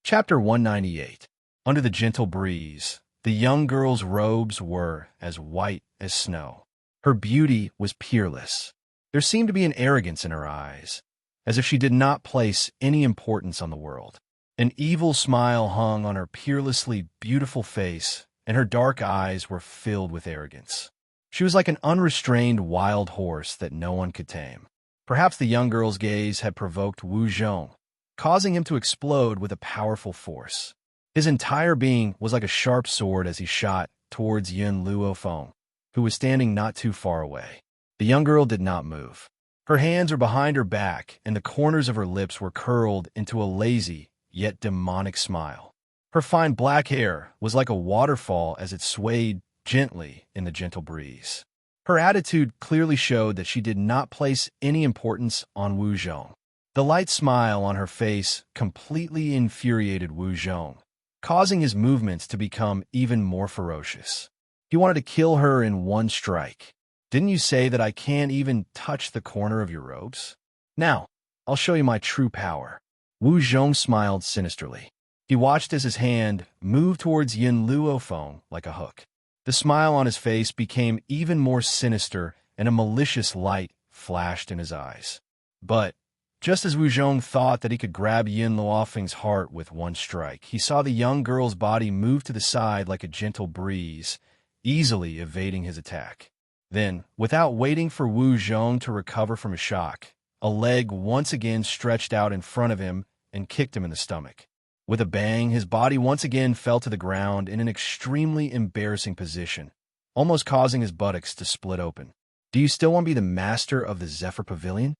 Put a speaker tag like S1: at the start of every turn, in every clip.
S1: Chapter 198. Under the gentle breeze, the young girl's robes were as white as snow. Her beauty was peerless. There seemed to be an arrogance in her eyes, as if she did not place any importance on the world. An evil smile hung on her peerlessly beautiful face, and her dark eyes were filled with arrogance. She was like an unrestrained wild horse that no one could tame. Perhaps the young girl's gaze had provoked Wu Zhong, causing him to explode with a powerful force. His entire being was like a sharp sword as he shot towards Yun Luofeng, who was standing not too far away. The young girl did not move. Her hands were behind her back, and the corners of her lips were curled into a lazy, yet demonic smile. Her fine black hair was like a waterfall as it swayed gently in the gentle breeze. Her attitude clearly showed that she did not place any importance on Wu Zhong. The light smile on her face completely infuriated Wu Zhong, causing his movements to become even more ferocious. He wanted to kill her in one strike. Didn't you say that I can't even touch the corner of your robes? Now, I'll show you my true power. Wu Zhong smiled sinisterly. He watched as his hand moved towards Yun Luofeng like a hook. The smile on his face became even more sinister, and a malicious light flashed in his eyes. But just as Wu Zhong thought that he could grab Yun Luofeng's heart with one strike, he saw the young girl's body move to the side like a gentle breeze, easily evading his attack. Then, without waiting for Wu Zhong to recover from his shock, a leg once again stretched out in front of him and kicked him in the stomach. With a bang, his body once again fell to the ground in an extremely embarrassing position, almost causing his buttocks to split open. Do you still want to be the master of the Zephyr Pavilion?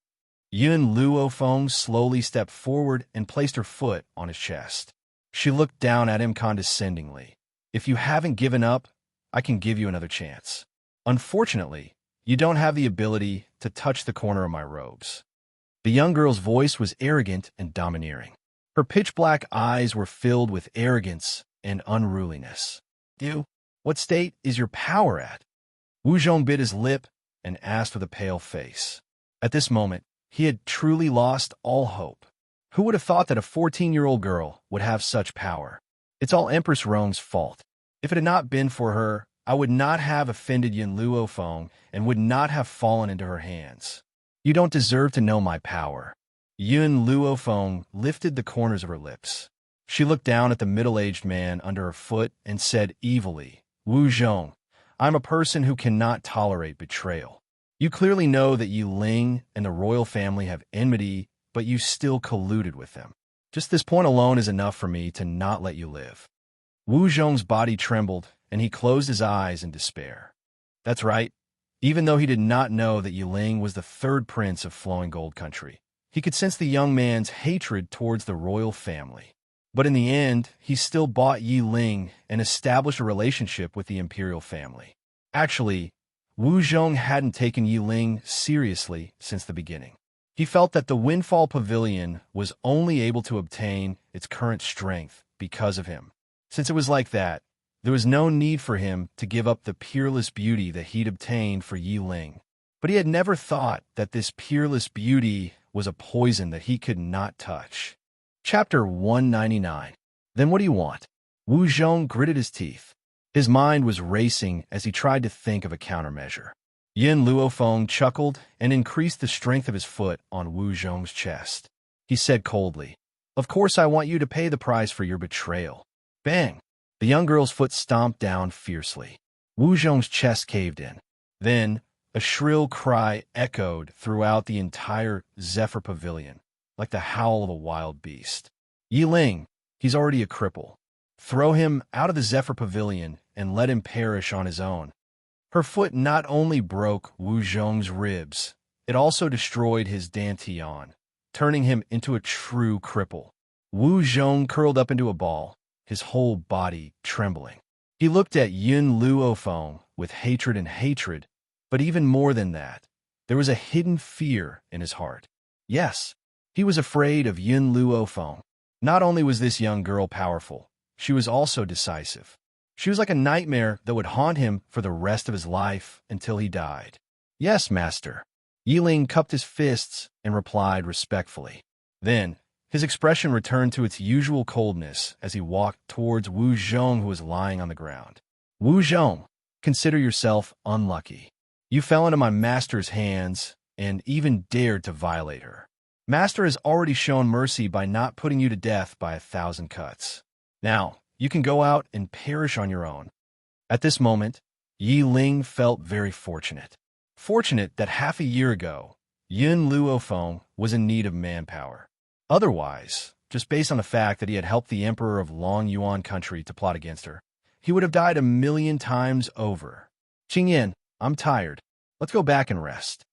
S1: Yun Luofeng slowly stepped forward and placed her foot on his chest. She looked down at him condescendingly. If you haven't given up, I can give you another chance. Unfortunately, you don't have the ability to touch the corner of my robes. The young girl's voice was arrogant and domineering. Her pitch-black eyes were filled with arrogance and unruliness. What state is your power at? Wu Zhong bit his lip and asked with a pale face. At this moment, he had truly lost all hope. Who would have thought that a 14-year-old girl would have such power? It's all Empress Rong's fault. If it had not been for her, I would not have offended Yun Luofeng and would not have fallen into her hands. You don't deserve to know my power. Yun Luofeng lifted the corners of her lips. She looked down at the middle-aged man under her foot and said evilly, Wu Zhong, I'm a person who cannot tolerate betrayal. You clearly know that Yi Ling and the royal family have enmity, but you still colluded with them. Just this point alone is enough for me to not let you live. Wu Zhong's body trembled, and he closed his eyes in despair. That's right. Even though he did not know that Yi Ling was the third prince of Flowing Gold Country, he could sense the young man's hatred towards the royal family. But in the end, he still bought Yi Ling and established a relationship with the imperial family. Actually, Wu Zhong hadn't taken Yi Ling seriously since the beginning. He felt that the Windfall Pavilion was only able to obtain its current strength because of him. Since it was like that, there was no need for him to give up the peerless beauty that he'd obtained for Yi Ling. But he had never thought that this peerless beauty was a poison that he could not touch. Chapter 199. Then what do you want? Wu Zhong gritted his teeth. His mind was racing as he tried to think of a countermeasure. Yun Luofeng chuckled and increased the strength of his foot on Wu Zhong's chest. He said coldly, Of course I want you to pay the price for your betrayal. Bang! The young girl's foot stomped down fiercely. Wu Zhong's chest caved in. Then, a shrill cry echoed throughout the entire Zephyr Pavilion, like the howl of a wild beast. Yi Ling, he's already a cripple. Throw him out of the Zephyr Pavilion and let him perish on his own. Her foot not only broke Wu Zhong's ribs, it also destroyed his dantian, turning him into a true cripple. Wu Zhong curled up into a ball, his whole body trembling. He looked at Yun Luofeng with hatred, but even more than that, there was a hidden fear in his heart. Yes, he was afraid of Yun Luofeng. Not only was this young girl powerful, she was also decisive. She was like a nightmare that would haunt him for the rest of his life until he died. Yes, master. Yi Ling cupped his fists and replied respectfully. Then, His expression returned to its usual coldness as he walked towards Wu Zhong, who was lying on the ground. Wu Zhong, consider yourself unlucky. You fell into my master's hands and even dared to violate her. Master has already shown mercy by not putting you to death by 1,000 cuts. Now, you can go out and perish on your own. At this moment, Yi Ling felt very fortunate. Fortunate that half a year ago, Yun Luofeng was in need of manpower. Otherwise, just based on the fact that he had helped the emperor of Long Yuan country to plot against her, he would have died 1,000,000 times over. Qingyan, I'm tired. Let's go back and rest.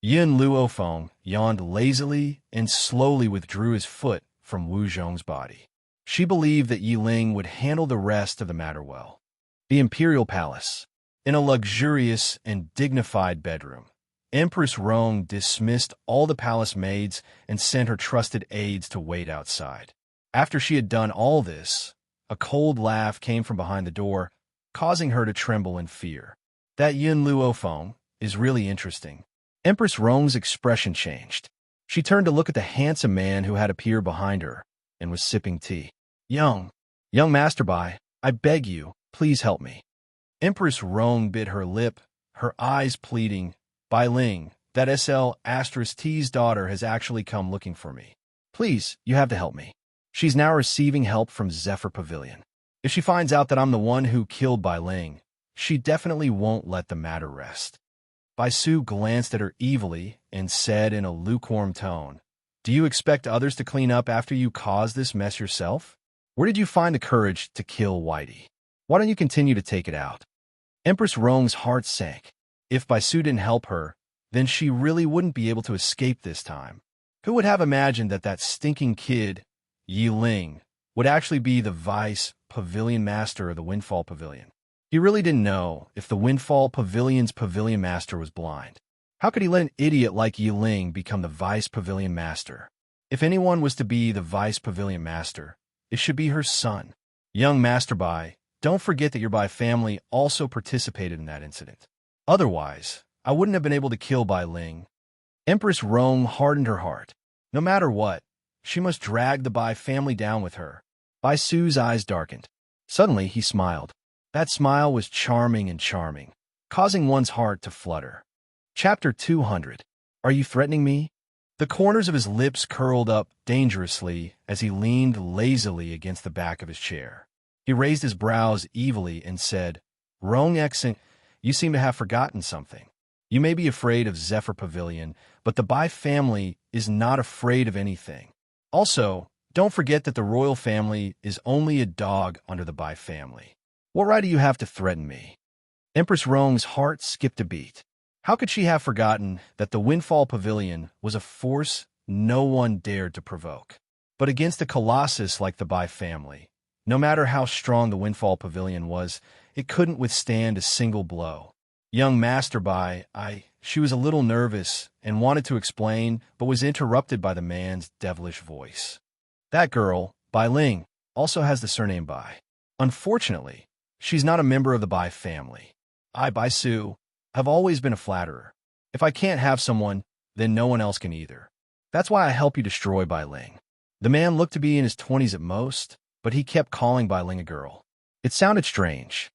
S1: Yun Luofeng yawned lazily and slowly withdrew his foot from Wu Zhong's body. She believed that Yi Ling would handle the rest of the matter well. The imperial palace. In a luxurious and dignified bedroom, Empress Rong dismissed all the palace maids and sent her trusted aides to wait outside. After she had done all this, a cold laugh came from behind the door, causing her to tremble in fear. That Yun Luofeng is really interesting. Empress Rong's expression changed. She turned to look at the handsome man who had appeared behind her and was sipping tea. Young Master Bai, I beg you, please help me. Empress Rong bit her lip, her eyes pleading, Bai Ling, that SL*T's daughter has actually come looking for me. Please, you have to help me. She's now receiving help from Zephyr Pavilion. If she finds out that I'm the one who killed Bai Ling, she definitely won't let the matter rest. Bai Su glanced at her evilly and said in a lukewarm tone, Do you expect others to clean up after you caused this mess yourself? Where did you find the courage to kill Whitey? Why don't you continue to take it out? Empress Rong's heart sank. If Bai Su didn't help her, then she really wouldn't be able to escape this time. Who would have imagined that that stinking kid, Yi Ling, would actually be the vice pavilion master of the Windfall Pavilion? He really didn't know if the Windfall Pavilion's pavilion master was blind. How could he let an idiot like Yi Ling become the vice pavilion master? If anyone was to be the vice pavilion master, it should be her son. Young Master Bai, don't forget that your Bai family also participated in that incident. Otherwise, I wouldn't have been able to kill Bai Ling. Empress Rong hardened her heart. No matter what, she must drag the Bai family down with her. Bai Su's eyes darkened. Suddenly, he smiled. That smile was charming, causing one's heart to flutter. Chapter 200. Are you threatening me? The corners of his lips curled up dangerously as he leaned lazily against the back of his chair. He raised his brows evilly and said, Rong Exing, you seem to have forgotten something. You may be afraid of Zephyr Pavilion, but the Bai family is not afraid of anything. Also, don't forget that the royal family is only a dog under the Bai family. What right do you have to threaten me? Empress Rong's heart skipped a beat. How could she have forgotten that the Windfall Pavilion was a force no one dared to provoke? But against a colossus like the Bai family, no matter how strong the Windfall Pavilion was, it couldn't withstand a single blow. Young Master Bai, she was a little nervous and wanted to explain, but was interrupted by the man's devilish voice. That girl, Bai Ling, also has the surname Bai. Unfortunately, she's not a member of the Bai family. I, Bai Su, have always been a flatterer. If I can't have someone, then no one else can either. That's why I help you destroy Bai Ling. The man looked to be in his 20s at most, but he kept calling Bai Ling a girl. It sounded strange.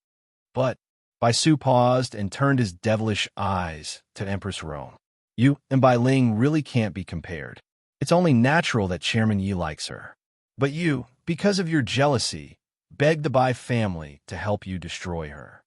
S1: But Bai Su paused and turned his devilish eyes to Empress Rong. You and Bai Ling really can't be compared. It's only natural that Chairman Yi likes her. But you, because of your jealousy, begged the Bai family to help you destroy her.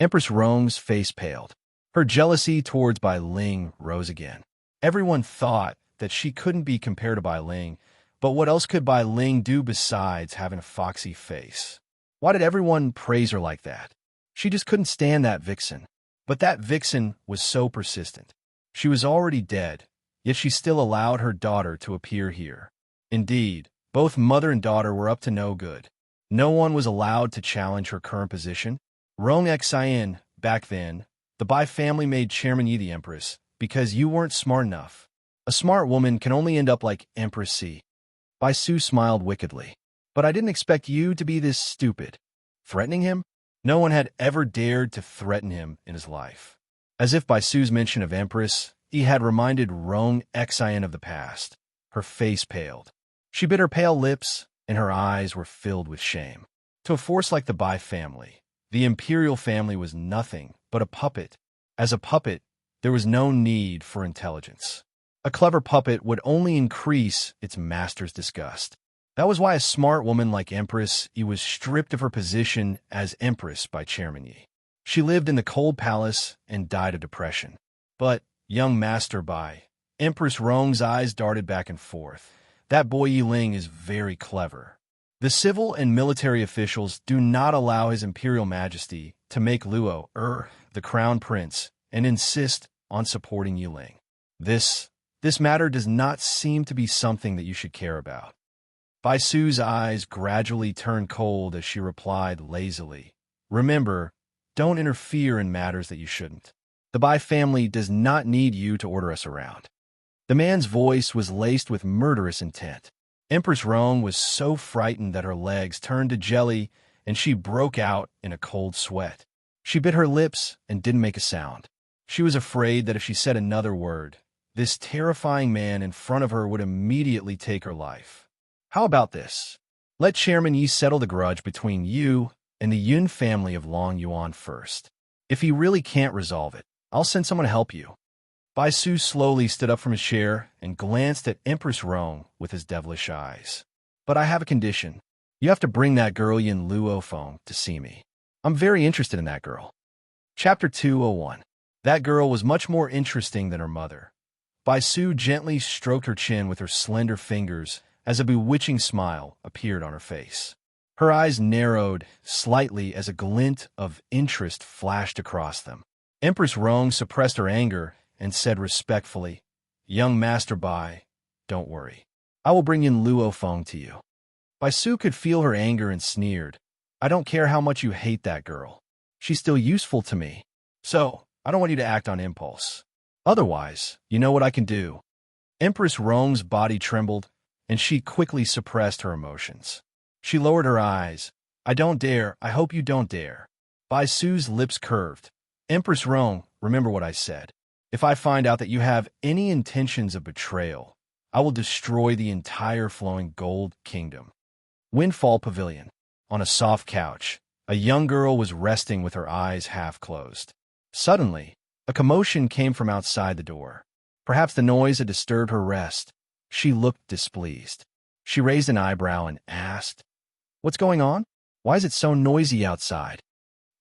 S1: Empress Rong's face paled. Her jealousy towards Bai Ling rose again. Everyone thought that she couldn't be compared to Bai Ling, but what else could Bai Ling do besides having a foxy face? Why did everyone praise her like that? She just couldn't stand that vixen. But that vixen was so persistent. She was already dead, yet she still allowed her daughter to appear here. Indeed, both mother and daughter were up to no good. No one was allowed to challenge her current position. Rong Xian, back then, the Bai family made Chairman Yi the Empress because you weren't smart enough. A smart woman can only end up like Empress Si. Bai Su smiled wickedly. But I didn't expect you to be this stupid. Threatening him? No one had ever dared to threaten him in his life. As if Bai Su's mention of Empress, he had reminded Rong Xian of the past. Her face paled. She bit her pale lips, and her eyes were filled with shame. To a force like the Bai family, the imperial family was nothing but a puppet. As a puppet, there was no need for intelligence. A clever puppet would only increase its master's disgust. That was why a smart woman like Empress Yi was stripped of her position as Empress by Chairman Yi. She lived in the cold palace and died of depression. But, young Master Bai, Empress Rong's eyes darted back and forth. That boy Yi Ling is very clever. The civil and military officials do not allow His Imperial Majesty to make Luo, the Crown Prince, and insist on supporting Yi Ling. This matter does not seem to be something that you should care about. Bai Su's eyes gradually turned cold as she replied lazily, "Remember, don't interfere in matters that you shouldn't. The Bai family does not need you to order us around." The man's voice was laced with murderous intent. Empress Rong was so frightened that her legs turned to jelly and she broke out in a cold sweat. She bit her lips and didn't make a sound. She was afraid that if she said another word, this terrifying man in front of her would immediately take her life. "How about this? Let Chairman Yi settle the grudge between you and the Yun family of Long Yuan first. If he really can't resolve it, I'll send someone to help you." Bai Su slowly stood up from his chair and glanced at Empress Rong with his devilish eyes. "But I have a condition. You have to bring that girl Yin Luo Feng to see me. I'm very interested in that girl." Chapter 201. That girl was much more interesting than her mother. Bai Su gently stroked her chin with her slender fingers as a bewitching smile appeared on her face. Her eyes narrowed slightly as a glint of interest flashed across them. Empress Rong suppressed her anger and said respectfully, "Young Master Bai, don't worry. I will bring Yin Luo Feng to you." Bai Su could feel her anger and sneered, "I don't care how much you hate that girl. She's still useful to me. So, I don't want you to act on impulse. Otherwise, you know what I can do." Empress Rong's body trembled, and she quickly suppressed her emotions. She lowered her eyes. "I don't dare. I hope you don't dare." Bai Su's lips curved. "Empress Rong, remember what I said. If I find out that you have any intentions of betrayal, I will destroy the entire Flowing Gold Kingdom." Windfall Pavilion. On a soft couch, a young girl was resting with her eyes half closed. Suddenly, a commotion came from outside the door. Perhaps the noise had disturbed her rest. She looked displeased. She raised an eyebrow and asked, "What's going on? Why is it so noisy outside?"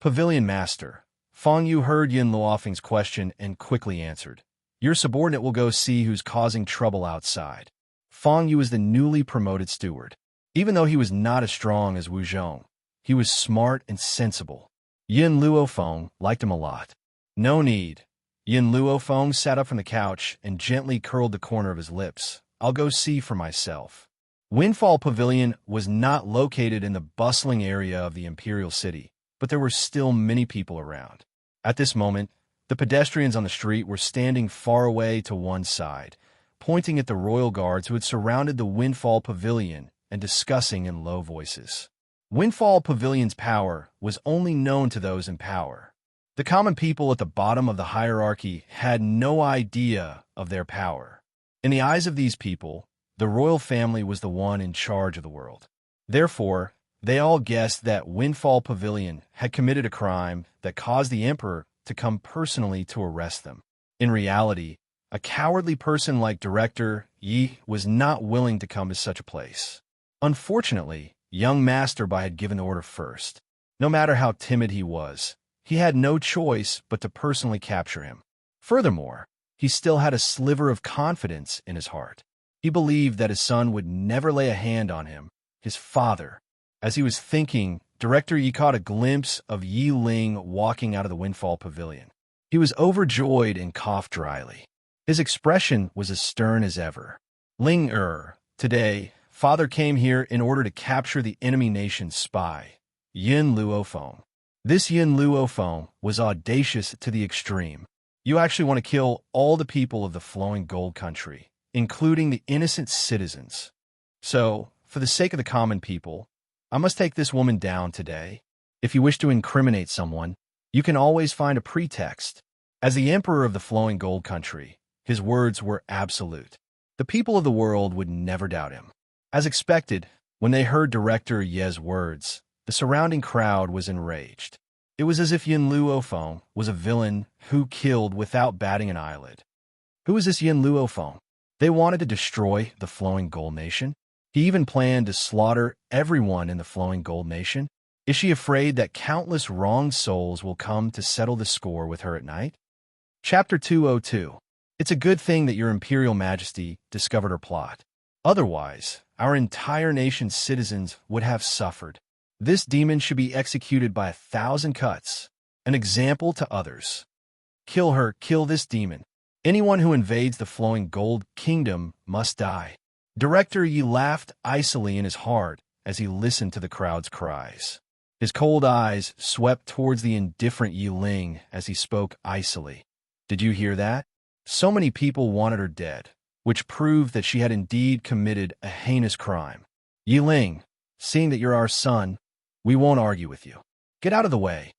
S1: Pavilion Master Feng Yu heard Yin Luofeng's question and quickly answered, "Your subordinate will go see who's causing trouble outside." Feng Yu was the newly promoted steward. Even though he was not as strong as Wu Zhong, he was smart and sensible. Yin Luofeng liked him a lot. "No need." Yin Luofeng sat up from the couch and gently curled the corner of his lips. "I'll go see for myself." Windfall Pavilion was not located in the bustling area of the imperial city, but there were still many people around. At this moment, the pedestrians on the street were standing far away to one side, pointing at the royal guards who had surrounded the Windfall Pavilion and discussing in low voices. Windfall Pavilion's power was only known to those in power. The common people at the bottom of the hierarchy had no idea of their power. In the eyes of these people, the royal family was the one in charge of the world. Therefore, they all guessed that Windfall Pavilion had committed a crime that caused the emperor to come personally to arrest them. In reality, a cowardly person like Director Yi was not willing to come to such a place. Unfortunately, young Master Bai had given the order first. No matter how timid he was, he had no choice but to personally capture him. Furthermore, he still had a sliver of confidence in his heart. He believed that his son would never lay a hand on him, his father. As he was thinking, Director Yi caught a glimpse of Yi Ling walking out of the Windfall Pavilion. He was overjoyed and coughed dryly. His expression was as stern as ever. "Ling today, Father came here in order to capture the enemy nation's spy, Yin Luofeng. This Yin Luofeng was audacious to the extreme. You actually want to kill all the people of the Flowing Gold Country, including the innocent citizens. So, for the sake of the common people, I must take this woman down today. If you wish to incriminate someone, you can always find a pretext." As the emperor of the Flowing Gold Country, his words were absolute. The people of the world would never doubt him. As expected, when they heard Director Ye's words, the surrounding crowd was enraged. It was as if Yin Luofeng was a villain who killed without batting an eyelid. Who is this Yin Luofeng? They wanted to destroy the Flowing Gold Nation. He even planned to slaughter everyone in the Flowing Gold Nation. Is she afraid that countless wronged souls will come to settle the score with her at night? Chapter 202. It's a good thing that your Imperial Majesty discovered her plot. Otherwise, our entire nation's citizens would have suffered. This demon should be executed by 1,000 cuts, an example to others. Kill her, kill this demon. Anyone who invades the Flowing Gold Kingdom must die. Director Yi laughed icily in his heart as he listened to the crowd's cries. His cold eyes swept towards the indifferent Yi Ling as he spoke icily. Did you hear that? So many people wanted her dead, which proved that she had indeed committed a heinous crime. Yi Ling, seeing that you're our son, we won't argue with you. Get out of the way.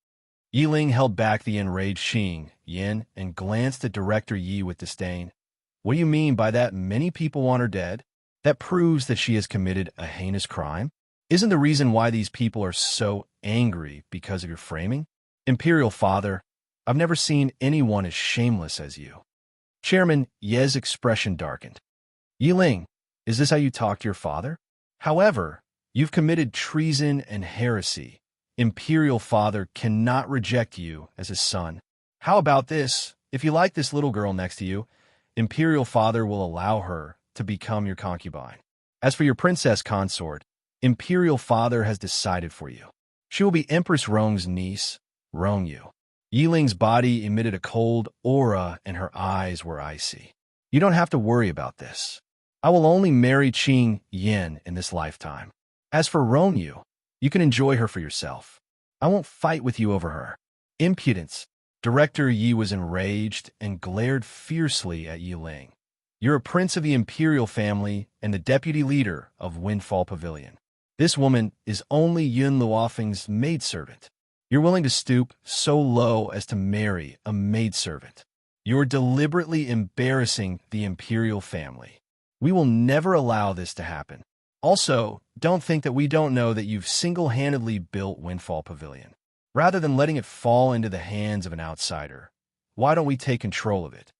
S1: Yi Ling held back the enraged Xing Yin and glanced at Director Yi with disdain. What do you mean by that many people want her dead? That proves that she has committed a heinous crime? Isn't the reason why these people are so angry because of your framing? Imperial Father, I've never seen anyone as shameless as you. Chairman Ye's expression darkened. Yi Ling, is this how you talk to your father? However, you've committed treason and heresy. Imperial Father cannot reject you as his son. How about this? If you like this little girl next to you, Imperial Father will allow her to become your concubine. As for your princess consort, Imperial Father has decided for you. She will be Empress Rong's niece, Rongyu. Yi Ling's body emitted a cold aura and her eyes were icy. You don't have to worry about this. I will only marry Qing Yin in this lifetime. As for Rongyu, you can enjoy her for yourself. I won't fight with you over her. Impudence. Director Yi was enraged and glared fiercely at Yi Ling. You're a prince of the imperial family and the deputy leader of Windfall Pavilion. This woman is only Yun Luofeng's maidservant. You're willing to stoop so low as to marry a maidservant. You're deliberately embarrassing the imperial family. We will never allow this to happen. Also, don't think that we don't know that you've single-handedly built Windfall Pavilion. Rather than letting it fall into the hands of an outsider, why don't we take control of it?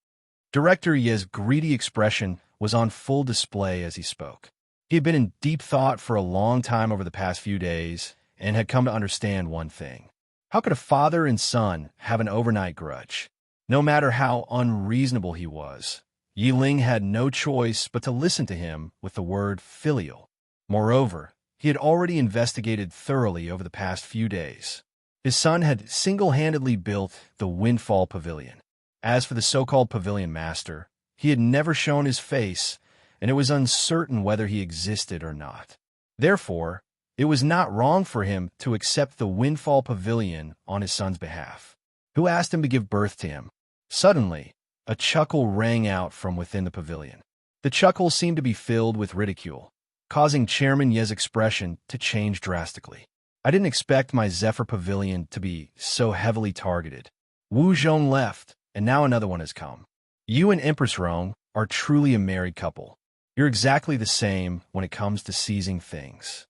S1: Director Ye's greedy expression was on full display as he spoke. He had been in deep thought for a long time over the past few days and had come to understand one thing. How could a father and son have an overnight grudge? No matter how unreasonable he was, Yi Ling had no choice but to listen to him with the word filial. Moreover, he had already investigated thoroughly over the past few days. His son had single-handedly built the Windfall Pavilion. As for the so-called pavilion master, he had never shown his face, and it was uncertain whether he existed or not. Therefore, it was not wrong for him to accept the Windfall Pavilion on his son's behalf. Who asked him to give birth to him? Suddenly, a chuckle rang out from within the pavilion. The chuckle seemed to be filled with ridicule, causing Chairman Ye's expression to change drastically. I didn't expect my Zephyr Pavilion to be so heavily targeted. Wu Zhong left, and now another one has come. You and Empress Rong are truly a married couple. You're exactly the same when it comes to seizing things.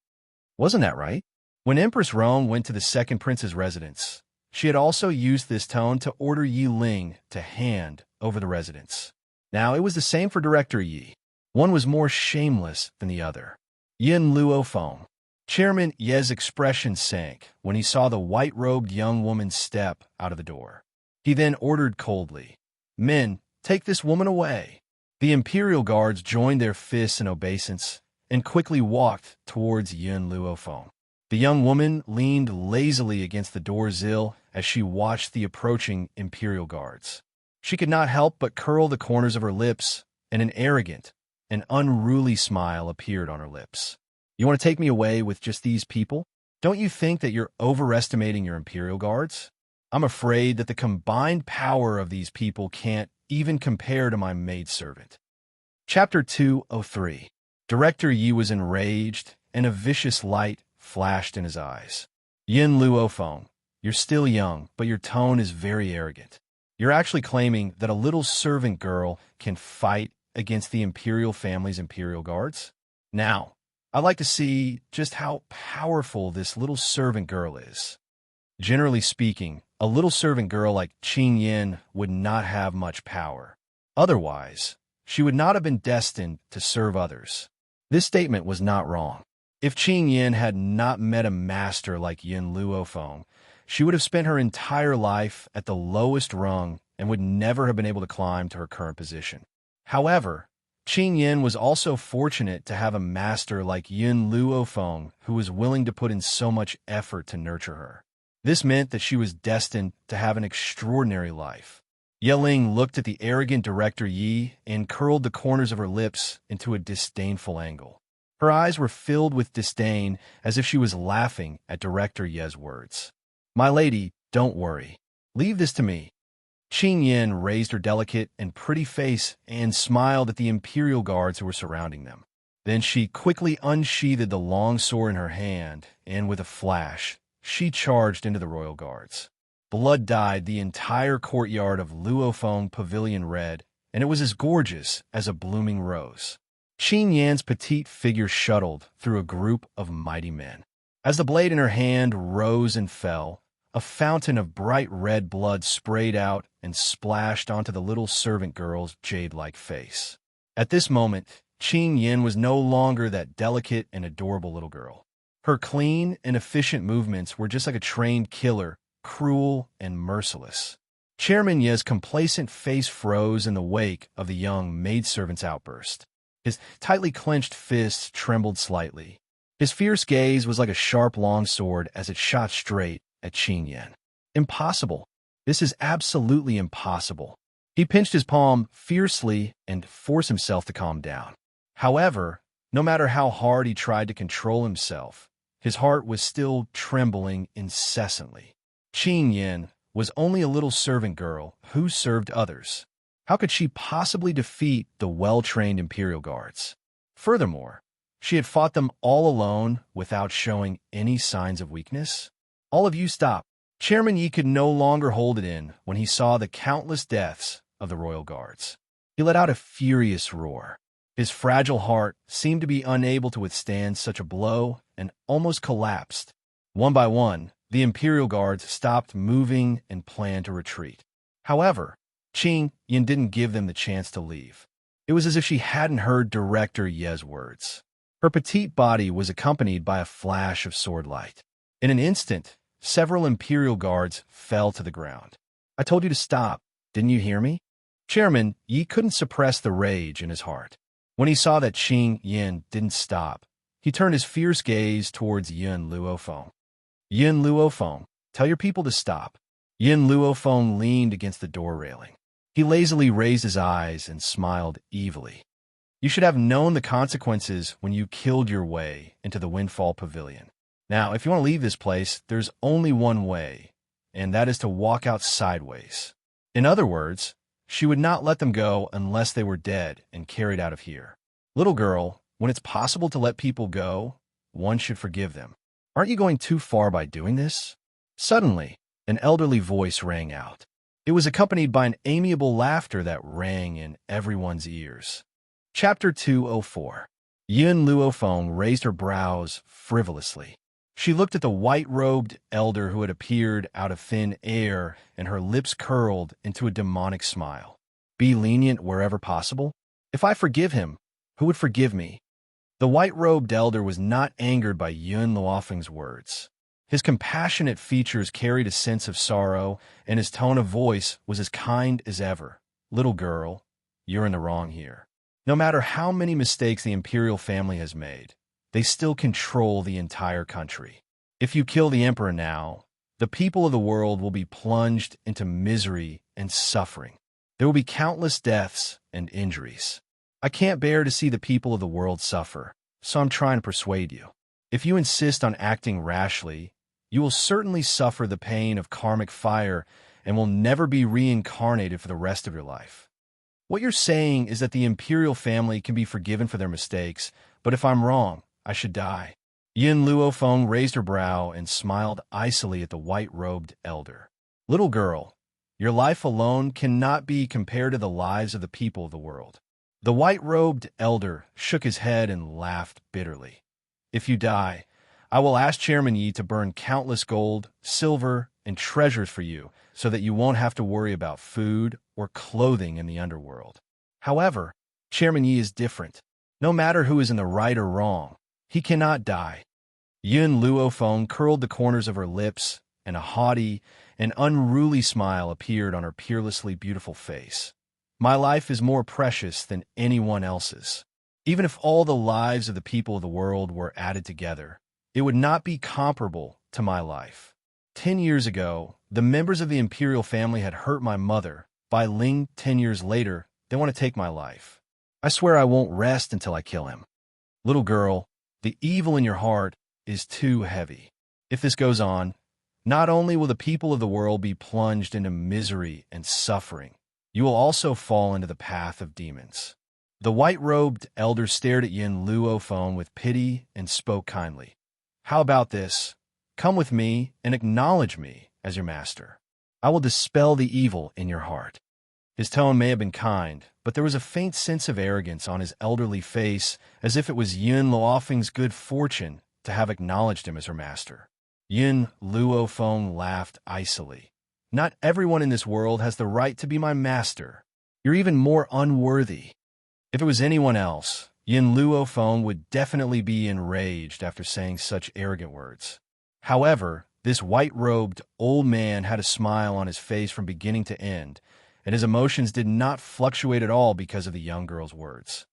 S1: Wasn't that right? When Empress Rong went to the second prince's residence, she had also used this tone to order Yi Ling to hand over the residence. Now, it was the same for Director Yi. One was more shameless than the other. Yin Luofeng. Chairman Ye's expression sank when he saw the white-robed young woman step out of the door. He then ordered coldly, "Men, take this woman away." The imperial guards joined their fists in obeisance and quickly walked towards Yin Luofeng. The young woman leaned lazily against the door sill as she watched the approaching imperial guards. She could not help but curl the corners of her lips, and an arrogant and unruly smile appeared on her lips. You want to take me away with just these people? Don't you think that you're overestimating your imperial guards? I'm afraid that the combined power of these people can't even compare to my maidservant. Chapter 203. Director Yi was enraged, and a vicious light flashed in his eyes. Yin Luofeng, you're still young, but your tone is very arrogant. You're actually claiming that a little servant girl can fight against the imperial family's imperial guards? Now, I'd like to see just how powerful this little servant girl is. Generally speaking, a little servant girl like Qing Yin would not have much power. Otherwise, she would not have been destined to serve others. This statement was not wrong. If Qing Yin had not met a master like Yin Luofeng, she would have spent her entire life at the lowest rung and would never have been able to climb to her current position. However, Qing Yin was also fortunate to have a master like Yin Luofeng who was willing to put in so much effort to nurture her. This meant that she was destined to have an extraordinary life. Yeling looked at the arrogant Director Yi and curled the corners of her lips into a disdainful angle. Her eyes were filled with disdain as if she was laughing at Director Ye's words. "My lady, don't worry. Leave this to me." Qing Yin raised her delicate and pretty face and smiled at the Imperial guards who were surrounding them. Then she quickly unsheathed the long sword in her hand, and with a flash, she charged into the royal guards. Blood dyed the entire courtyard of Luofeng Pavilion red, and it was as gorgeous as a blooming rose. Qing Yan's petite figure shuttled through a group of mighty men. As the blade in her hand rose and fell, a fountain of bright red blood sprayed out and splashed onto the little servant girl's jade-like face. At this moment, Qing Yin was no longer that delicate and adorable little girl. Her clean and efficient movements were just like a trained killer, cruel and merciless. Chairman Ye's complacent face froze in the wake of the young maidservant's outburst. His tightly clenched fists trembled slightly. His fierce gaze was like a sharp long sword as it shot straight at Qing Yin. Impossible. This is absolutely impossible. He pinched his palm fiercely and forced himself to calm down. However, no matter how hard he tried to control himself, his heart was still trembling incessantly. Qing Yin was only a little servant girl who served others. How could she possibly defeat the well-trained Imperial guards? Furthermore, she had fought them all alone without showing any signs of weakness. "All of you stop." Chairman Yi could no longer hold it in when he saw the countless deaths of the royal guards. He let out a furious roar. His fragile heart seemed to be unable to withstand such a blow and almost collapsed. One by one, the Imperial guards stopped moving and planned to retreat. However, Qing Yin didn't give them the chance to leave. It was as if she hadn't heard Director Ye's words. Her petite body was accompanied by a flash of sword light. In an instant, several Imperial guards fell to the ground. "I told you to stop. Didn't you hear me?" Chairman Yi couldn't suppress the rage in his heart. When he saw that Qing Yin didn't stop, he turned his fierce gaze towards Yin Luofeng. "Yin Luofeng, tell your people to stop." Yin Luofeng leaned against the door railing. He lazily raised his eyes and smiled evilly. "You should have known the consequences when you killed your way into the Windfall Pavilion. Now, if you want to leave this place, there's only one way, and that is to walk out sideways." In other words, she would not let them go unless they were dead and carried out of here. "Little girl, when it's possible to let people go, one should forgive them. Aren't you going too far by doing this?" Suddenly, an elderly voice rang out. It was accompanied by an amiable laughter that rang in everyone's ears. Chapter 204. Yin Luofeng raised her brows frivolously. She looked at the white-robed elder who had appeared out of thin air, and her lips curled into a demonic smile. "Be lenient wherever possible? If I forgive him, who would forgive me?" The white-robed elder was not angered by Yun Luofeng's words. His compassionate features carried a sense of sorrow, and his tone of voice was as kind as ever. "Little girl, you're in the wrong here. No matter how many mistakes the imperial family has made, they still control the entire country. If you kill the emperor now, the people of the world will be plunged into misery and suffering. There will be countless deaths and injuries. I can't bear to see the people of the world suffer, so I'm trying to persuade you. If you insist on acting rashly, you will certainly suffer the pain of karmic fire and will never be reincarnated for the rest of your life. What you're saying is that the imperial family can be forgiven for their mistakes, but if I'm wrong, I should die." Yin Luofeng raised her brow and smiled icily at the white-robed elder. "Little girl, your life alone cannot be compared to the lives of the people of the world." The white-robed elder shook his head and laughed bitterly. If you die, I will ask Chairman Yi to burn countless gold, silver, and treasures for you so that you won't have to worry about food or clothing in the underworld. However, Chairman Yi is different. No matter who is in the right or wrong, he cannot die. Yun Luofeng curled the corners of her lips, and a haughty and unruly smile appeared on her peerlessly beautiful face. My life is more precious than anyone else's. Even if all the lives of the people of the world were added together, it would not be comparable to my life. 10 years ago, the members of the imperial family had hurt my mother. By Ling, 10 years later, they want to take my life. I swear I won't rest until I kill him. Little girl, the evil in your heart is too heavy. If this goes on, not only will the people of the world be plunged into misery and suffering, you will also fall into the path of demons. The white-robed elder stared at Yin Luofeng with pity and spoke kindly. How about this? Come with me and acknowledge me as your master. I will dispel the evil in your heart. His tone may have been kind, but there was a faint sense of arrogance on his elderly face, as if it was Yun Luofeng's good fortune to have acknowledged him as her master. Yun Luofeng laughed icily. Not everyone in this world has the right to be my master. You're even more unworthy. If it was anyone else, Yun Luofeng would definitely be enraged after saying such arrogant words. However, this white-robed old man had a smile on his face from beginning to end, and his emotions did not fluctuate at all because of the young girl's words.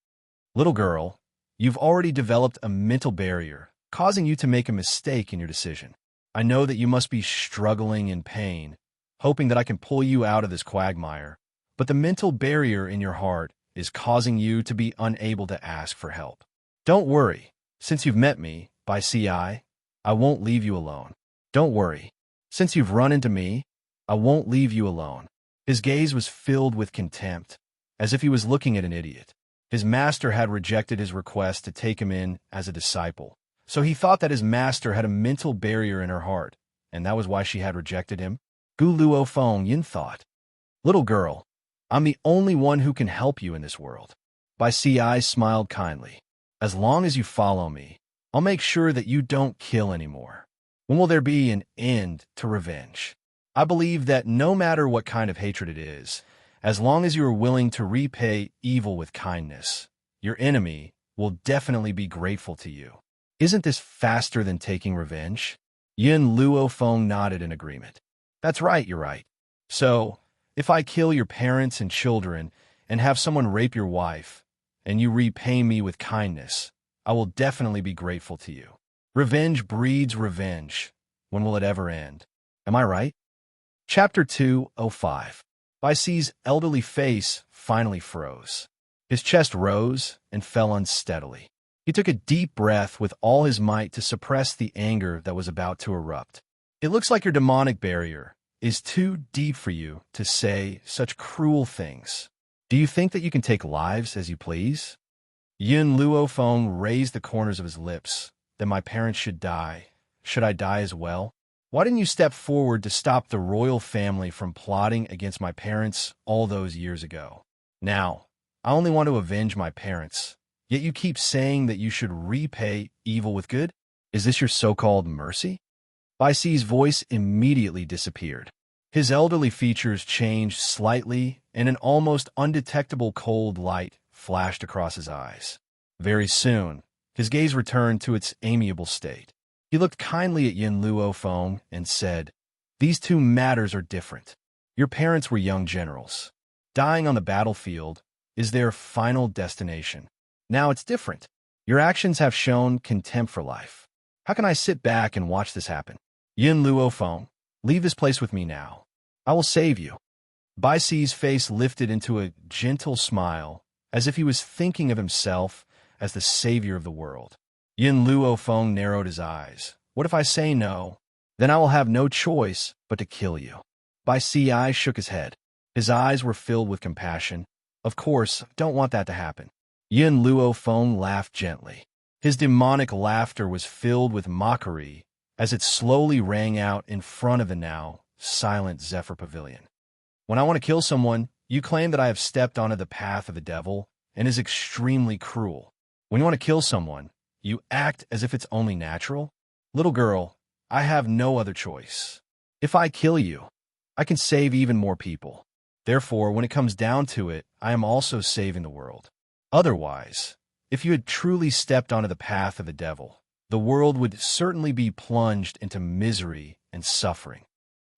S1: Little girl, you've already developed a mental barrier, causing you to make a mistake in your decision. I know that you must be struggling in pain, hoping that I can pull you out of this quagmire, but the mental barrier in your heart is causing you to be unable to ask for help. Don't worry. Since you've met me, by CI, I won't leave you alone. Don't worry. Since you've run into me, I won't leave you alone. His gaze was filled with contempt, as if he was looking at an idiot. His master had rejected his request to take him in as a disciple, so he thought that his master had a mental barrier in her heart, and that was why she had rejected him. Gu Luofeng Yin thought. Little girl, I'm the only one who can help you in this world. Bai Si smiled kindly. As long as you follow me, I'll make sure that you don't kill anymore. When will there be an end to revenge? I believe that no matter what kind of hatred it is, as long as you are willing to repay evil with kindness, your enemy will definitely be grateful to you. Isn't this faster than taking revenge? Yin Luofeng nodded in agreement. That's right, you're right. So, if I kill your parents and children and have someone rape your wife, and you repay me with kindness, I will definitely be grateful to you. Revenge breeds revenge. When will it ever end? Am I right? Chapter 205. Bai Si's elderly face finally froze. His chest rose and fell unsteadily. He took a deep breath with all his might to suppress the anger that was about to erupt. It looks like your demonic barrier is too deep for you to say such cruel things. Do you think that you can take lives as you please? Yun Luofeng raised the corners of his lips. Then my parents should die. Should I die as well? Why didn't you step forward to stop the royal family from plotting against my parents all those years ago? Now, I only want to avenge my parents, yet you keep saying that you should repay evil with good? Is this your so-called mercy? Bai Si's voice immediately disappeared. His elderly features changed slightly, and an almost undetectable cold light flashed across his eyes. Very soon, his gaze returned to its amiable state. He looked kindly at Yin Luofeng and said, "These two matters are different. Your parents were young generals. Dying on the battlefield is their final destination. Now it's different. Your actions have shown contempt for life. How can I sit back and watch this happen? Yin Luofeng, leave this place with me now. I will save you." Bai Si's face lifted into a gentle smile, as if he was thinking of himself as the savior of the world. Yin Luofeng narrowed his eyes. What if I say no? Then I will have no choice but to kill you. Bai Si shook his head. His eyes were filled with compassion. Of course, don't want that to happen. Yin Luofeng laughed gently. His demonic laughter was filled with mockery as it slowly rang out in front of the now silent Zephyr Pavilion. When I want to kill someone, you claim that I have stepped onto the path of the devil and is extremely cruel. When you want to kill someone, You act as if it's only natural? Little girl, I have no other choice. If I kill you, I can save even more people. Therefore, when it comes down to it, I am also saving the world. Otherwise, if you had truly stepped onto the path of the devil, the world would certainly be plunged into misery and suffering.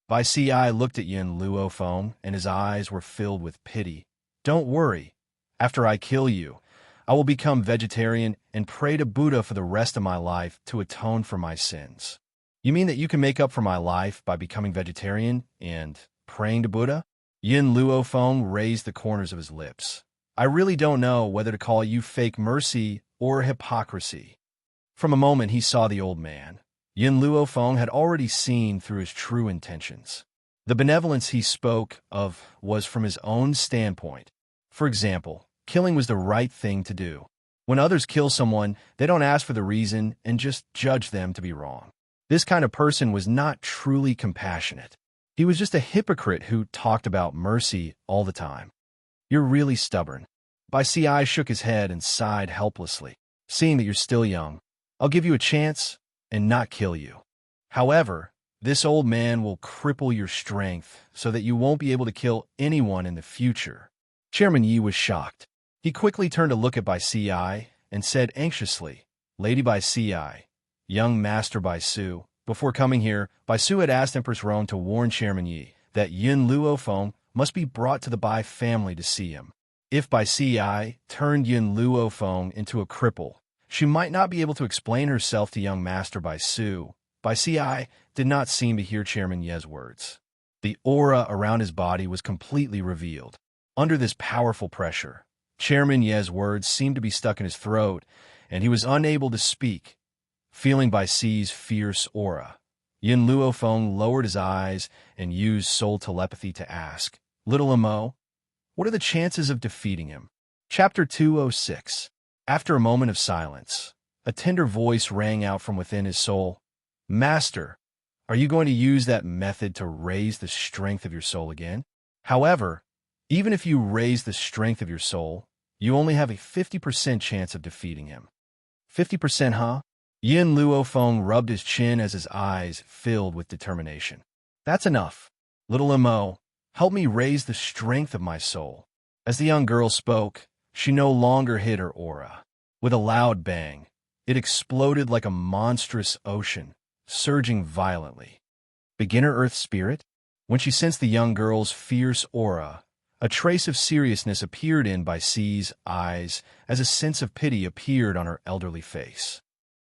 S1: Bai Si looked at Yin Luo Feng, and his eyes were filled with pity. Don't worry. After I kill you, I will become vegetarian and pray to Buddha for the rest of my life to atone for my sins. You mean that you can make up for my life by becoming vegetarian and praying to Buddha? Yin Luo Feng raised the corners of his lips. I really don't know whether to call you fake mercy or hypocrisy. From a moment he saw the old man. Yin Luo Feng had already seen through his true intentions. The benevolence he spoke of was from his own standpoint. For example, killing was the right thing to do. When others kill someone, they don't ask for the reason and just judge them to be wrong. This kind of person was not truly compassionate. He was just a hypocrite who talked about mercy all the time. You're really stubborn. Bai Si shook his head and sighed helplessly. Seeing that you're still young, I'll give you a chance and not kill you. However, this old man will cripple your strength so that you won't be able to kill anyone in the future. Chairman Yi was shocked. He quickly turned to look at Bai Si and said anxiously, Lady Bai Si, young Master Bai Su. Before coming here, Bai Su had asked Empress Roan to warn Chairman Yi that Yin Luo Feng must be brought to the Bai family to see him. If Bai Si turned Yin Luo Feng into a cripple, she might not be able to explain herself to young Master Bai Su. Bai Si did not seem to hear Chairman Ye's words. The aura around his body was completely revealed. Under this powerful pressure, Chairman Ye's words seemed to be stuck in his throat, and he was unable to speak. Feeling Bai Si's fierce aura, Yin Luo Feng lowered his eyes and used soul telepathy to ask, Little Amo, what are the chances of defeating him? Chapter 206. After a moment of silence, a tender voice rang out from within his soul. Master, are you going to use that method to raise the strength of your soul again? However, even if you raise the strength of your soul, you only have a 50% chance of defeating him. 50%, huh? Yin Luo Feng rubbed his chin as his eyes filled with determination. That's enough. Little Amo, help me raise the strength of my soul. As the young girl spoke, she no longer hid her aura. With a loud bang, it exploded like a monstrous ocean, surging violently. Beginner Earth Spirit? When she sensed the young girl's fierce aura, a trace of seriousness appeared in Bai Si's eyes as a sense of pity appeared on her elderly face.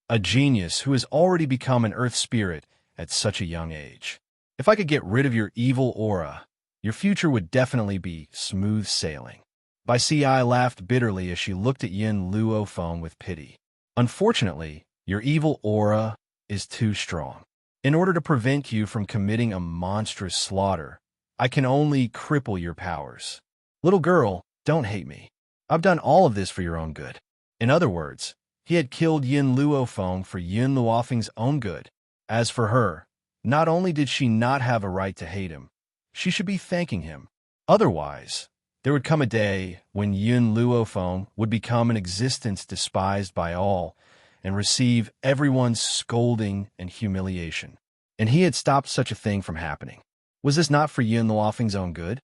S1: A genius who has already become an Earth Spirit at such a young age. If I could get rid of your evil aura, your future would definitely be smooth sailing. Bai Si laughed bitterly as she looked at Yin Luo Feng with pity. Unfortunately, your evil aura is too strong. In order to prevent you from committing a monstrous slaughter, I can only cripple your powers. Little girl, don't hate me. I've done all of this for your own good. In other words, he had killed Yin Luo Feng for Yin Luofeng's own good. As for her, not only did she not have a right to hate him, she should be thanking him. Otherwise, there would come a day when Yin Luo Feng would become an existence despised by all and receive everyone's scolding and humiliation. And he had stopped such a thing from happening. Was this not for Yin Luofeng's own good?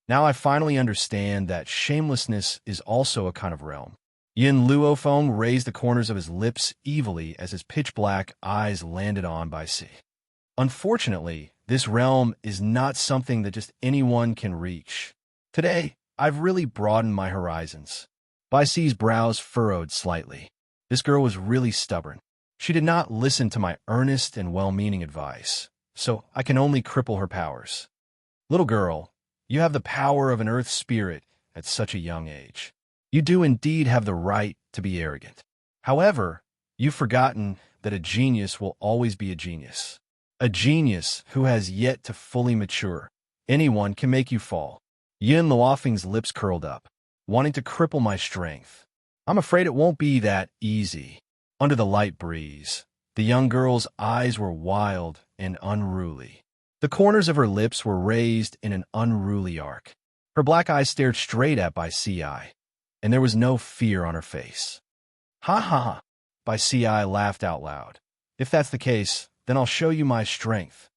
S1: Now I finally understand that shamelessness is also a kind of realm. Yin Luo Feng raised the corners of his lips evilly as his pitch-black eyes landed on Bai Si. Unfortunately, this realm is not something that just anyone can reach. Today, I've really broadened my horizons. Bai Si's brows furrowed slightly. This girl was really stubborn. She did not listen to my earnest and well-meaning advice, so I can only cripple her powers. Little girl, you have the power of an Earth Spirit at such a young age. You do indeed have the right to be arrogant. However, you've forgotten that a genius will always be a genius. A genius who has yet to fully mature. Anyone can make you fall. Yin Luofeng's lips curled up, wanting to cripple my strength. I'm afraid it won't be that easy. Under the light breeze, the young girl's eyes were wild and unruly. The corners of her lips were raised in an unruly arc. Her black eyes stared straight at Bai Si, and there was no fear on her face. Ha ha ha! By Ci laughed out loud. If that's the case, then I'll show you my strength.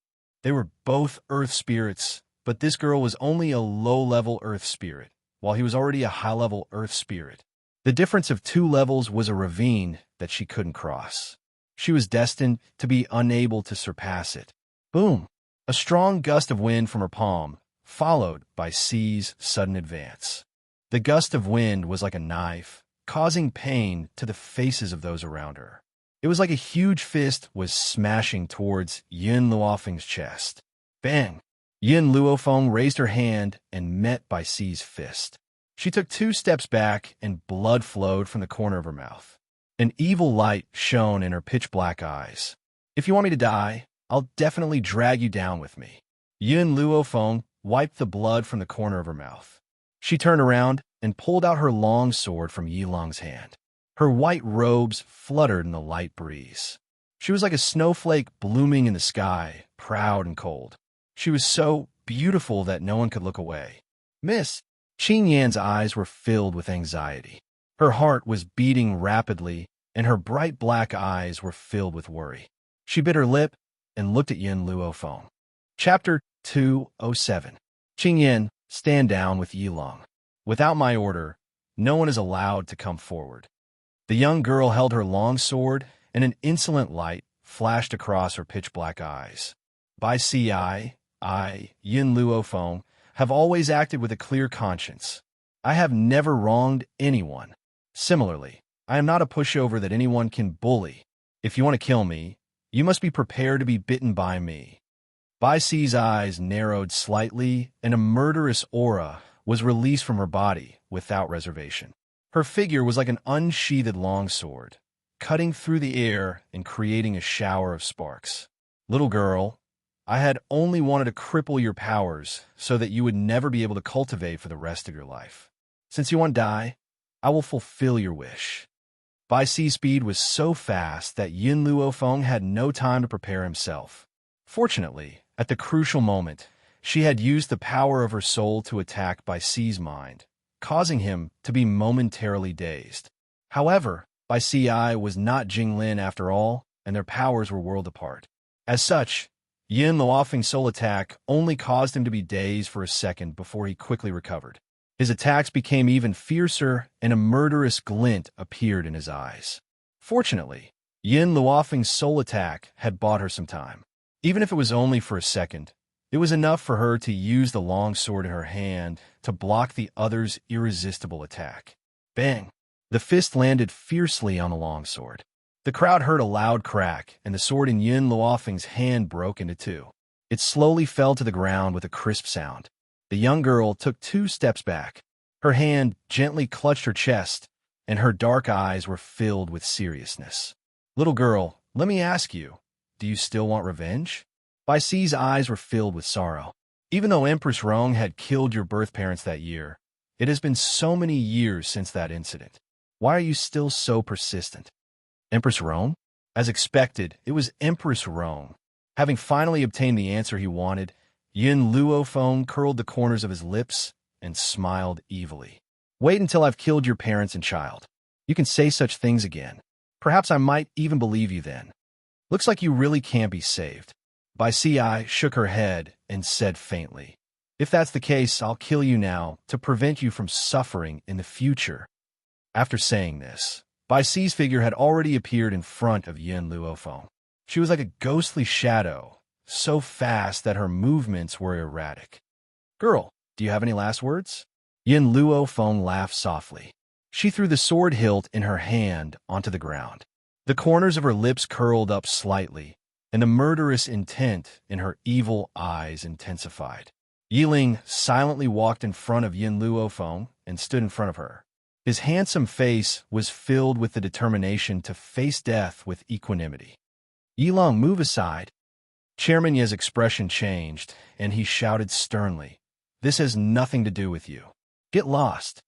S1: They were both earth spirits, but this girl was only a low-level earth spirit, while he was already a high-level earth spirit. The difference of 2 levels was a ravine that she couldn't cross. She was destined to be unable to surpass it. Boom! A strong gust of wind from her palm, followed by Ci's sudden advance. The gust of wind was like a knife, causing pain to the faces of those around her. It was like a huge fist was smashing towards Yin Luofeng's chest. Bang! Yin Luofeng raised her hand and met Bai Ci's fist. She took 2 steps back and blood flowed from the corner of her mouth. An evil light shone in her pitch-black eyes. If you want me to die, I'll definitely drag you down with me. Yin Luofeng wiped the blood from the corner of her mouth. She turned around and pulled out her long sword from Yilong's hand. Her white robes fluttered in the light breeze. She was like a snowflake blooming in the sky, proud and cold. She was so beautiful that no one could look away. Miss, Qin Yan's eyes were filled with anxiety. Her heart was beating rapidly, and her bright black eyes were filled with worry. She bit her lip and looked at Yin Luofeng. Chapter 207. Qin Yan, stand down with Yilong. Without my order, no one is allowed to come forward. The young girl held her long sword, and an insolent light flashed across her pitch-black eyes. By Ci, Yin Luofeng, have always acted with a clear conscience. I have never wronged anyone. Similarly, I am not a pushover that anyone can bully. If you want to kill me, you must be prepared to be bitten by me. Bai Ci's eyes narrowed slightly, and a murderous aura was released from her body without reservation. Her figure was like an unsheathed longsword, cutting through the air and creating a shower of sparks. Little girl, I had only wanted to cripple your powers so that you would never be able to cultivate for the rest of your life. Since you want to die, I will fulfill your wish. Bai Ci's speed was so fast that Yin Luofeng had no time to prepare himself. Fortunately, at the crucial moment, she had used the power of her soul to attack Bai Ci's mind, causing him to be momentarily dazed. However, Bai Ci was not Jinglin after all, and their powers were worlds apart. As such, Yin Luofeng's soul attack only caused him to be dazed for a second before he quickly recovered. His attacks became even fiercer, and a murderous glint appeared in his eyes. Fortunately, Yin Luofeng's soul attack had bought her some time. Even if it was only for a second, it was enough for her to use the long sword in her hand to block the other's irresistible attack. Bang! The fist landed fiercely on the long sword. The crowd heard a loud crack, and the sword in Yin Luofeng's hand broke into 2. It slowly fell to the ground with a crisp sound. The young girl took 2 steps back. Her hand gently clutched her chest, and her dark eyes were filled with seriousness. Little girl, let me ask you, do you still want revenge? Bai Ci's eyes were filled with sorrow. Even though Empress Rong had killed your birth parents that year, it has been so many years since that incident. Why are you still so persistent? Empress Rong? As expected, it was Empress Rong. Having finally obtained the answer he wanted, Yin Luofeng curled the corners of his lips and smiled evilly. Wait until I've killed your parents and child. You can say such things again. Perhaps I might even believe you then. Looks like you really can't be saved. Bai Ci shook her head and said faintly, if that's the case, I'll kill you now to prevent you from suffering in the future. After saying this, Bai Ci's figure had already appeared in front of Yin Luofeng. She was like a ghostly shadow, so fast that her movements were erratic. Girl, do you have any last words? Yin Luofeng laughed softly. She threw the sword hilt in her hand onto the ground. The corners of her lips curled up slightly, and the murderous intent in her evil eyes intensified. Yiling silently walked in front of Yin Luofeng and stood in front of her. His handsome face was filled with the determination to face death with equanimity. Yilong, move aside. Chairman Ye's expression changed, and he shouted sternly, this has nothing to do with you. Get lost.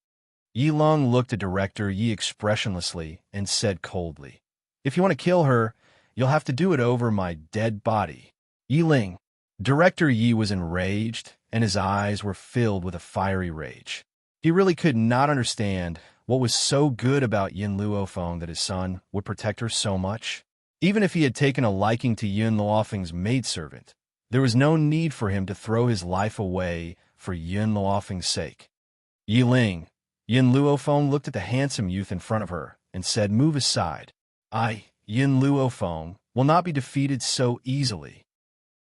S1: Yilong looked at Director Yi expressionlessly and said coldly, if you want to kill her, you'll have to do it over my dead body. Yiling. Director Yi was enraged, and his eyes were filled with a fiery rage. He really could not understand what was so good about Yin Luofeng that his son would protect her so much? Even if he had taken a liking to Yin Luofeng's maidservant, there was no need for him to throw his life away for Yin Luofeng's sake. Yi Ling, Yin Luofeng looked at the handsome youth in front of her and said, "Move aside. I, Yin Luofeng, will not be defeated so easily."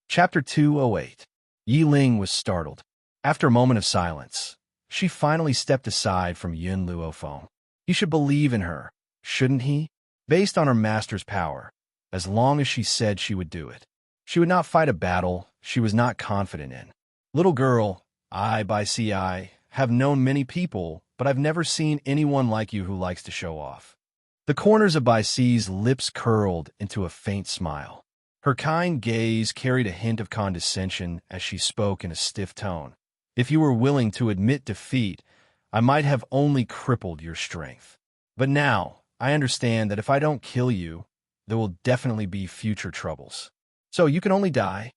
S1: Chapter 208. Yi Ling was startled. After a moment of silence, she finally stepped aside from Yin Luofeng. He should believe in her, shouldn't he? Based on her master's power, as long as she said she would do it. She would not fight a battle she was not confident in. "Little girl, I, by CI, have known many people, but I've never seen anyone like you who likes to show off." The corners of Bai Si's lips curled into a faint smile. Her kind gaze carried a hint of condescension as she spoke in a stiff tone. "If you were willing to admit defeat, I might have only crippled your strength. But now, I understand that if I don't kill you, there will definitely be future troubles. So you can only die."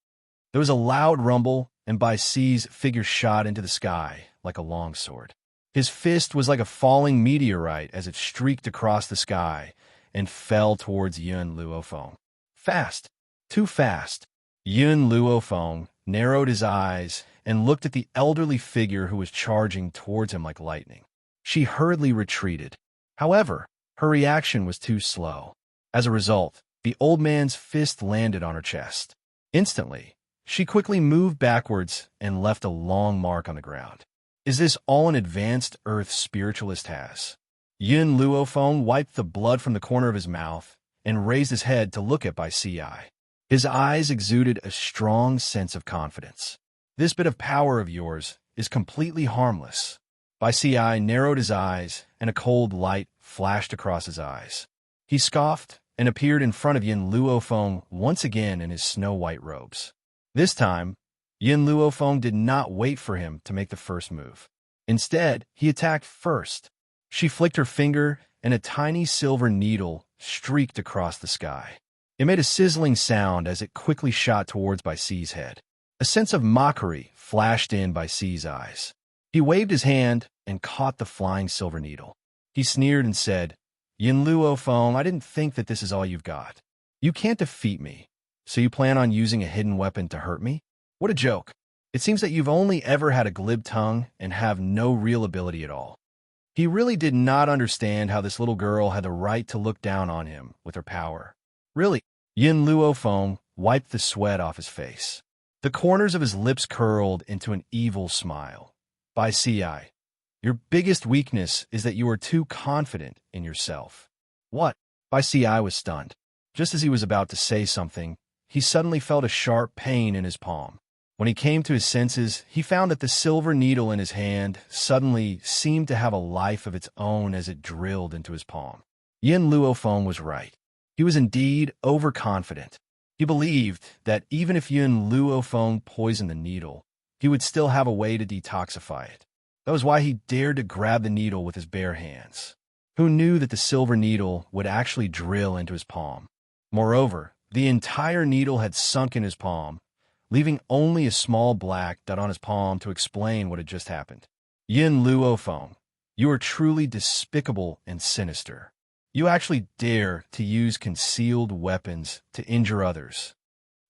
S1: There was a loud rumble, and Bai Si's figure shot into the sky like a longsword. His fist was like a falling meteorite as it streaked across the sky and fell towards Yin Luofeng. Fast, too fast. Yin Luofeng narrowed his eyes and looked at the elderly figure who was charging towards him like lightning. She hurriedly retreated. However, her reaction was too slow. As a result, the old man's fist landed on her chest. Instantly, she quickly moved backwards and left a long mark on the ground. Is this all an advanced Earth spiritualist has? Yin Luofeng wiped the blood from the corner of his mouth and raised his head to look at Bai Si. His eyes exuded a strong sense of confidence. "This bit of power of yours is completely harmless." Bai Si narrowed his eyes, and a cold light flashed across his eyes. He scoffed and appeared in front of Yin Luofeng once again in his snow-white robes. This time, Yin Luofeng did not wait for him to make the first move. Instead, he attacked first. She flicked her finger, and a tiny silver needle streaked across the sky. It made a sizzling sound as it quickly shot towards Bai Si's head. A sense of mockery flashed in Bai Si's eyes. He waved his hand and caught the flying silver needle. He sneered and said, "Yin Luofeng, I didn't think that this is all you've got. You can't defeat me, so you plan on using a hidden weapon to hurt me? What a joke. It seems that you've only ever had a glib tongue and have no real ability at all." He really did not understand how this little girl had the right to look down on him with her power. Really, Yin Luofeng wiped the sweat off his face. The corners of his lips curled into an evil smile. "Bai Si, your biggest weakness is that you are too confident in yourself." "What?" Bai Si was stunned. Just as he was about to say something, he suddenly felt a sharp pain in his palm. When he came to his senses, he found that the silver needle in his hand suddenly seemed to have a life of its own as it drilled into his palm. Yin Luofeng was right. He was indeed overconfident. He believed that even if Yin Luofeng poisoned the needle, he would still have a way to detoxify it. That was why he dared to grab the needle with his bare hands. Who knew that the silver needle would actually drill into his palm? Moreover, the entire needle had sunk in his palm, leaving only a small black dot on his palm to explain what had just happened. "Yin Luofeng, you are truly despicable and sinister. You actually dare to use concealed weapons to injure others."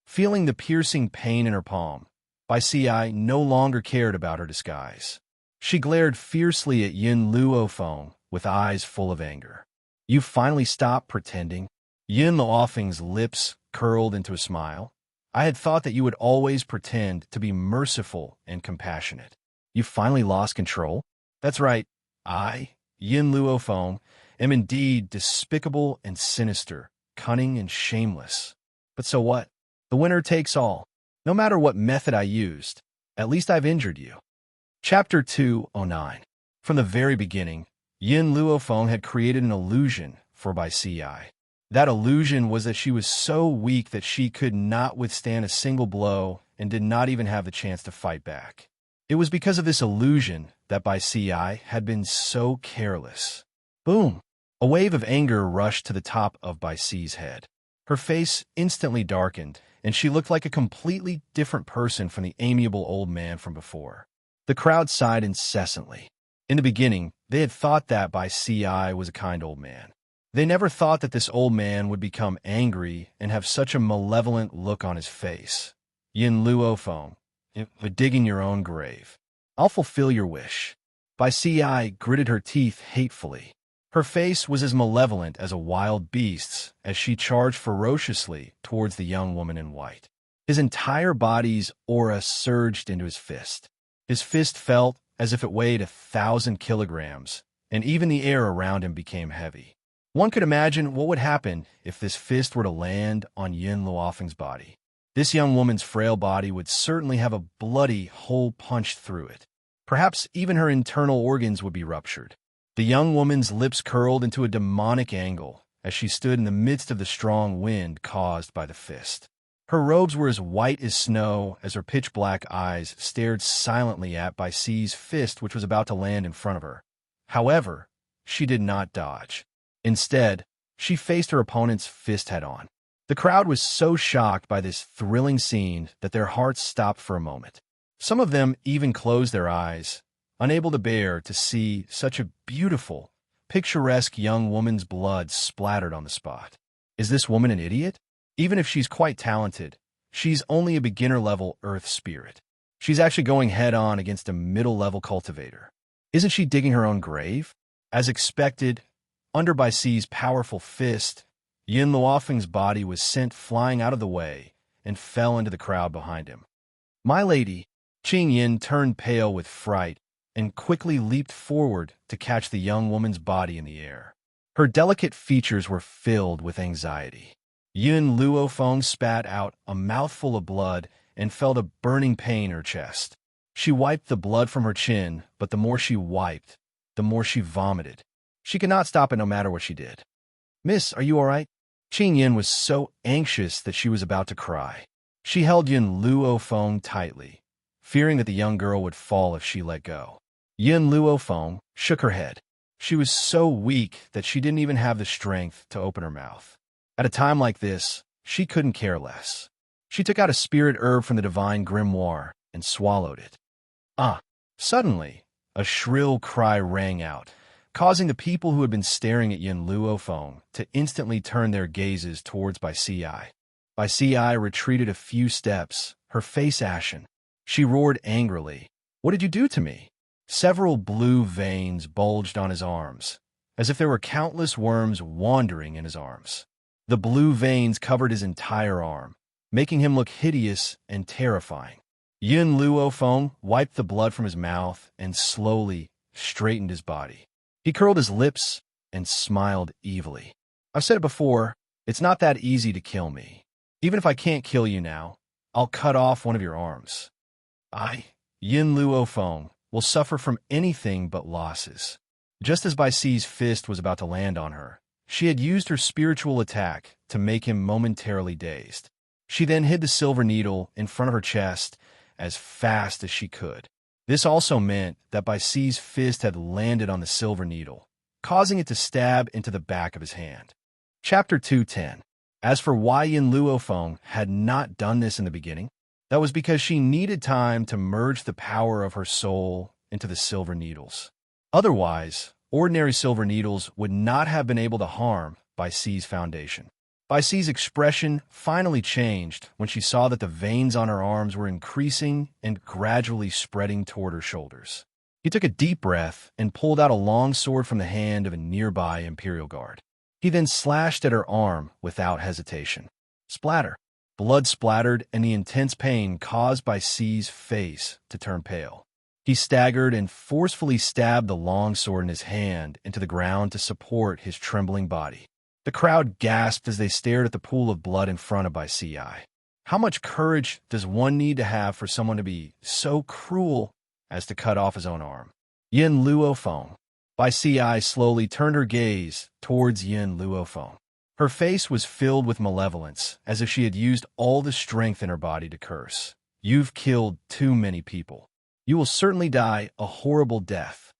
S1: Feeling the piercing pain in her palm, Bai Si no longer cared about her disguise. She glared fiercely at Yin Luofeng with eyes full of anger. "You finally stopped pretending?" Yin Luofeng's lips curled into a smile. "I had thought that you would always pretend to be merciful and compassionate. You finally lost control?" "That's right. I, Yin Luofeng, am indeed despicable and sinister, cunning and shameless. But so what? The winner takes all. No matter what method I used, at least I've injured you." Chapter 209. From the very beginning, Yin Luofeng had created an illusion for Bai Si. That illusion was that she was so weak that she could not withstand a single blow and did not even have the chance to fight back. It was because of this illusion that Bai Si had been so careless. Boom! A wave of anger rushed to the top of Bai Si's head. Her face instantly darkened, and she looked like a completely different person from the amiable old man from before. The crowd sighed incessantly. In the beginning, They had thought that Bai Si was a kind old man. They never thought that this old man would become angry and have such a malevolent look on his face. Yin Luo Feng, you're digging your own grave. I'll fulfill your wish. Bai Si gritted her teeth hatefully. Her face was as malevolent as a wild beast's as she charged ferociously towards the young woman in white. His entire body's aura surged into his fist. His fist felt as if it weighed 1,000 kilograms, and even the air around him became heavy. One could imagine what would happen if this fist were to land on Yin Luofeng's body. This young woman's frail body would certainly have a bloody hole punched through it. Perhaps even her internal organs would be ruptured. The young woman's lips curled into a demonic angle as she stood in the midst of the strong wind caused by the fist. Her robes were as white as snow as her pitch-black eyes stared silently at Bai Si's fist which was about to land in front of her. However, she did not dodge. Instead, she faced her opponent's fist head-on. The crowd was so shocked by this thrilling scene that their hearts stopped for a moment. Some of them even closed their eyes, unable to bear to see such a beautiful, picturesque young woman's blood splattered on the spot. Is this woman an idiot? Even if she's quite talented, she's only a beginner-level earth spirit. She's actually going head-on against a middle-level cultivator. Isn't she digging her own grave? As expected, under Bai Si's powerful fist, Yin Luofeng's body was sent flying out of the way and fell into the crowd behind him. My lady, Qing Yin turned pale with fright and quickly leaped forward to catch the young woman's body in the air. Her delicate features were filled with anxiety. Yin Luofeng spat out a mouthful of blood and felt a burning pain in her chest. She wiped the blood from her chin, but the more she wiped, the more she vomited. She could not stop it no matter what she did. Miss, are you all right? Qing Yin was so anxious that she was about to cry. She held Yin Luofeng tightly, fearing that the young girl would fall if she let go. Yin Luofeng shook her head. She was so weak that she didn't even have the strength to open her mouth. At a time like this, she couldn't care less. She took out a spirit herb from the divine grimoire and swallowed it. Suddenly, a shrill cry rang out, causing the people who had been staring at Yin Luofeng to instantly turn their gazes towards Bai Si. Bai Si retreated a few steps, her face ashen. She roared angrily, "What did you do to me?" Several blue veins bulged on his arms, as if there were countless worms wandering in his arms. The blue veins covered his entire arm, making him look hideous and terrifying. Yin Luofeng wiped the blood from his mouth and slowly straightened his body. He curled his lips and smiled evilly. I've said it before, it's not that easy to kill me. Even if I can't kill you now, I'll cut off one of your arms. Yin Luofeng, will suffer from anything but losses. Just as Bai Si's fist was about to land on her, she had used her spiritual attack to make him momentarily dazed. She then hid the silver needle in front of her chest as fast as she could. This also meant that Bai Si's fist had landed on the silver needle, causing it to stab into the back of his hand. Chapter 210. As for why Yin Luofeng had not done this in the beginning, that was because she needed time to merge the power of her soul into the silver needles. Otherwise, ordinary silver needles would not have been able to harm Bai Si's foundation. Bai Si's expression finally changed when she saw that the veins on her arms were increasing and gradually spreading toward her shoulders. He took a deep breath and pulled out a long sword from the hand of a nearby Imperial Guard. He then slashed at her arm without hesitation. Splatter. Blood splattered, and the intense pain caused Bai Si's face to turn pale. He staggered and forcefully stabbed the long sword in his hand into the ground to support his trembling body. The crowd gasped as they stared at the pool of blood in front of Bai Si. How much courage does one need to have for someone to be so cruel as to cut off his own arm? Yin Luofeng. Bai Si slowly turned her gaze towards Yin Luofeng. Her face was filled with malevolence, as if she had used all the strength in her body to curse. You've killed too many people. You will certainly die a horrible death.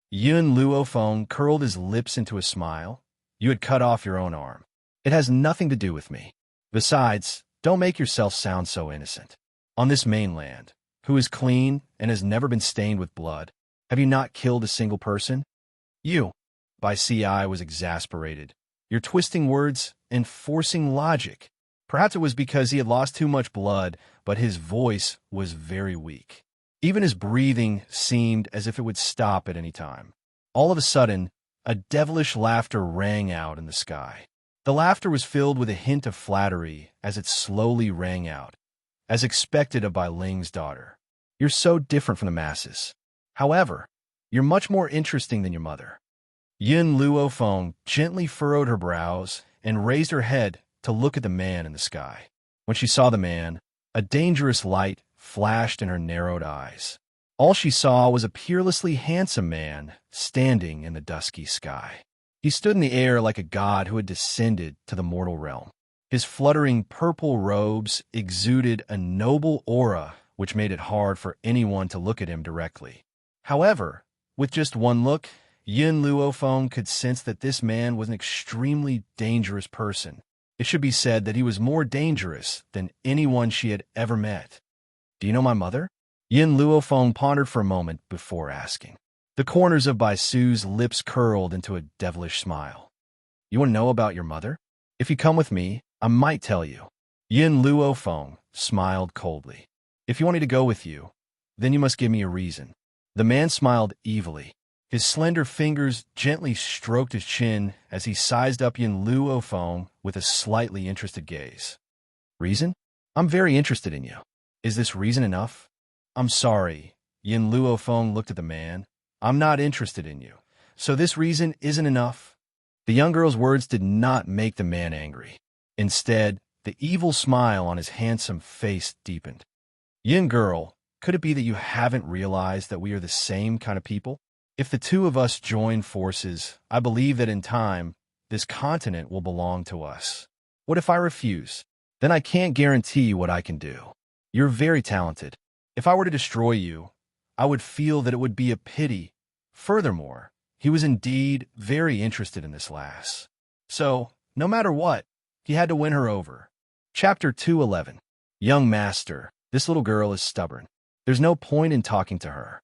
S1: Yin Luofeng curled his lips into a smile. You had cut off your own arm. It has nothing to do with me. Besides, don't make yourself sound so innocent. On this mainland, who is clean and has never been stained with blood, have you not killed a single person? You, Bai Si was exasperated. You're twisting words and forcing logic. Perhaps it was because he had lost too much blood, but his voice was very weak. Even his breathing seemed as if it would stop at any time. All of a sudden, a devilish laughter rang out in the sky. The laughter was filled with a hint of flattery as it slowly rang out, as expected of Bai Ling's daughter. You're so different from the masses. However, you're much more interesting than your mother. Yin Luofeng gently furrowed her brows and raised her head to look at the man in the sky. When she saw the man, a dangerous light flashed in her narrowed eyes. All she saw was a peerlessly handsome man standing in the dusky sky. He stood in the air like a god who had descended to the mortal realm. His fluttering purple robes exuded a noble aura which made it hard for anyone to look at him directly. However, with just one look, Yin Luofeng could sense that this man was an extremely dangerous person. It should be said that he was more dangerous than anyone she had ever met. Do you know my mother? Yin Luofeng pondered for a moment before asking. The corners of Bai Su's lips curled into a devilish smile. You want to know about your mother? If you come with me, I might tell you. Yin Luofeng smiled coldly. If you want me to go with you, then you must give me a reason. The man smiled evilly. His slender fingers gently stroked his chin as he sized up Yin Luofeng with a slightly interested gaze. Reason? I'm very interested in you. Is this reason enough? I'm sorry. Yin Luofeng looked at the man. I'm not interested in you. So this reason isn't enough? The young girl's words did not make the man angry. Instead, the evil smile on his handsome face deepened. Yin girl, could it be that you haven't realized that we are the same kind of people? If the two of us join forces, I believe that in time, this continent will belong to us. What if I refuse? Then I can't guarantee what I can do. You're very talented. If I were to destroy you, I would feel that it would be a pity. Furthermore, he was indeed very interested in this lass. So, no matter what, he had to win her over. Chapter 211. Young master, this little girl is stubborn. There's no point in talking to her.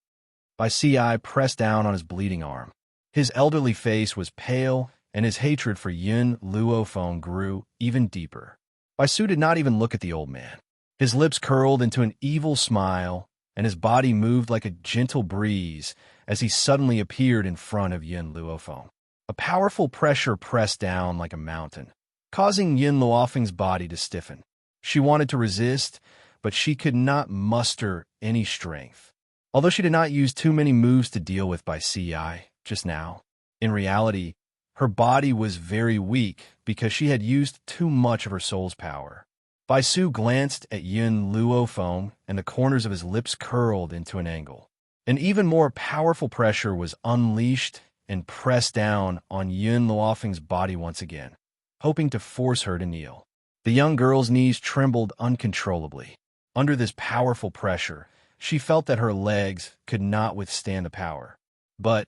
S1: Bai Si pressed down on his bleeding arm. His elderly face was pale, and his hatred for Yin Luofeng grew even deeper. Bai Su did not even look at the old man. His lips curled into an evil smile, and his body moved like a gentle breeze as he suddenly appeared in front of Yin Luofeng. A powerful pressure pressed down like a mountain, causing Yin Luofeng's body to stiffen. She wanted to resist, but she could not muster any strength. Although she did not use too many moves to deal with Bai Si just now, in reality, her body was very weak because she had used too much of her soul's power. Bai Su glanced at Yin Luofeng, and the corners of his lips curled into an angle. An even more powerful pressure was unleashed and pressed down on Yin Luofeng's body once again, hoping to force her to kneel. The young girl's knees trembled uncontrollably. Under this powerful pressure, she felt that her legs could not withstand the power. But,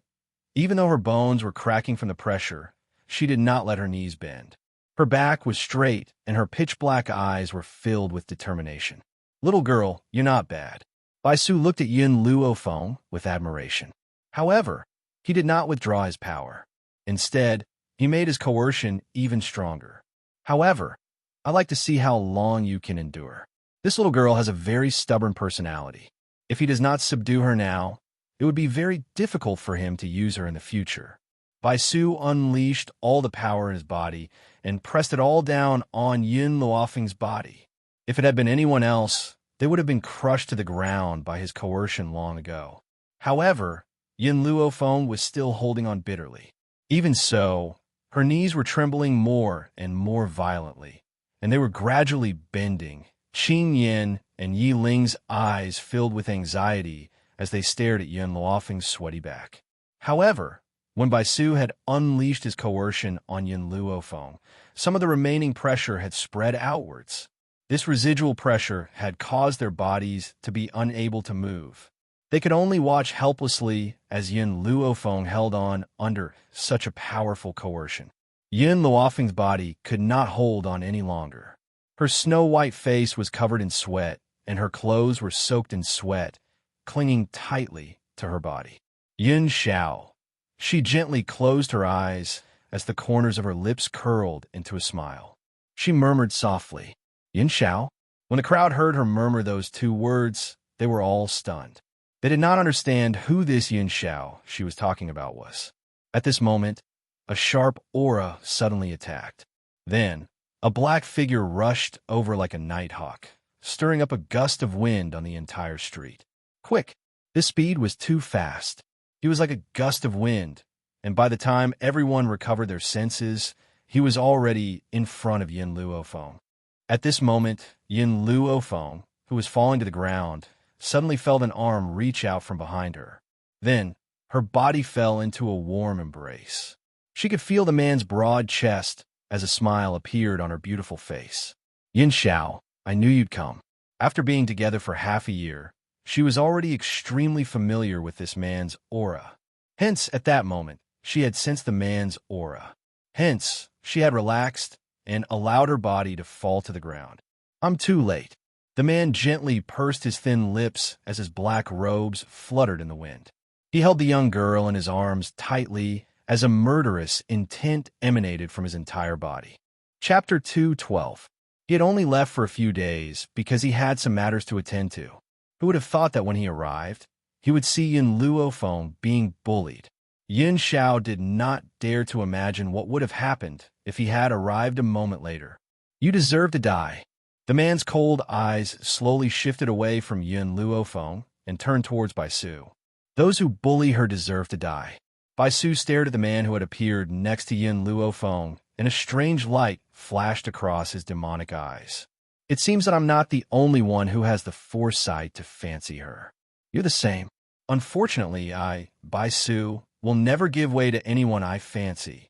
S1: even though her bones were cracking from the pressure, she did not let her knees bend. Her back was straight, and her pitch-black eyes were filled with determination. Little girl, you're not bad. Bai Su looked at Yin Luofeng with admiration. However, he did not withdraw his power. Instead, he made his coercion even stronger. However, I like to see how long you can endure. This little girl has a very stubborn personality. If he does not subdue her now, it would be very difficult for him to use her in the future. Bai Su unleashed all the power in his body and pressed it all down on Yin Luofeng's body. If it had been anyone else, they would have been crushed to the ground by his coercion long ago. However, Yin Luofeng was still holding on bitterly. Even so, her knees were trembling more and more violently, and they were gradually bending. Qing Yin and Yi Ling's eyes filled with anxiety as they stared at Yin Luofeng's sweaty back. However, when Bai Su had unleashed his coercion on Yin Luofeng, some of the remaining pressure had spread outwards. This residual pressure had caused their bodies to be unable to move. They could only watch helplessly as Yin Luofeng held on under such a powerful coercion. Yin Luofeng's body could not hold on any longer. Her snow-white face was covered in sweat, and her clothes were soaked in sweat, clinging tightly to her body. Yin Xiao, She gently closed her eyes as the corners of her lips curled into a smile. She murmured softly, Yin Xiao. When the crowd heard her murmur those two words, they were all stunned. They did not understand who this Yin Xiao she was talking about was. At this moment, a sharp aura suddenly attacked. Then, a black figure rushed over like a nighthawk, stirring up a gust of wind on the entire street. Quick! This speed was too fast. He was like a gust of wind, and by the time everyone recovered their senses, he was already in front of Yin Luofeng. At this moment, Yin Luofeng, who was falling to the ground, suddenly felt an arm reach out from behind her. Then, her body fell into a warm embrace. She could feel the man's broad chest as a smile appeared on her beautiful face. Yin Xiao, I knew you'd come. After being together for half a year, she was already extremely familiar with this man's aura. Hence, at that moment, she had sensed the man's aura. Hence, she had relaxed and allowed her body to fall to the ground. I'm too late. The man gently pursed his thin lips as his black robes fluttered in the wind. He held the young girl in his arms tightly as a murderous intent emanated from his entire body. Chapter 2:12. He had only left for a few days because he had some matters to attend to. Who would have thought that when he arrived, he would see Yin Luofeng being bullied? Yin Xiao did not dare to imagine what would have happened if he had arrived a moment later. You deserve to die. The man's cold eyes slowly shifted away from Yin Luofeng and turned towards Baisu. Those who bully her deserve to die. Baisu stared at the man who had appeared next to Yin Luofeng, and a strange light flashed across his demonic eyes. It seems that I'm not the only one who has the foresight to fancy her. You're the same. Unfortunately, Baisu, will never give way to anyone I fancy.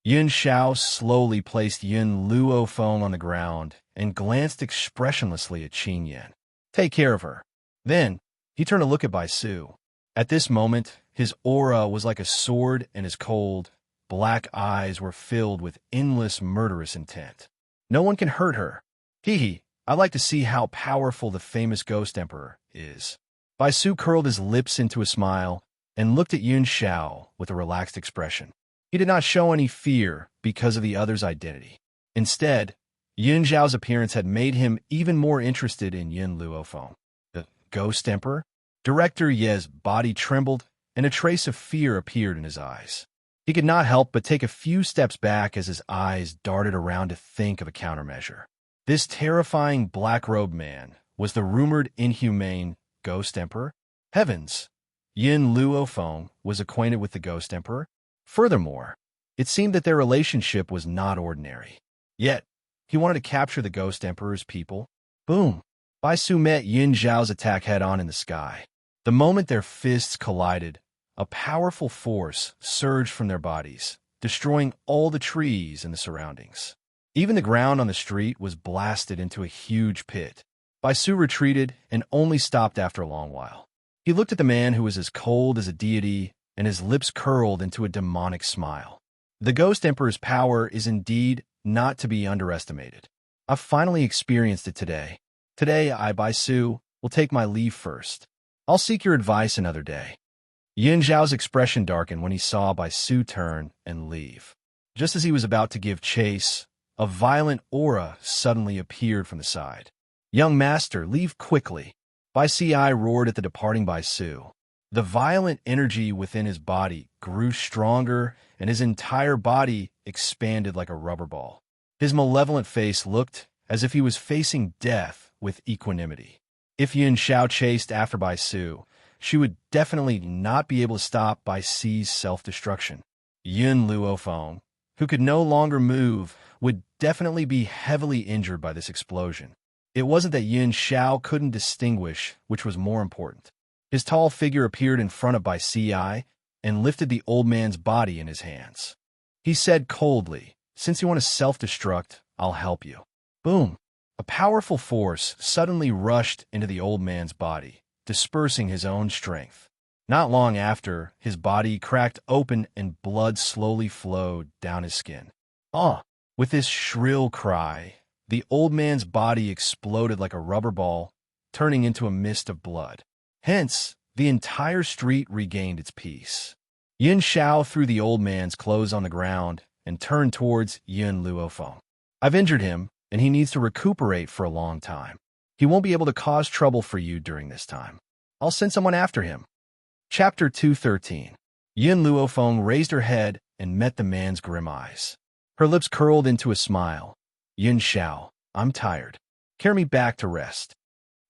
S1: Yin Xiao slowly placed Yin Luofeng on the ground and glanced expressionlessly at Qin Yan. Take care of her. Then, he turned to look at Baisu. At this moment, his aura was like a sword and his cold, black eyes were filled with endless murderous intent. No one can hurt her. Hee, I'd like to see how powerful the famous Ghost Emperor is. Baisu curled his lips into a smile and looked at Yin Xiao with a relaxed expression. He did not show any fear because of the other's identity. Instead, Yin Xiao's appearance had made him even more interested in Yin Luofeng. The Ghost Emperor? Director Ye's body trembled, and a trace of fear appeared in his eyes. He could not help but take a few steps back as his eyes darted around to think of a countermeasure. This terrifying black-robed man was the rumored inhumane Ghost Emperor? Heavens! Yin Luofeng was acquainted with the Ghost Emperor. Furthermore, it seemed that their relationship was not ordinary. Yet, he wanted to capture the Ghost Emperor's people. Boom! Baisu met Yin Xiao's attack head-on in the sky. The moment their fists collided, a powerful force surged from their bodies, destroying all the trees in the surroundings. Even the ground on the street was blasted into a huge pit. Baisu retreated and only stopped after a long while. He looked at the man who was as cold as a deity, and his lips curled into a demonic smile. The Ghost Emperor's power is indeed not to be underestimated. I've finally experienced it today. Today, I, Baisu, will take my leave first. I'll seek your advice another day. Yin Zhao's expression darkened when he saw Baisu turn and leave. Just as he was about to give chase, a violent aura suddenly appeared from the side. Young master, leave quickly. Baisu roared at the departing Baisu. The violent energy within his body grew stronger, and his entire body expanded like a rubber ball. His malevolent face looked as if he was facing death with equanimity. If Yin Xiao chased after Baisu, she would definitely not be able to stop Baisu's self-destruction. Yin Luofeng, who could no longer move, would definitely be heavily injured by this explosion. It wasn't that Yin Xiao couldn't distinguish which was more important. His tall figure appeared in front of Baisu and lifted the old man's body in his hands. He said coldly, "Since you want to self-destruct, I'll help you." Boom! A powerful force suddenly rushed into the old man's body, dispersing his own strength. Not long after, his body cracked open and blood slowly flowed down his skin. Ah! With this shrill cry, the old man's body exploded like a rubber ball, turning into a mist of blood. Hence, the entire street regained its peace. Yin Xiao threw the old man's clothes on the ground and turned towards Yin Luofeng. I've injured him, and he needs to recuperate for a long time. He won't be able to cause trouble for you during this time. I'll send someone after him. Chapter 213. Yin Luofeng raised her head and met the man's grim eyes. Her lips curled into a smile. Yin Xiao, I'm tired. Carry me back to rest.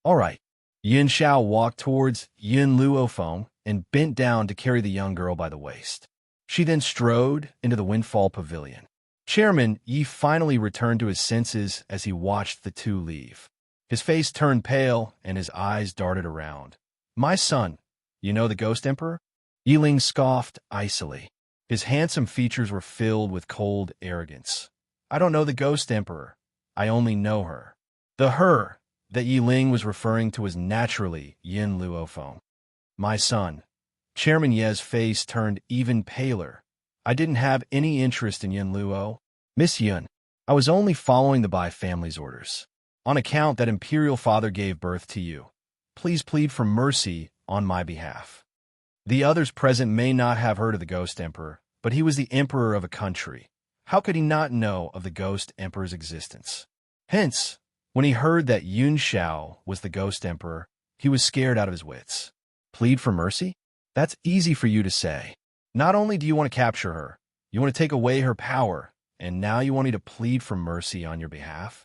S1: All right. Yin Xiao walked towards Yin Luofeng and bent down to carry the young girl by the waist. She then strode into the Windfall Pavilion. Chairman Yi finally returned to his senses as he watched the two leave. His face turned pale and his eyes darted around. My son, you know the Ghost Emperor? Yiling scoffed icily. His handsome features were filled with cold arrogance. I don't know the Ghost Emperor. I only know her. The her that Yiling was referring to was naturally Yin Luofeng. My son. Chairman Ye's face turned even paler. I didn't have any interest in Yin Luo. Miss Yun, I was only following the Bai family's orders. On account that Imperial Father gave birth to you. Please plead for mercy on my behalf. The others present may not have heard of the Ghost Emperor, but he was the emperor of a country. How could he not know of the Ghost Emperor's existence? Hence, when he heard that Yun Xiao was the Ghost Emperor, he was scared out of his wits. Plead for mercy? That's easy for you to say. Not only do you want to capture her, you want to take away her power, and now you want me to plead for mercy on your behalf?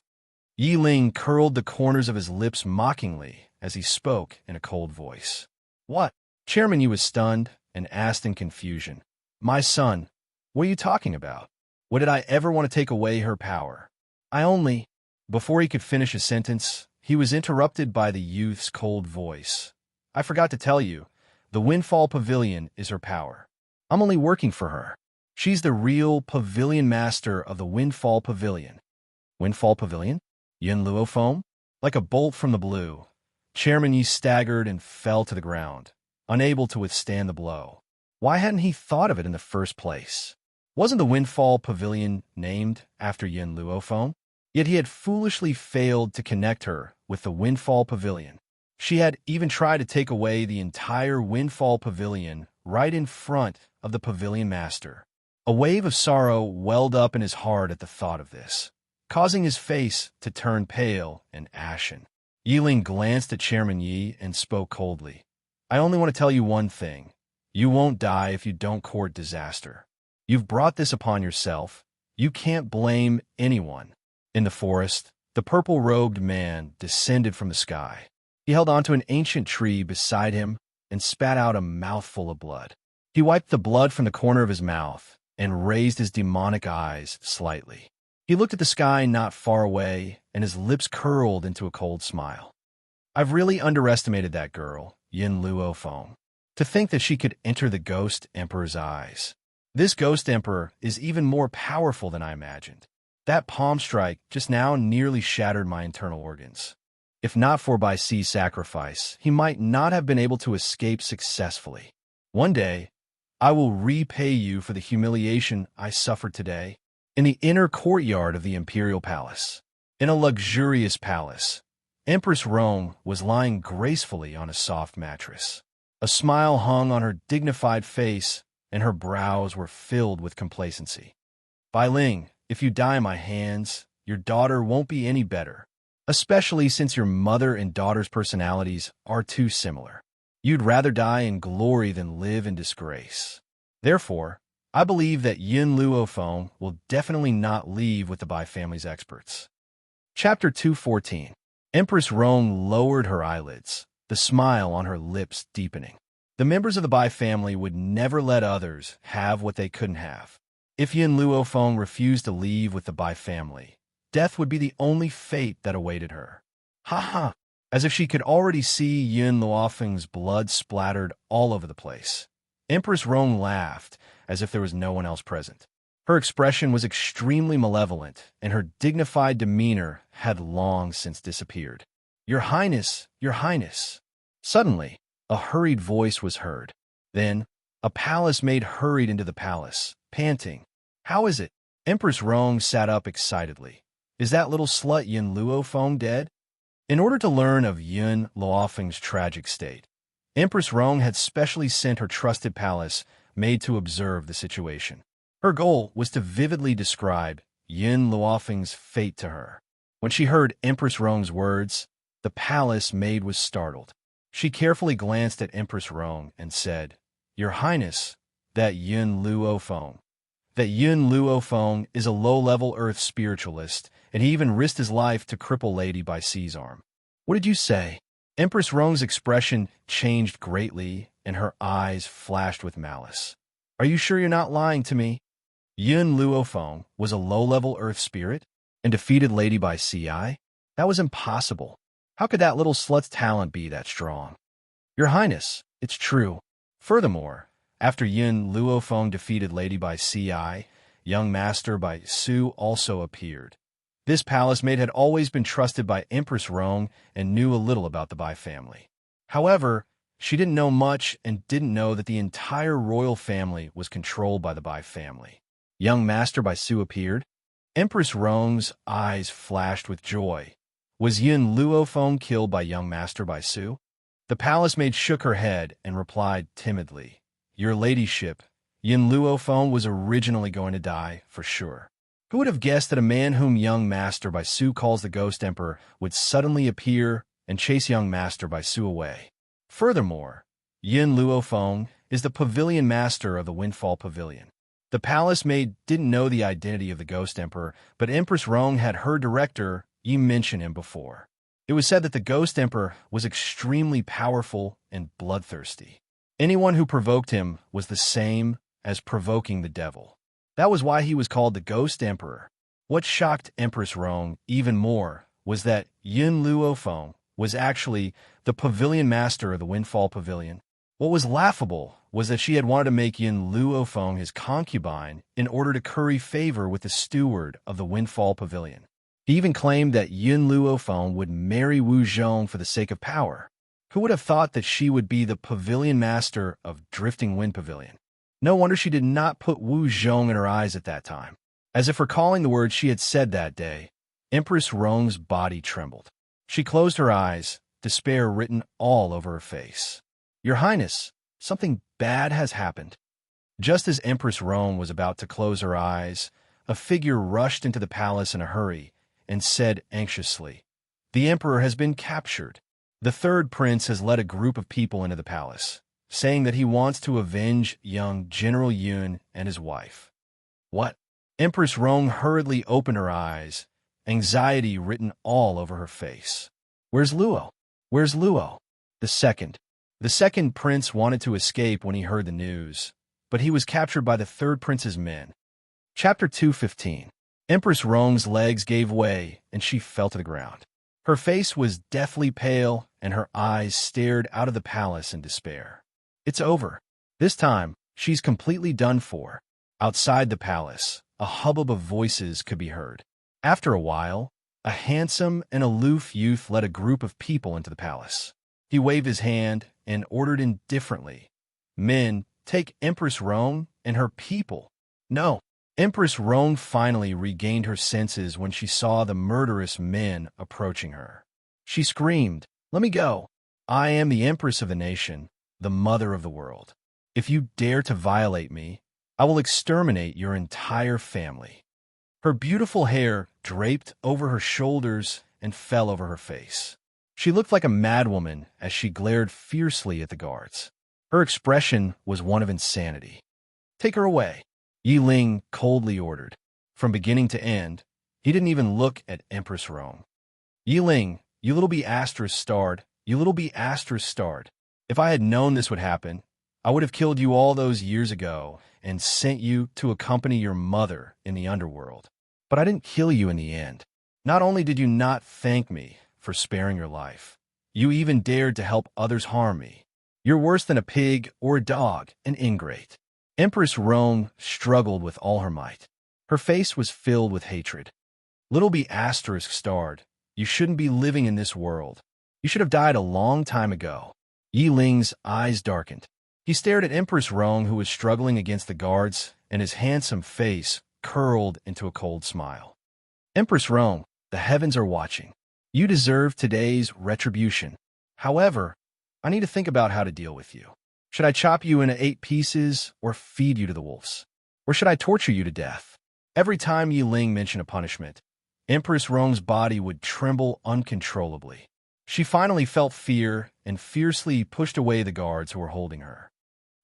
S1: Yiling curled the corners of his lips mockingly as he spoke in a cold voice. What? Chairman Yi was stunned and asked in confusion. My son, what are you talking about? What did I ever want to take away her power? I only... Before he could finish his sentence, he was interrupted by the youth's cold voice. I forgot to tell you, the Windfall Pavilion is her power. I'm only working for her. She's the real pavilion master of the Windfall Pavilion. Windfall Pavilion? Yin Luofeng? Like a bolt from the blue, Chairman Yi staggered and fell to the ground, unable to withstand the blow. Why hadn't he thought of it in the first place? Wasn't the Windfall Pavilion named after Yin Luofeng? Yet he had foolishly failed to connect her with the Windfall Pavilion. She had even tried to take away the entire Windfall Pavilion right in front of the Pavilion Master. A wave of sorrow welled up in his heart at the thought of this, causing his face to turn pale and ashen. Yiling glanced at Chairman Yi and spoke coldly. I only want to tell you one thing. You won't die if you don't court disaster. You've brought this upon yourself. You can't blame anyone. In the forest, the purple-robed man descended from the sky. He held onto an ancient tree beside him and spat out a mouthful of blood. He wiped the blood from the corner of his mouth and raised his demonic eyes slightly. He looked at the sky not far away, and his lips curled into a cold smile. I've really underestimated that girl, Yin Luofeng. To think that she could enter the Ghost Emperor's eyes. This Ghost Emperor is even more powerful than I imagined. That palm strike just now nearly shattered my internal organs. If not for Bai Si's sacrifice, he might not have been able to escape successfully. One day, I will repay you for the humiliation I suffered today. In the inner courtyard of the Imperial Palace, in a luxurious palace, Empress Rome was lying gracefully on a soft mattress. A smile hung on her dignified face, and her brows were filled with complacency. Bai Ling, if you die in my hands, your daughter won't be any better, especially since your mother and daughter's personalities are too similar. You'd rather die in glory than live in disgrace. Therefore, I believe that Yin Luofeng will definitely not leave with the Bai family's experts. Chapter 214. Empress Rong lowered her eyelids, the smile on her lips deepening. The members of the Bai family would never let others have what they couldn't have. If Yin Luofeng refused to leave with the Bai family, death would be the only fate that awaited her. Ha ha! As if she could already see Yin Luofeng's blood splattered all over the place. Empress Rong laughed, as if there was no one else present. Her expression was extremely malevolent, and her dignified demeanor had long since disappeared. Your Highness, Your Highness. Suddenly, a hurried voice was heard. Then, a palace maid hurried into the palace, panting. How is it? Empress Rong sat up excitedly. Is that little slut Yin Luofeng dead? In order to learn of Yin Luofeng's tragic state, Empress Rong had specially sent her trusted palace made to observe the situation. Her goal was to vividly describe Yin Luofeng's fate to her. When she heard Empress Rong's words, the palace maid was startled. She carefully glanced at Empress Rong and said, "Your Highness, that Yun Luofeng. That Yun Luofeng is a low-level earth spiritualist, and he even risked his life to cripple Lady by C's arm." "What did you say?" Empress Rong's expression changed greatly, and her eyes flashed with malice. "Are you sure you're not lying to me?" Yun Luofeng was a low-level earth spirit and defeated Lady by Ci? That was impossible. How could that little slut's talent be that strong? "Your Highness, it's true. Furthermore, after Yun Luofeng defeated Lady by Ci, young master by Su also appeared. This palace maid had always been trusted by Empress Rong and knew a little about the Bai family. However, she didn't know much and didn't know that the entire royal family was controlled by the Bai family. Young master by Su appeared. Empress Rong's eyes flashed with joy. Was Yun Luofeng killed by young master by Su? The palace maid shook her head and replied timidly, "Your ladyship, Yun Luofeng was originally going to die, for sure." Who would have guessed that a man whom young master by Su calls the Ghost Emperor would suddenly appear and chase young master by Su away? Furthermore, Yun Luofeng is the pavilion master of the Windfall Pavilion. The palace maid didn't know the identity of the Ghost Emperor, but Empress Rong had her director Yi mention him before. It was said that the Ghost Emperor was extremely powerful and bloodthirsty. Anyone who provoked him was the same as provoking the devil. That was why he was called the Ghost Emperor. What shocked Empress Rong even more was that Yun Luofeng was actually the pavilion master of the Windfall Pavilion. What was laughable was that she had wanted to make Yun Luofeng his concubine in order to curry favor with the steward of the Windfall Pavilion. He even claimed that Yun Luofeng would marry Wu Zhong for the sake of power. Who would have thought that she would be the pavilion master of Drifting Wind Pavilion? No wonder she did not put Wu Zhong in her eyes at that time. As if recalling the words she had said that day, Empress Rong's body trembled. She closed her eyes, despair written all over her face. "Your Highness, something bad has happened." Just as Empress Rong was about to close her eyes, a figure rushed into the palace in a hurry and said anxiously, "The Emperor has been captured. The third prince has led a group of people into the palace, saying that he wants to avenge young General Yun and his wife." "What?" Empress Rong hurriedly opened her eyes, anxiety written all over her face. "Where's Luo? Where's Luo?" The second prince wanted to escape when he heard the news, but he was captured by the third prince's men. Chapter 215. Empress Rong's legs gave way, and she fell to the ground. Her face was deathly pale, and her eyes stared out of the palace in despair. It's over. This time, she's completely done for. Outside the palace, a hubbub of voices could be heard. After a while, a handsome and aloof youth led a group of people into the palace. He waved his hand and ordered indifferently, "Men, take Empress Rong and her people." No. Empress Rong finally regained her senses when she saw the murderous men approaching her. She screamed, "Let me go. I am the Empress of the nation, the mother of the world. If you dare to violate me, I will exterminate your entire family." Her beautiful hair draped over her shoulders and fell over her face. She looked like a madwoman as she glared fiercely at the guards. Her expression was one of insanity. "Take her away," Yi Ling coldly ordered. From beginning to end, he didn't even look at Empress Rong. "Yi Ling, you little B****starred, you little B****starred. If I had known this would happen, I would have killed you all those years ago and sent you to accompany your mother in the underworld. But I didn't kill you in the end. Not only did you not thank me for sparing your life, you even dared to help others harm me. You're worse than a pig or a dog, an ingrate." Empress Rong struggled with all her might. Her face was filled with hatred. "Little B****starred, you shouldn't be living in this world. You should have died a long time ago." Yi Ling's eyes darkened. He stared at Empress Rong, who was struggling against the guards, and his handsome face curled into a cold smile. "Empress Rong, the heavens are watching. You deserve today's retribution. However, I need to think about how to deal with you." Should I chop you into 8 pieces or feed you to the wolves? Or should I torture you to death? Every time Yi Ling mentioned a punishment, Empress Rong's body would tremble uncontrollably. She finally felt fear and fiercely pushed away the guards who were holding her.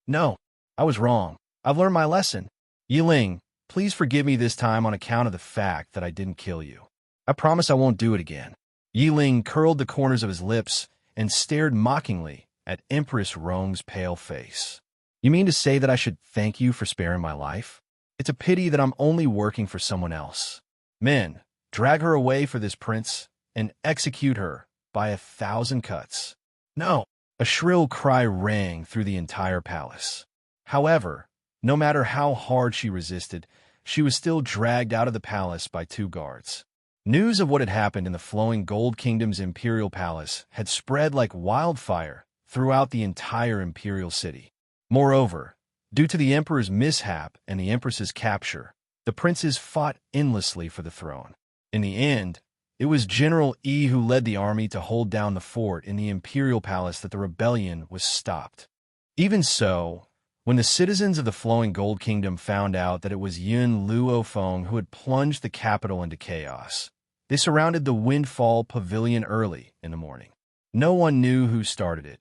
S1: No, I was wrong. I've learned my lesson. Yi Ling, please forgive me this time on account of the fact that I didn't kill you. I promise I won't do it again. Yi Ling curled the corners of his lips and stared mockingly at Empress Rong's pale face. You mean to say that I should thank you for sparing my life? It's a pity that I'm only working for someone else. Men, drag her away for this prince and execute her by 1,000 cuts. No! A shrill cry rang through the entire palace. However, no matter how hard she resisted, she was still dragged out of the palace by 2 guards. News of what had happened in the flowing Gold Kingdom's imperial palace had spread like wildfire throughout the entire imperial city. Moreover, due to the emperor's mishap and the empress's capture, the princes fought endlessly for the throne. In the end, it was General Yi who led the army to hold down the fort in the imperial palace that the rebellion was stopped. Even so, when the citizens of the flowing Gold Kingdom found out that it was Yun Luofeng who had plunged the capital into chaos, they surrounded the Windfall Pavilion early in the morning. No one knew who started it,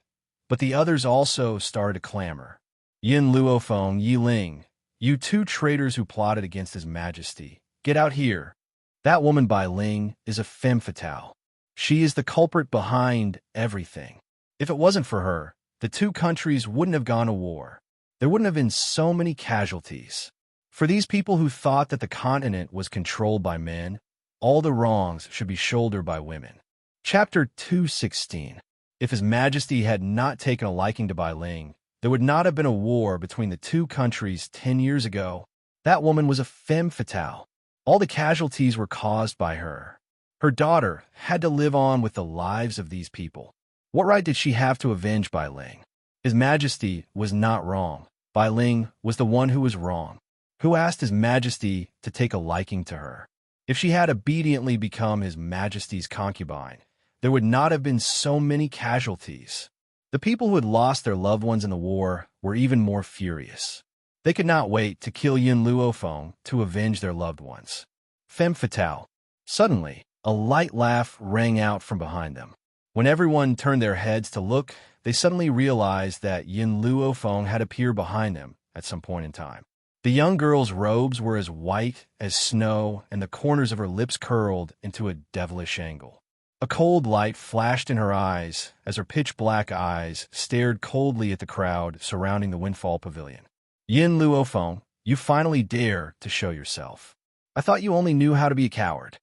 S1: but the others also started to clamor. Yun Luofeng, Yi Ling, you 2 traitors who plotted against His Majesty, get out here. That woman Bai Ling is a femme fatale. She is the culprit behind everything. If it wasn't for her, the 2 countries wouldn't have gone to war. There wouldn't have been so many casualties. For these people who thought that the continent was controlled by men, all the wrongs should be shouldered by women. Chapter 216. If His Majesty had not taken a liking to Bai Ling, there would not have been a war between the 2 countries 10 years ago. That woman was a femme fatale. All the casualties were caused by her. Her daughter had to live on with the lives of these people. What right did she have to avenge Bai Ling? His Majesty was not wrong. Bai Ling was the one who was wrong. Who asked His Majesty to take a liking to her? If she had obediently become His Majesty's concubine, there would not have been so many casualties. The people who had lost their loved ones in the war were even more furious. They could not wait to kill Yun Luofeng to avenge their loved ones. Femme fatale. Suddenly, a light laugh rang out from behind them. When everyone turned their heads to look, they suddenly realized that Yun Luofeng had appeared behind them at some point in time. The young girl's robes were as white as snow, and the corners of her lips curled into a devilish angle. A cold light flashed in her eyes as her pitch-black eyes stared coldly at the crowd surrounding the Windfall Pavilion. Yun Luofeng, you finally dare to show yourself. I thought you only knew how to be a coward.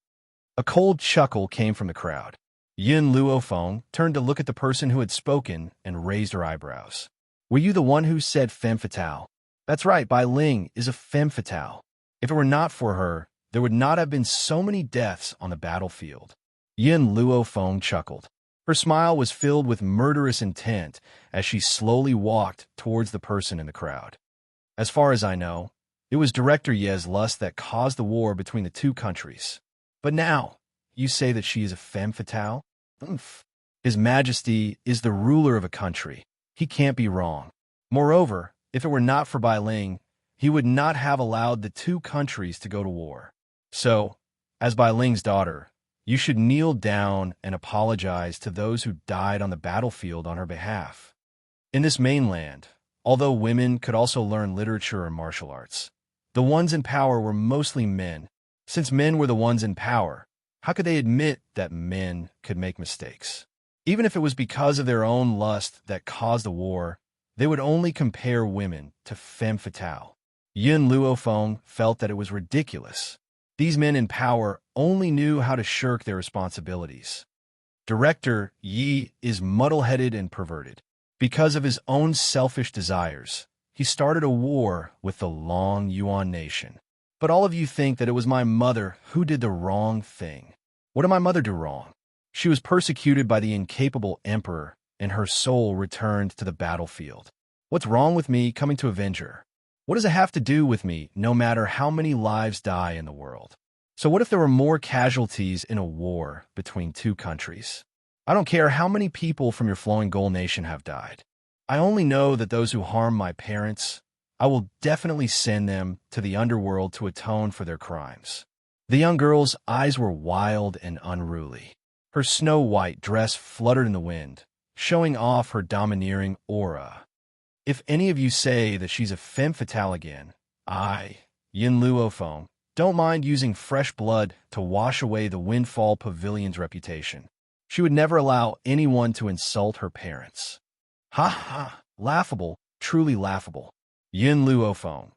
S1: A cold chuckle came from the crowd. Yun Luofeng turned to look at the person who had spoken and raised her eyebrows. Were you the one who said femme fatale? That's right, Bai Ling is a femme fatale. If it were not for her, there would not have been so many deaths on the battlefield. Yun Luofeng chuckled. Her smile was filled with murderous intent as she slowly walked towards the person in the crowd. As far as I know, it was Director Ye's lust that caused the war between the 2 countries. But now, you say that she is a femme fatale? Oomph. His Majesty is the ruler of a country. He can't be wrong. Moreover, if it were not for Bai Ling, he would not have allowed the 2 countries to go to war. So, as Bai Ling's daughter, you should kneel down and apologize to those who died on the battlefield on her behalf. In this mainland, although women could also learn literature and martial arts, the ones in power were mostly men. Since men were the ones in power, how could they admit that men could make mistakes? Even if it was because of their own lust that caused the war, they would only compare women to femme fatale. Yun Luofeng felt that it was ridiculous. These men in power only knew how to shirk their responsibilities. Director Yi is muddle-headed and perverted. Because of his own selfish desires, he started a war with the Long Yuan nation. But all of you think that it was my mother who did the wrong thing. What did my mother do wrong? She was persecuted by the incapable emperor, and her soul returned to the battlefield. What's wrong with me coming to avenge her? What does it have to do with me, no matter how many lives die in the world? So what if there were more casualties in a war between 2 countries? I don't care how many people from your flowing gold nation have died. I only know that those who harm my parents, I will definitely send them to the underworld to atone for their crimes. The young girl's eyes were wild and unruly. Her snow-white dress fluttered in the wind, showing off her domineering aura. If any of you say that she's a femme fatale again, I, Yin Luofeng, don't mind using fresh blood to wash away the Windfall Pavilion's reputation. She would never allow anyone to insult her parents. Ha ha, laughable, truly laughable. Yin Luofeng.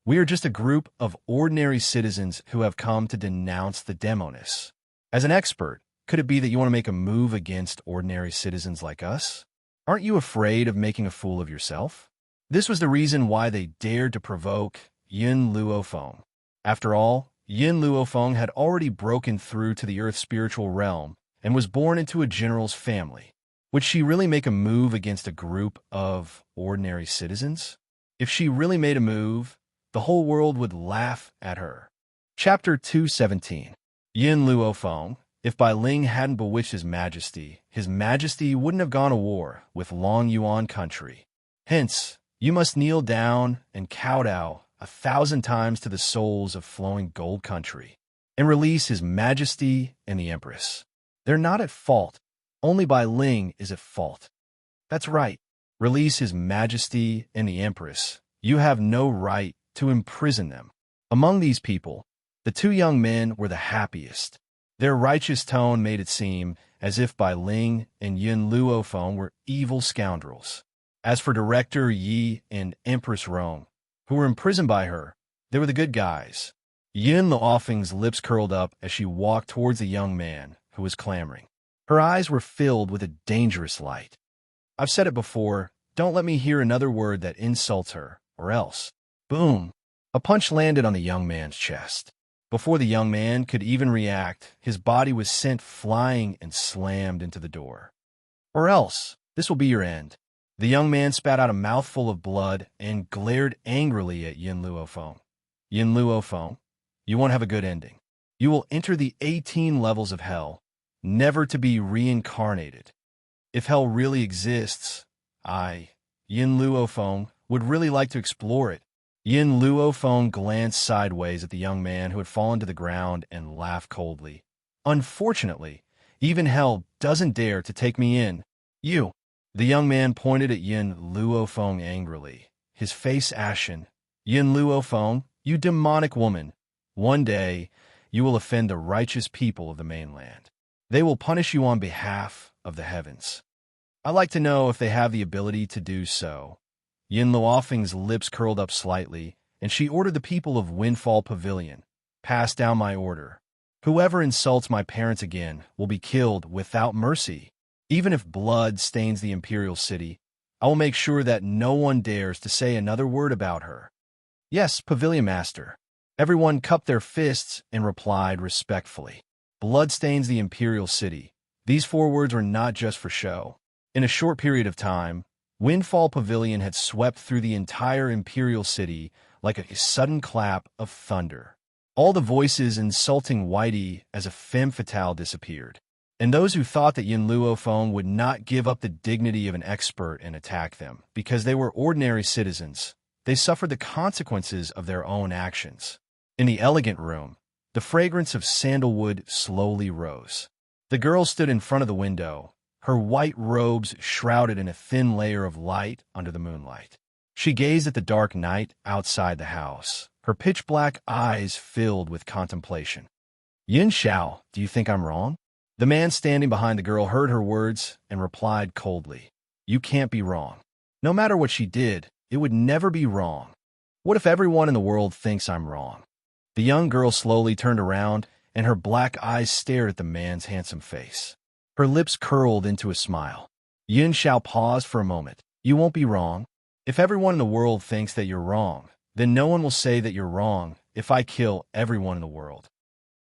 S1: We are just a group of ordinary citizens who have come to denounce the demonists. As an expert, could it be that you want to make a move against ordinary citizens like us? Aren't you afraid of making a fool of yourself? This was the reason why they dared to provoke Yin Luofeng. After all, Yin Luofeng had already broken through to the Earth's spiritual realm and was born into a general's family. Would she really make a move against a group of ordinary citizens? If she really made a move, the whole world would laugh at her. Chapter 217. Yin Luofeng. If Bai Ling hadn't bewitched his majesty wouldn't have gone to war with Long Yuan country. Hence, you must kneel down and kowtow 1,000 times to the souls of flowing gold country, and release his majesty and the empress. They're not at fault. Only Bai Ling is at fault. That's right. Release his majesty and the empress. You have no right to imprison them. Among these people, the two young men were the happiest. Their righteous tone made it seem as if Bai Ling and Yin Luofeng were evil scoundrels. As for Director Yi and Empress Rong, who were imprisoned by her, they were the good guys. Yin Luofeng's lips curled up as she walked towards the young man who was clamoring. Her eyes were filled with a dangerous light. I've said it before, don't let me hear another word that insults her, or else. Boom! A punch landed on the young man's chest. Before the young man could even react, his body was sent flying and slammed into the door. Or else, this will be your end. The young man spat out a mouthful of blood and glared angrily at Yin Luofeng. Yin Luofeng, you won't have a good ending. You will enter the 18 levels of hell, never to be reincarnated. If hell really exists, I, Yin Luofeng, would really like to explore it. Yin Luofeng glanced sideways at the young man who had fallen to the ground and laughed coldly. Unfortunately, even hell doesn't dare to take me in. You. The young man pointed at Yin Luofeng angrily, his face ashen. Yin Luofeng, you demonic woman. One day, you will offend the righteous people of the mainland. They will punish you on behalf of the heavens. I'd like to know if they have the ability to do so. Yin Luofeng's lips curled up slightly, and she ordered the people of Windfall Pavilion, pass down my order. Whoever insults my parents again will be killed without mercy. Even if blood stains the imperial city, I will make sure that no one dares to say another word about her. Yes, Pavilion Master. Everyone cupped their fists and replied respectfully. Blood stains the imperial city. These 4 words were not just for show. In a short period of time, Windfall Pavilion had swept through the entire imperial city like a sudden clap of thunder. All the voices insulting Whitey as a femme fatale disappeared, and those who thought that Yin Luofeng would not give up the dignity of an expert and attack them because they were ordinary citizens, they suffered the consequences of their own actions. In the elegant room, the fragrance of sandalwood slowly rose. The girl stood in front of the window, her white robes shrouded in a thin layer of light under the moonlight. She gazed at the dark night outside the house, her pitch-black eyes filled with contemplation. Yin Xiao, do you think I'm wrong? The man standing behind the girl heard her words and replied coldly. You can't be wrong. No matter what she did, it would never be wrong. What if everyone in the world thinks I'm wrong? The young girl slowly turned around, and her black eyes stared at the man's handsome face. Her lips curled into a smile. Yin Xiao paused for a moment. You won't be wrong. If everyone in the world thinks that you're wrong, then no one will say that you're wrong if I kill everyone in the world.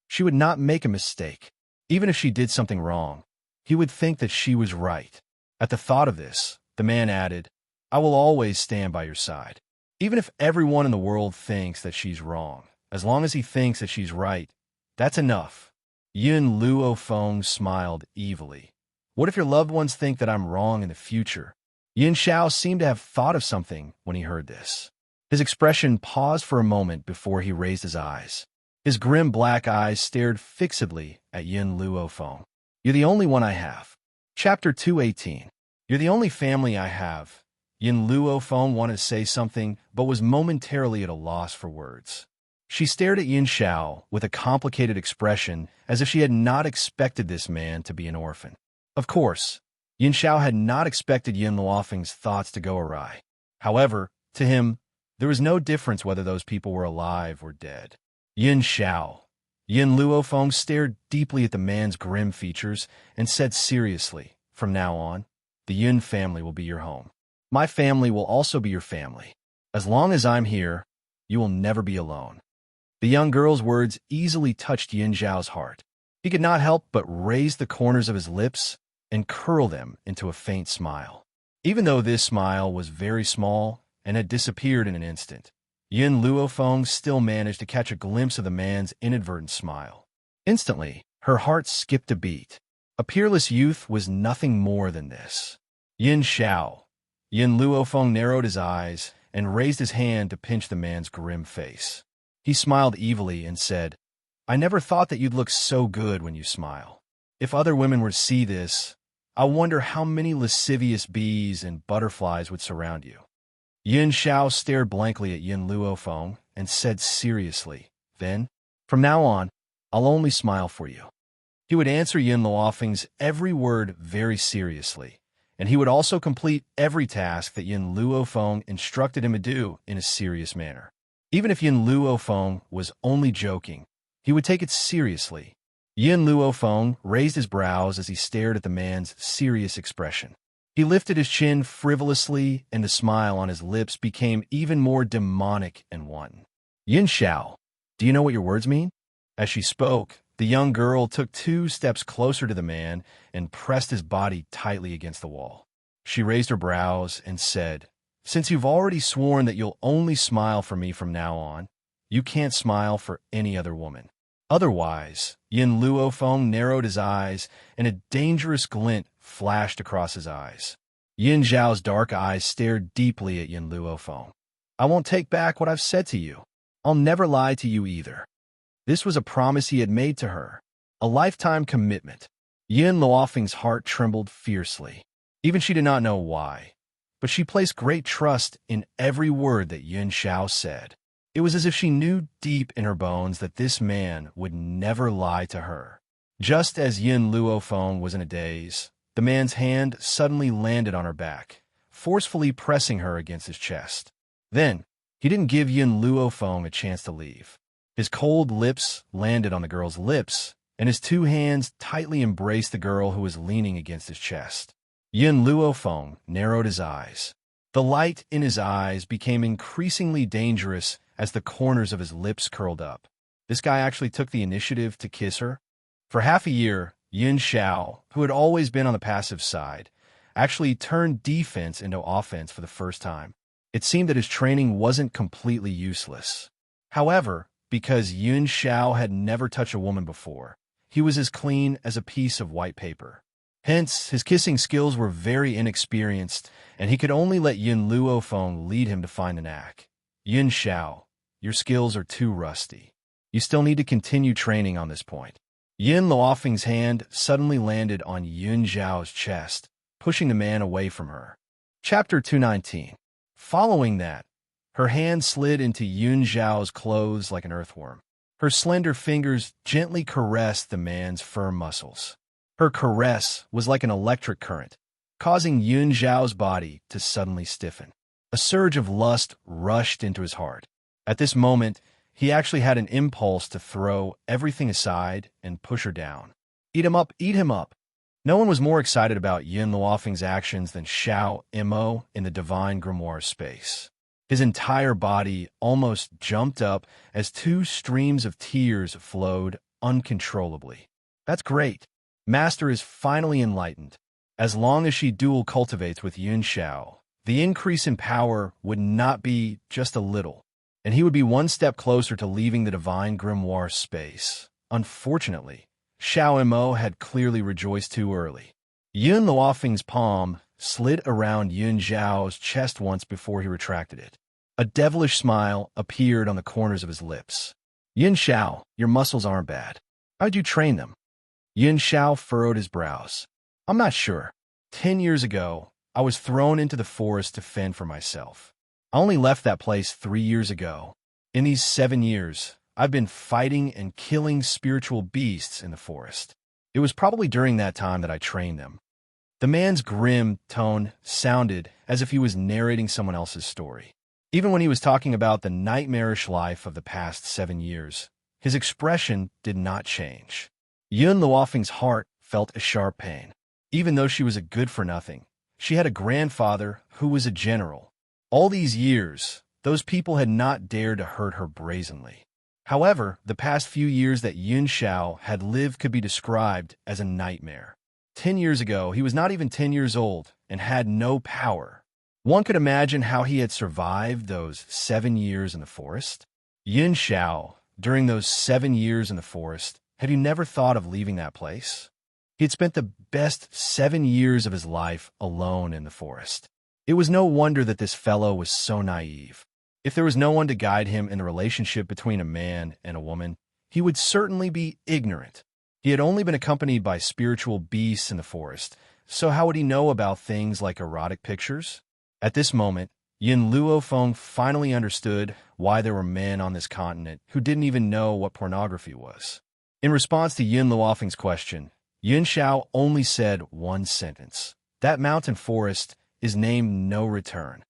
S1: She would not make a mistake. Even if she did something wrong, he would think that she was right. At the thought of this, the man added, I will always stand by your side. Even if everyone in the world thinks that she's wrong, as long as he thinks that she's right, that's enough. Yin Luofeng smiled evilly. What if your loved ones think that I'm wrong in the future? Yin Xiao seemed to have thought of something when he heard this. His expression paused for a moment before he raised his eyes. His grim black eyes stared fixedly at Yin Luofeng. "You're the only one I have." Chapter 218. "You're the only family I have." Yin Luofeng wanted to say something, but was momentarily at a loss for words. She stared at Yin Xiao with a complicated expression, as if she had not expected this man to be an orphan. Of course, Yin Xiao had not expected Yin Luofeng's thoughts to go awry. However, to him, there was no difference whether those people were alive or dead. Yin Xiao. Yin Luofeng stared deeply at the man's grim features and said seriously, "From now on, the Yin family will be your home. My family will also be your family. As long as I'm here, you will never be alone." The young girl's words easily touched Yin Xiao's heart. He could not help but raise the corners of his lips and curl them into a faint smile. Even though this smile was very small and had disappeared in an instant, Yin Luofeng still managed to catch a glimpse of the man's inadvertent smile. Instantly, her heart skipped a beat. A peerless youth was nothing more than this. "Yin Xiao." Yin Luofeng narrowed his eyes and raised his hand to pinch the man's grim face. He smiled evilly and said, "I never thought that you'd look so good when you smile. If other women were to see this, I wonder how many lascivious bees and butterflies would surround you." Yin Xiao stared blankly at Yin Luofeng and said seriously, "Then, from now on, I'll only smile for you." He would answer Yin Luofeng's every word very seriously, and he would also complete every task that Yin Luofeng instructed him to do in a serious manner. Even if Yin Luofeng was only joking, he would take it seriously. Yin Luofeng raised his brows as he stared at the man's serious expression. He lifted his chin frivolously, and the smile on his lips became even more demonic and wanton. "Yin Xiao, do you know what your words mean?" As she spoke, the young girl took 2 steps closer to the man and pressed his body tightly against the wall. She raised her brows and said, "Since you've already sworn that you'll only smile for me from now on, you can't smile for any other woman. Otherwise." Yin Luofeng narrowed his eyes, and a dangerous glint flashed across his eyes. Yin Zhao's dark eyes stared deeply at Yin Luofeng. "I won't take back what I've said to you. I'll never lie to you either." This was a promise he had made to her, a lifetime commitment. Yin Luofeng's heart trembled fiercely. Even she did not know why, but she placed great trust in every word that Yin Xiao said. It was as if she knew deep in her bones that this man would never lie to her. Just as Yin Luofeng was in a daze, the man's hand suddenly landed on her back, forcefully pressing her against his chest. Then, he didn't give Yin Luofeng a chance to leave. His cold lips landed on the girl's lips, and his 2 hands tightly embraced the girl who was leaning against his chest. Yin Luofeng narrowed his eyes. The light in his eyes became increasingly dangerous as the corners of his lips curled up. This guy actually took the initiative to kiss her? For half a year, Yin Xiao, who had always been on the passive side, actually turned defense into offense for the first time. It seemed that his training wasn't completely useless. However, because Yin Xiao had never touched a woman before, he was as clean as a piece of white paper. Hence, his kissing skills were very inexperienced, and he could only let Yin Luofeng lead him to find the knack. "Yin Xiao, your skills are too rusty. You still need to continue training on this point." Yin Luofeng's hand suddenly landed on Yin Zhao's chest, pushing the man away from her. Chapter 219. Following that, her hand slid into Yin Zhao's clothes like an earthworm. Her slender fingers gently caressed the man's firm muscles. Her caress was like an electric current, causing Yin Zhao's body to suddenly stiffen. A surge of lust rushed into his heart. At this moment, he actually had an impulse to throw everything aside and push her down. Eat him up, eat him up. No one was more excited about Yin Luofeng's actions than Xiao Imo in the Divine Grimoire space. His entire body almost jumped up as 2 streams of tears flowed uncontrollably. That's great. Master is finally enlightened. As long as she dual cultivates with Yin Xiao, the increase in power would not be just a little, and he would be 1 step closer to leaving the Divine Grimoire space. Unfortunately, Xiao Mo had clearly rejoiced too early. Yun Luofeng's palm slid around Yun Zhao's chest once before he retracted it. A devilish smile appeared on the corners of his lips. Yun Xiao, your muscles aren't bad. How'd you train them? Yun Xiao furrowed his brows. I'm not sure. 10 years ago, I was thrown into the forest to fend for myself. I only left that place 3 years ago. In these 7 years, I've been fighting and killing spiritual beasts in the forest. It was probably during that time that I trained them. The man's grim tone sounded as if he was narrating someone else's story. Even when he was talking about the nightmarish life of the past 7 years, his expression did not change. Yun Luofeng's heart felt a sharp pain. Even though she was a good-for-nothing, she had a grandfather who was a general. All these years, those people had not dared to hurt her brazenly. However, the past few years that Yun Xiao had lived could be described as a nightmare. 10 years ago, he was not even 10 years old and had no power. One could imagine how he had survived those 7 years in the forest. Yun Xiao, during those 7 years in the forest, had you never thought of leaving that place? He had spent the best 7 years of his life alone in the forest. It was no wonder that this fellow was so naive. If there was no one to guide him in the relationship between a man and a woman, he would certainly be ignorant. He had only been accompanied by spiritual beasts in the forest, so how would he know about things like erotic pictures? At this moment, Yin Luofeng finally understood why there were men on this continent who didn't even know what pornography was. In response to Yin Luofeng's question, Yun Xiao only said one sentence. That mountain forest is named No Return.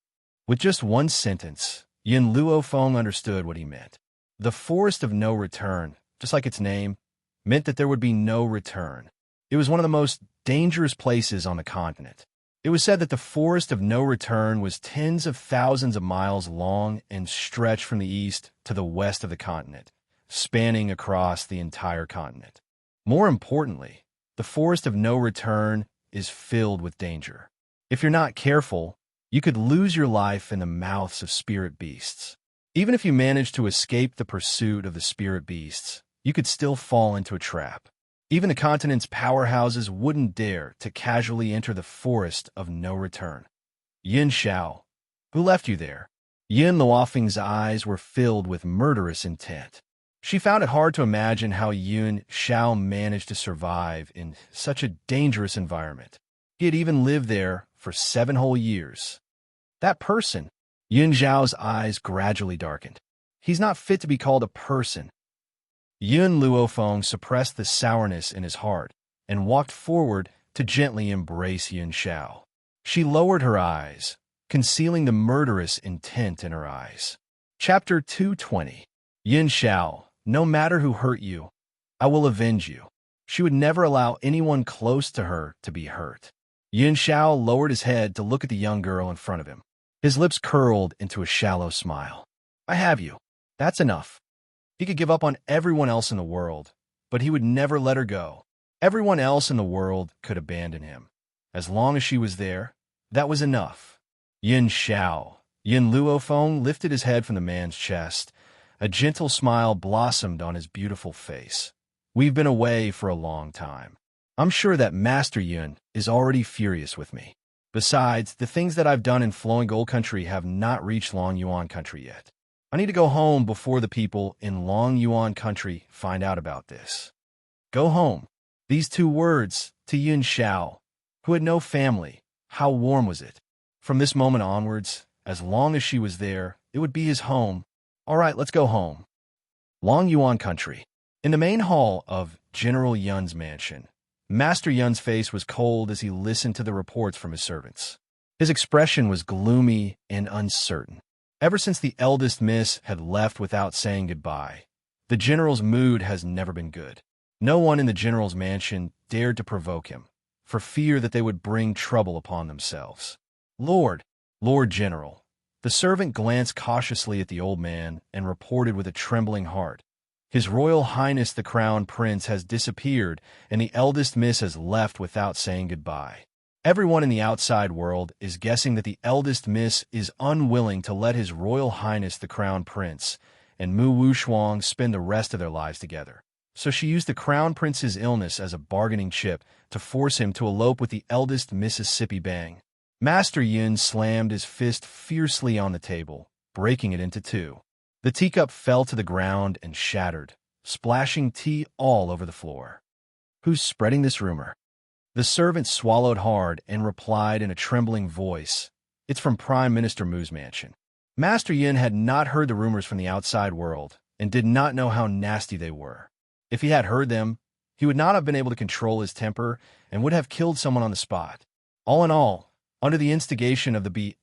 S1: With just one sentence, Yin Luofeng understood what he meant. The Forest of No Return, just like its name, meant that there would be no return. It was one of the most dangerous places on the continent. It was said that the Forest of No Return was tens of thousands of miles long and stretched from the east to the west of the continent, spanning across the entire continent. More importantly, the Forest of No Return is filled with danger. If you're not careful, you could lose your life in the mouths of spirit beasts. Even if you manage to escape the pursuit of the spirit beasts, you could still fall into a trap. Even the continent's powerhouses wouldn't dare to casually enter the Forest of No Return. Yin Xiao, who left you there? Yin Luofeng's eyes were filled with murderous intent. She found it hard to imagine how Yun Xiao managed to survive in such a dangerous environment. He had even lived there for 7 whole years. That person, Yun Xiao's eyes gradually darkened. He's not fit to be called a person. Yun Luofeng suppressed the sourness in his heart and walked forward to gently embrace Yun Xiao. She lowered her eyes, concealing the murderous intent in her eyes. Chapter 220. Yun Xiao, no matter who hurt you, I will avenge you. She would never allow anyone close to her to be hurt. Yun Xiao lowered his head to look at the young girl in front of him. His lips curled into a shallow smile. I have you. That's enough. He could give up on everyone else in the world, but he would never let her go. Everyone else in the world could abandon him. As long as she was there, that was enough. Yin Xiao. Yin Luofeng lifted his head from the man's chest. A gentle smile blossomed on his beautiful face. We've been away for a long time. I'm sure that Master Yun is already furious with me. Besides, the things that I've done in Flowing Gold Country have not reached Long Yuan Country yet. I need to go home before the people in Long Yuan Country find out about this. Go home. These 2 words to Yun Xiao, who had no family. How warm was it? From this moment onwards, as long as she was there, it would be his home. All right, let's go home. Long Yuan Country. In the main hall of General Yun's mansion, Master Yun's face was cold as he listened to the reports from his servants. His expression was gloomy and uncertain. Ever since the eldest miss had left without saying goodbye, the general's mood has never been good. No one in the general's mansion dared to provoke him, for fear that they would bring trouble upon themselves. Lord General. The servant glanced cautiously at the old man and reported with a trembling heart. His Royal Highness the Crown Prince has disappeared, and the eldest miss has left without saying goodbye. Everyone in the outside world is guessing that the eldest miss is unwilling to let His Royal Highness the Crown Prince and Mu Wuxuang spend the rest of their lives together. so she used the crown prince's illness as a bargaining chip to force him to elope with the eldest Mississippi Bang. Master Yun slammed his fist fiercely on the table, breaking it into two. The teacup fell to the ground and shattered, splashing tea all over the floor. "Who's spreading this rumor?" The servant swallowed hard and replied in a trembling voice, "It's from Prime Minister Mu's mansion." Master Yin had not heard the rumors from the outside world and did not know how nasty they were. If he had heard them, he would not have been able to control his temper and would have killed someone on the spot. All in all, under the instigation of the B**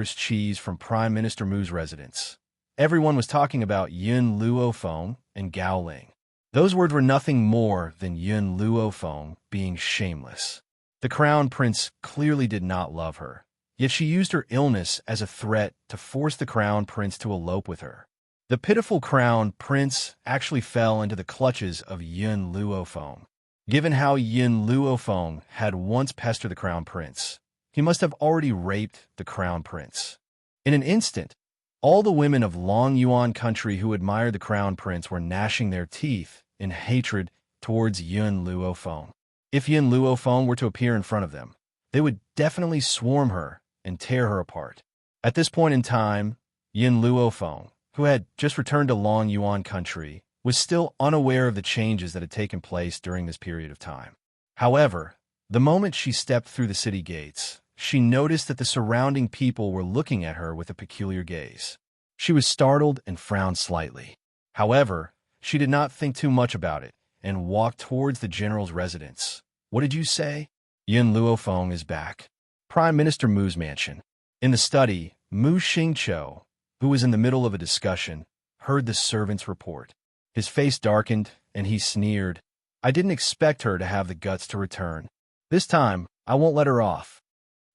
S1: cheese from Prime Minister Mu's residence, everyone was talking about Yun Luofeng and Gao Ling. Those words were nothing more than Yun Luofeng being shameless. The crown prince clearly did not love her, yet she used her illness as a threat to force the crown prince to elope with her. The pitiful crown prince actually fell into the clutches of Yun Luofeng. Given how Yun Luofeng had once pestered the crown prince, he must have already raped the crown prince. In an instant, all the women of Long Yuan country who admired the crown prince were gnashing their teeth in hatred towards Yun Luofeng. If Yun Luofeng were to appear in front of them, they would definitely swarm her and tear her apart. At this point in time, Yun Luofeng, who had just returned to Long Yuan country, was still unaware of the changes that had taken place during this period of time. However, the moment she stepped through the city gates, she noticed that the surrounding people were looking at her with a peculiar gaze. She was startled and frowned slightly. However, she did not think too much about it and walked towards the general's residence. "What did you say?" "Yun Luofeng is back. Prime Minister Mu's mansion." In the study, Mu Xingqiu, who was in the middle of a discussion, heard the servant's report. His face darkened, and he sneered, "I didn't expect her to have the guts to return. This time, I won't let her off."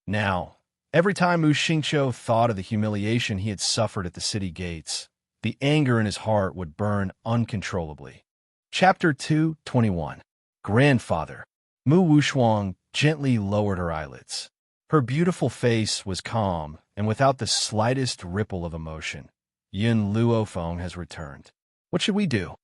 S1: Now, every time Mu Xingqiu thought of the humiliation he had suffered at the city gates, the anger in his heart would burn uncontrollably. Chapter 221. Grandfather. Mu Wushuang gently lowered her eyelids. Her beautiful face was calm and without the slightest ripple of emotion. "Yun Luofeng has returned. What should we do?"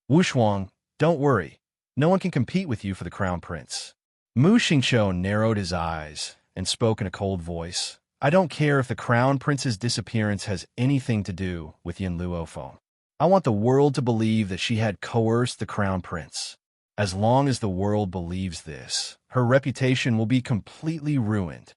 S1: "Wushuang, don't worry. No one can compete with you for the crown prince." Mu Xingqiu narrowed his eyes and spoke in a cold voice. "I don't care if the crown prince's disappearance has anything to do with Yun Luofeng. I want the world to believe that she had coerced the crown prince. As long as the world believes this, her reputation will be completely ruined."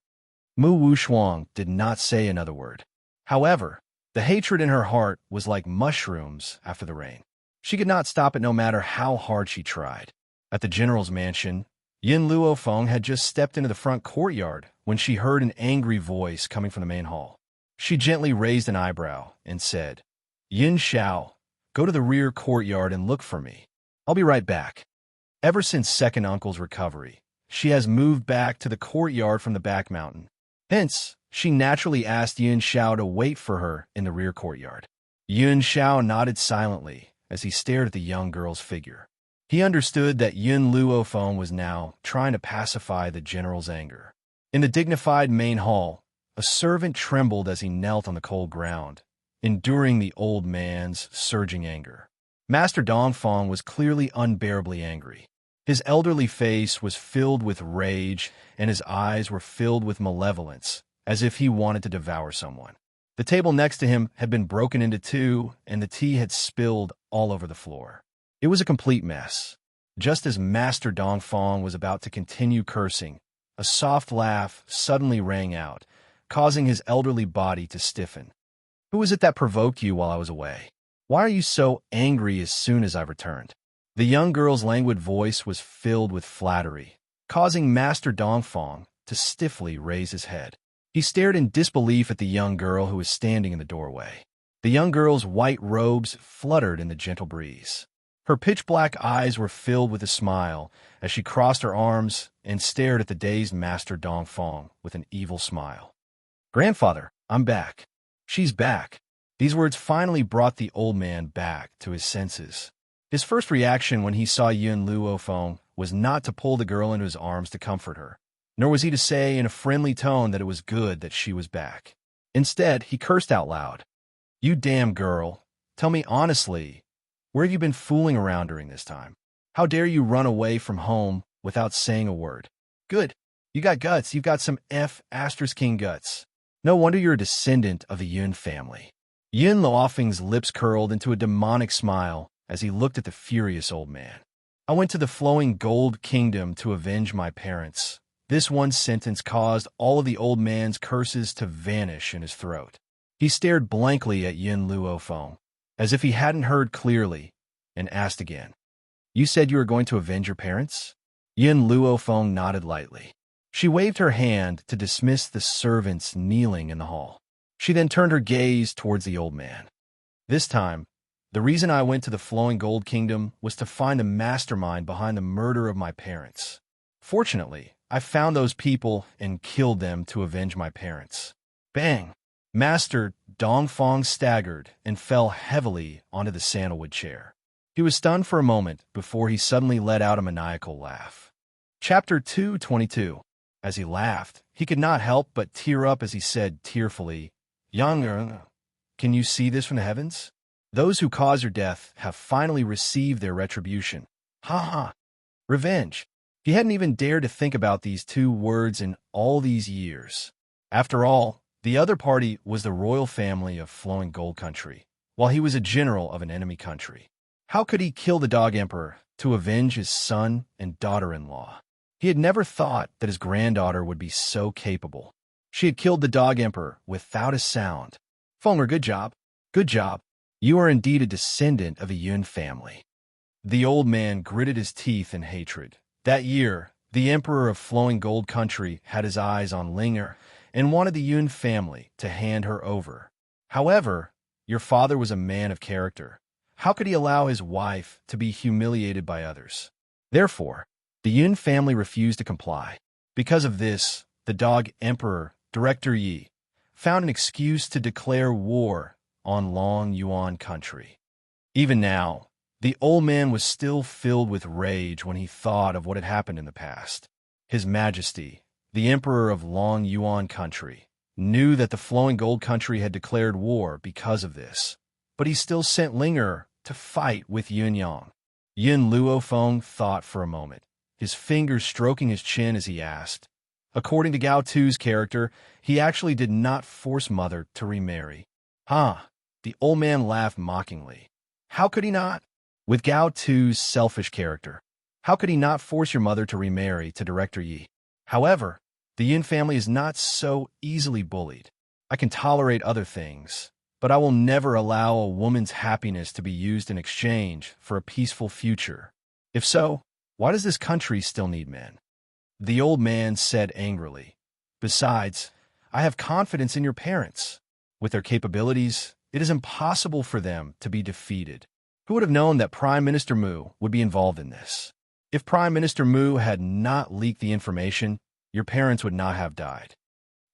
S1: Mu Wushuang did not say another word. However, the hatred in her heart was like mushrooms after the rain. She could not stop it no matter how hard she tried. At the general's mansion, Yun Luofeng had just stepped into the front courtyard when she heard an angry voice coming from the main hall. She gently raised an eyebrow and said, "Yin Xiao, go to the rear courtyard and look for me. I'll be right back." Ever since second uncle's recovery, she has moved back to the courtyard from the back mountain. Hence, she naturally asked Yin Xiao to wait for her in the rear courtyard. Yin Xiao nodded silently as he stared at the young girl's figure. He understood that Yun Luofeng was now trying to pacify the general's anger. In the dignified main hall, a servant trembled as he knelt on the cold ground, enduring the old man's surging anger. Master Dongfang was clearly unbearably angry. His elderly face was filled with rage, and his eyes were filled with malevolence, as if he wanted to devour someone. The table next to him had been broken into two, and the tea had spilled all over the floor. It was a complete mess. Just as Master Dongfang was about to continue cursing, a soft laugh suddenly rang out, causing his elderly body to stiffen. "Who was it that provoked you while I was away? Why are you so angry as soon as I returned?" The young girl's languid voice was filled with flattery, causing Master Dongfang to stiffly raise his head. He stared in disbelief at the young girl who was standing in the doorway. The young girl's white robes fluttered in the gentle breeze. Her pitch-black eyes were filled with a smile as she crossed her arms and stared at the dazed Master Dongfang with an evil smile. "Grandfather, I'm back." "She's back." These words finally brought the old man back to his senses. His first reaction when he saw Yun Luofeng was not to pull the girl into his arms to comfort her, nor was he to say in a friendly tone that it was good that she was back. Instead, he cursed out loud. "You damn girl, tell me honestly, where have you been fooling around during this time?" How dare you run away from home without saying a word? Good. You got guts. You've got some King guts. No wonder you're a descendant of the Yun family. Yun Luofeng's lips curled into a demonic smile as he looked at the furious old man. I went to the flowing gold kingdom to avenge my parents. This one sentence caused all of the old man's curses to vanish in his throat. He stared blankly at Yun Luofeng, as if he hadn't heard clearly, and asked again, "You said you were going to avenge your parents?" Yun Luofeng nodded lightly. She waved her hand to dismiss the servants kneeling in the hall. She then turned her gaze towards the old man. "This time, the reason I went to the flowing gold kingdom was to find the mastermind behind the murder of my parents. Fortunately, I found those people and killed them to avenge my parents." Bang! Master Dongfang staggered and fell heavily onto the sandalwood chair. He was stunned for a moment before he suddenly let out a maniacal laugh. Chapter 222. As he laughed, he could not help but tear up as he said tearfully, "Younger, can you see this from the heavens? Those who cause your death have finally received their retribution. Ha ha! Revenge." He hadn't even dared to think about these two words in all these years. After all, the other party was the royal family of Flowing Gold Country, while he was a general of an enemy country. How could he kill the Dog Emperor to avenge his son and daughter-in-law? He had never thought that his granddaughter would be so capable. She had killed the Dog Emperor without a sound. "Fenger, good job. Good job. You are indeed a descendant of a Yun family." The old man gritted his teeth in hatred. That year, the Emperor of Flowing Gold Country had his eyes on Linger and wanted the Yun family to hand her over. However, your father was a man of character. How could he allow his wife to be humiliated by others? Therefore, the Yun family refused to comply. Because of this, the Dog Emperor, Director Yi, found an excuse to declare war on Long Yuan country. Even now, the old man was still filled with rage when he thought of what had happened in the past. His Majesty, the Emperor of Long Yuan country, knew that the Flowing Gold country had declared war because of this, but he still sent Linger to fight with Yun Yang. Yun Luofeng thought for a moment, his fingers stroking his chin as he asked. According to Gao Tu's character, he actually did not force Mother to remarry. Huh? The old man laughed mockingly. How could he not? With Gao Tu's selfish character, how could he not force your mother to remarry to Director Yi? However, the Yin family is not so easily bullied. I can tolerate other things, but I will never allow a woman's happiness to be used in exchange for a peaceful future. If so, why does this country still need men? The old man said angrily. Besides, I have confidence in your parents. With their capabilities, it is impossible for them to be defeated. Who would have known that Prime Minister Mu would be involved in this? If Prime Minister Mu had not leaked the information, your parents would not have died.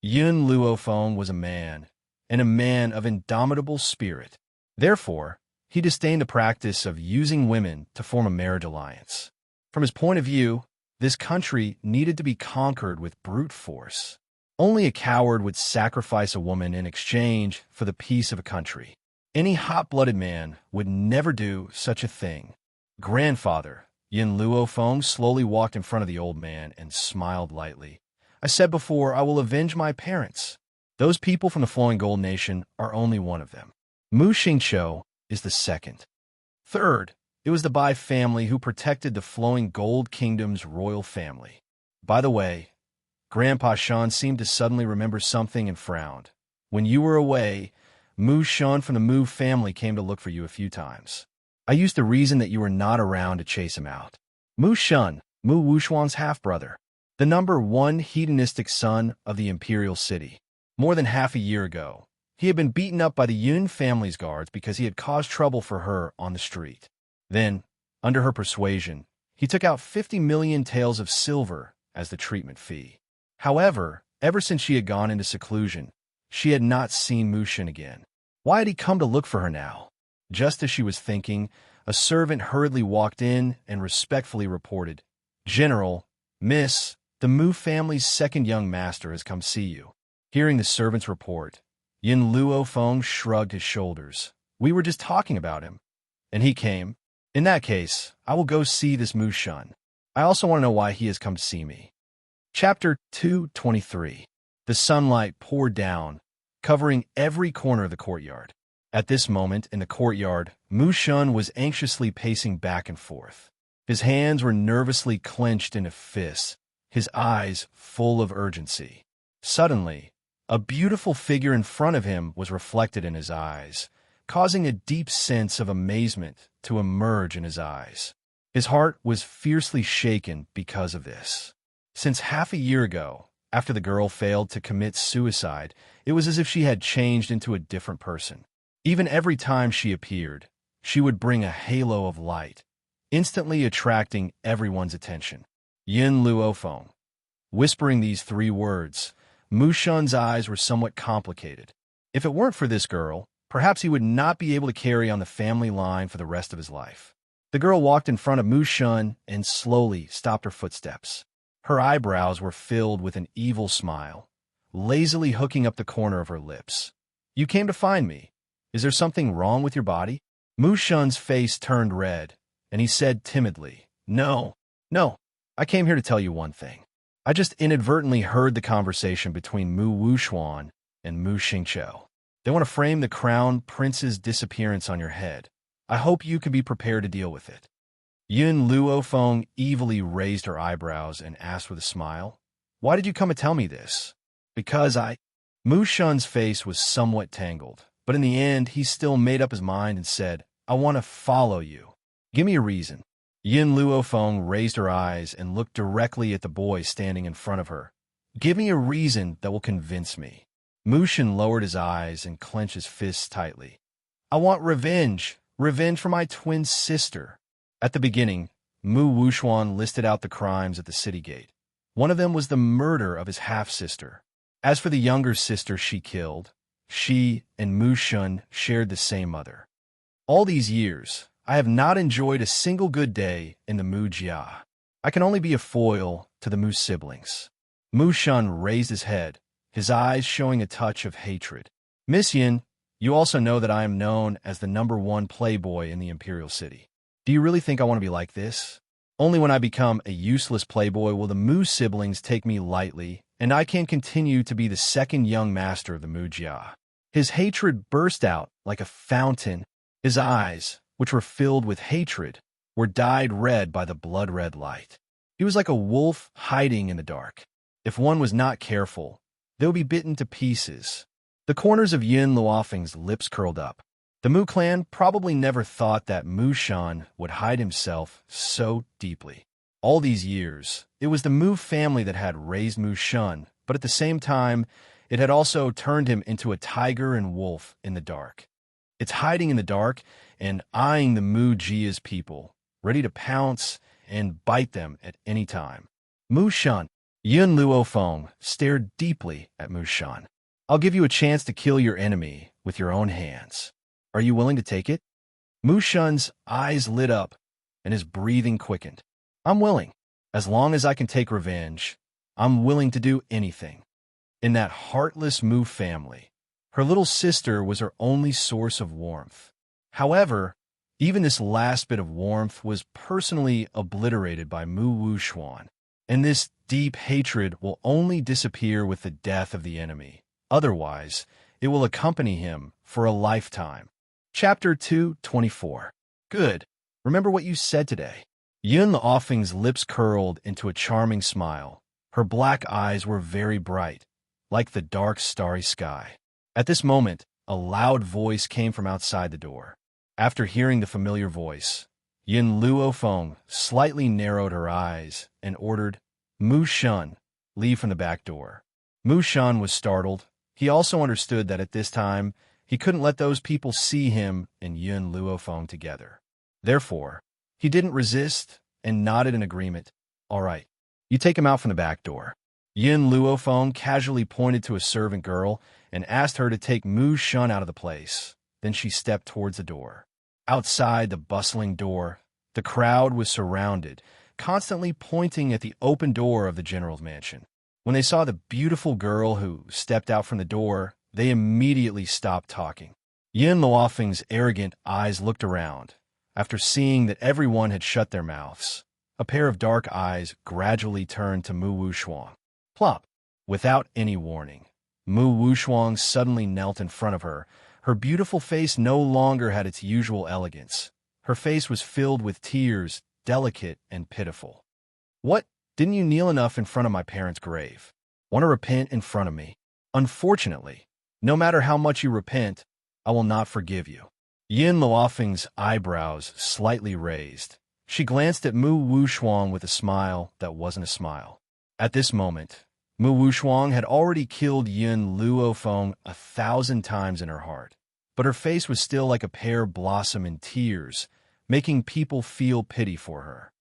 S1: Yun Luofeng was a man, and a man of indomitable spirit. Therefore, he disdained the practice of using women to form a marriage alliance. From his point of view, this country needed to be conquered with brute force. Only a coward would sacrifice a woman in exchange for the peace of a country. Any hot-blooded man would never do such a thing. Grandfather, Yun Luofeng slowly walked in front of the old man and smiled lightly. I said before, I will avenge my parents. Those people from the Flowing Gold Nation are only one of them. Mu Xingqiu is the second. Third, it was the Bai family who protected the Flowing Gold Kingdom's royal family. By the way, Grandpa Shan seemed to suddenly remember something and frowned. When you were away, Mu Shan from the Mu family came to look for you a few times. I used to reason that you were not around to chase him out. Mu Shun, Mu Wushuang's half-brother, the #1 hedonistic son of the imperial city. More than half a year ago, he had been beaten up by the Yun family's guards because he had caused trouble for her on the street. Then, under her persuasion, he took out 50 million taels of silver as the treatment fee. However, ever since she had gone into seclusion, she had not seen Mu Shun again. Why had he come to look for her now? Just as she was thinking, a servant hurriedly walked in and respectfully reported, General, Miss, the Mu family's second young master has come see you. Hearing the servant's report, Yun Luofeng shrugged his shoulders. We were just talking about him. And he came. In that case, I will go see this Mu Shun. I also want to know why he has come to see me. Chapter 223. The sunlight poured down, covering every corner of the courtyard. At this moment in the courtyard, Mu Shun was anxiously pacing back and forth. His hands were nervously clenched into fists, his eyes full of urgency. Suddenly, a beautiful figure in front of him was reflected in his eyes, causing a deep sense of amazement to emerge in his eyes. His heart was fiercely shaken because of this. Since half a year ago, after the girl failed to commit suicide, it was as if she had changed into a different person. Even every time she appeared, she would bring a halo of light, instantly attracting everyone's attention. Yin Luofeng. Whispering these 3 words, Mu Shun's eyes were somewhat complicated. If it weren't for this girl, perhaps he would not be able to carry on the family line for the rest of his life. The girl walked in front of Mu Shun and slowly stopped her footsteps. Her eyebrows were filled with an evil smile, lazily hooking up the corner of her lips. "You came to find me. Is there something wrong with your body?" Mu Shun's face turned red, and he said timidly, No, I came here to tell you one thing. I just inadvertently heard the conversation between Mu Wuxuan and Mu Xingqiu. They want to frame the crown prince's disappearance on your head. I hope you can be prepared to deal with it." Yin Luofeng evilly raised her eyebrows and asked with a smile, "Why did you come to tell me this?" "Because Mu Shun's face was somewhat tangled, but in the end he still made up his mind and said, "I want to follow you. Give me a reason." Yin Luofeng raised her eyes and looked directly at the boy standing in front of her. "Give me a reason that will convince me." Mu Shun lowered his eyes and clenched his fists tightly. "I want revenge for my twin sister." At the beginning, Mu Wuxuan listed out the crimes at the city gate. One of them was the murder of his half-sister. As for the younger sister she killed, she and Mu Shun shared the same mother. All these years, I have not enjoyed a single good day in the Mu Jia. I can only be a foil to the Mu siblings. Mu Shun raised his head, his eyes showing a touch of hatred. "Miss Yin, you also know that I am known as the #1 playboy in the Imperial City. Do you really think I want to be like this? Only when I become a useless playboy will the Mu siblings take me lightly, and I can continue to be the second young master of the Mu Jia." His hatred burst out like a fountain. His eyes, which were filled with hatred, were dyed red by the blood-red light. He was like a wolf hiding in the dark. If one was not careful, they would be bitten to pieces. The corners of Yin Luofeng's lips curled up. The Mu clan probably never thought that Mu Shun would hide himself so deeply. All these years, it was the Mu family that had raised Mu Shun, but at the same time, it had also turned him into a tiger and wolf in the dark. It's hiding in the dark and eyeing the Mu Jia's people, ready to pounce and bite them at any time. Mu Shun. Yin Luofeng stared deeply at Mu Shun. "I'll give you a chance to kill your enemy with your own hands. Are you willing to take it?" Mu Shun's eyes lit up and his breathing quickened. "I'm willing. As long as I can take revenge, I'm willing to do anything." In that heartless Mu family, her little sister was her only source of warmth. However, even this last bit of warmth was personally obliterated by Mu Wuxuan, and this deep hatred will only disappear with the death of the enemy. Otherwise, it will accompany him for a lifetime. Chapter 224. Good. Remember what you said today. Yin Luofeng's lips curled into a charming smile. Her black eyes were very bright, like the dark, starry sky. At this moment, a loud voice came from outside the door. After hearing the familiar voice, Yin Luofeng slightly narrowed her eyes and ordered, "Mu Shun, leave from the back door." Mu Shun was startled. He also understood that at this time, he couldn't let those people see him and Yin Luofeng together. Therefore, he didn't resist and nodded in agreement. "All right, you take him out from the back door." Yin Luofeng casually pointed to a servant girl and asked her to take Mu Shun out of the place. Then she stepped towards the door. Outside the bustling door, the crowd was surrounded, constantly pointing at the open door of the general's mansion. When they saw the beautiful girl who stepped out from the door, they immediately stopped talking. Yin Luofeng's arrogant eyes looked around. After seeing that everyone had shut their mouths, a pair of dark eyes gradually turned to Mu Wushuang. Plop! Without any warning, Mu Wushuang suddenly knelt in front of her. Her beautiful face no longer had its usual elegance. Her face was filled with tears, delicate and pitiful. What? Didn't you kneel enough in front of my parents' grave? Want to repent in front of me? Unfortunately, no matter how much you repent, I will not forgive you. Yin Luofeng's eyebrows slightly raised. She glanced at Mu Wushuang with a smile that wasn't a smile. At this moment, Mu Wushuang had already killed Yin Luofeng 1,000 times in her heart, but her face was still like a pear blossom in tears, making people feel pity for her.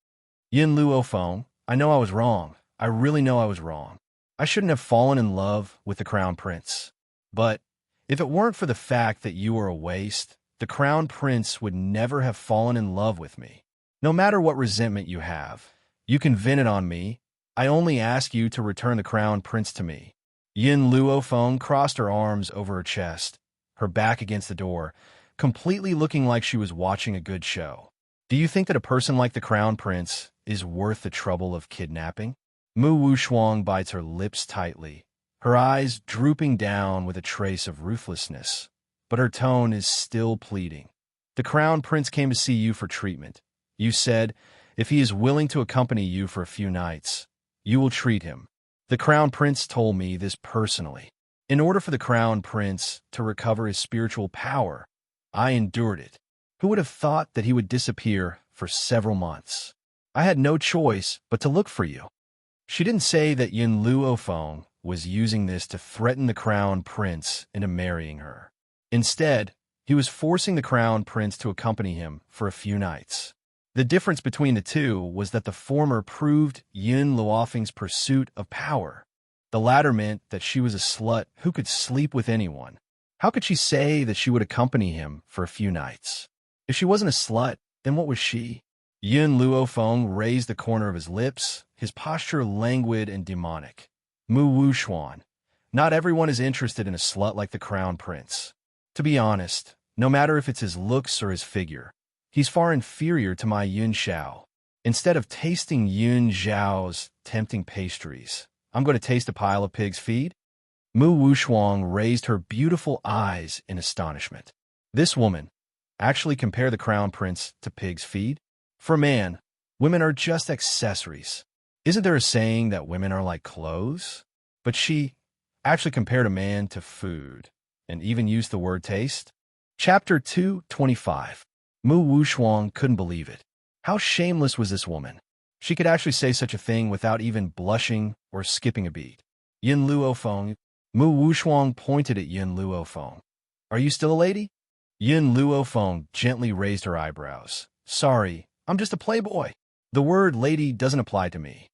S1: Yin Luofeng, I know I was wrong. I really know I was wrong. I shouldn't have fallen in love with the Crown Prince. But if it weren't for the fact that you were a waste, the Crown Prince would never have fallen in love with me. No matter what resentment you have, you can vent it on me. I only ask you to return the Crown Prince to me. Yin Luofeng crossed her arms over her chest, her back against the door, completely looking like she was watching a good show. Do you think that a person like the Crown Prince is worth the trouble of kidnapping? Mu Wushuang bites her lips tightly, her eyes drooping down with a trace of ruthlessness, but her tone is still pleading. The Crown Prince came to see you for treatment. You said, if he is willing to accompany you for a few nights, you will treat him. The Crown Prince told me this personally. In order for the Crown Prince to recover his spiritual power, I endured it. Who would have thought that he would disappear for several months? I had no choice but to look for you. She didn't say that Yin Luofeng was using this to threaten the Crown Prince into marrying her. Instead, he was forcing the Crown Prince to accompany him for a few nights. The difference between the two was that the former proved Yin Luofeng's pursuit of power. The latter meant that she was a slut who could sleep with anyone. How could she say that she would accompany him for a few nights? If she wasn't a slut, then what was she? Yin Luofeng raised the corner of his lips, his posture languid and demonic. Mu Wushuang, not everyone is interested in a slut like the Crown Prince. To be honest, no matter if it's his looks or his figure, he's far inferior to my Yun Xiao. Instead of tasting Yun Xiao's tempting pastries, I'm going to taste a pile of pig's feed? Mu Wushuang raised her beautiful eyes in astonishment. This woman actually compared the Crown Prince to pig's feed? For a man, women are just accessories. Isn't there a saying that women are like clothes? But she actually compared a man to food, and even used the word taste. Chapter 225. Mu Wushuang couldn't believe it. How shameless was this woman? She could actually say such a thing without even blushing or skipping a beat. Yin Luofeng. Mu Wushuang pointed at Yin Luofeng. Are you still a lady? Yin Luofeng gently raised her eyebrows. Sorry, I'm just a playboy. The word lady doesn't apply to me.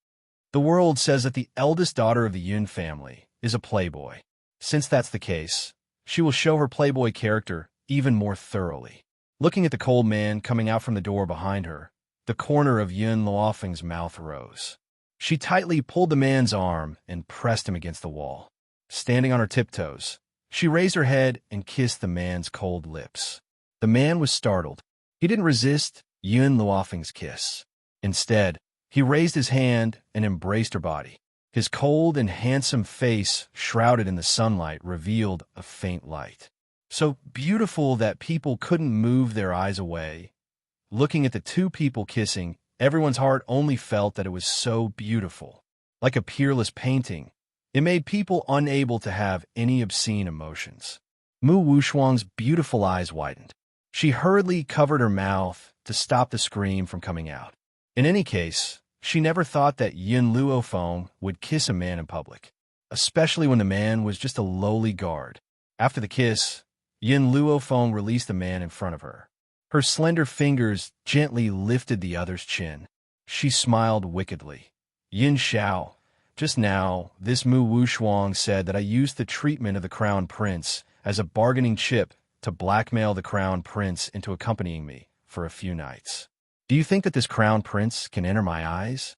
S1: The world says that the eldest daughter of the Yun family is a playboy. Since that's the case, she will show her playboy character even more thoroughly. Looking at the cold man coming out from the door behind her, the corner of Yin Luofeng's mouth rose. She tightly pulled the man's arm and pressed him against the wall. Standing on her tiptoes, she raised her head and kissed the man's cold lips. The man was startled. He didn't resist Yin Luofeng's kiss. Instead, he raised his hand and embraced her body. His cold and handsome face, shrouded in the sunlight, revealed a faint light. So beautiful that people couldn't move their eyes away. Looking at the two people kissing, everyone's heart only felt that it was so beautiful. Like a peerless painting, it made people unable to have any obscene emotions. Mu Wushuang's beautiful eyes widened. She hurriedly covered her mouth to stop the scream from coming out. In any case, she never thought that Yin Luofeng would kiss a man in public, especially when the man was just a lowly guard. After the kiss, Yin Luofeng released the man in front of her. Her slender fingers gently lifted the other's chin. She smiled wickedly. Yin Xiao, just now, this Mu Wushuang said that I used the treatment of the Crown Prince as a bargaining chip to blackmail the Crown Prince into accompanying me for a few nights. Do you think that this Crown Prince can enter my eyes?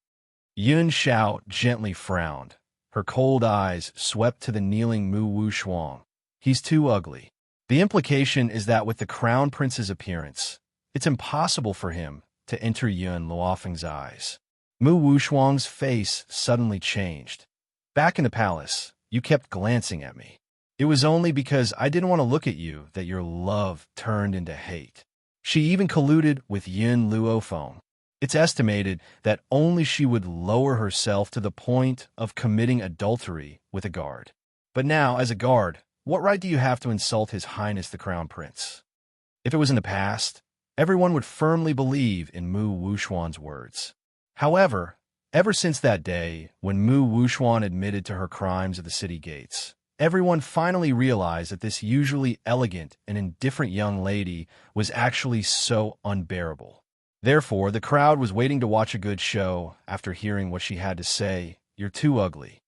S1: Yun Xiao gently frowned. Her cold eyes swept to the kneeling Mu Wushuang. He's too ugly. The implication is that with the Crown Prince's appearance, It's impossible for him to enter Yun Luofeng's eyes. Mu Wushuang's face suddenly changed. Back in the palace, you kept glancing at me. It was only because I didn't want to look at you that your love turned into hate. She even colluded with Yun Luofeng. It's estimated that only she would lower herself to the point of committing adultery with a guard. But now, as a guard, what right do you have to insult His Highness the Crown Prince? If it was in the past, everyone would firmly believe in Mu Wushuan's words. However, ever since that day, when Mu Wushuan admitted to her crimes at the city gates, everyone finally realized that this usually elegant and indifferent young lady was actually so unbearable. Therefore, the crowd was waiting to watch a good show after hearing what she had to say. You're too ugly.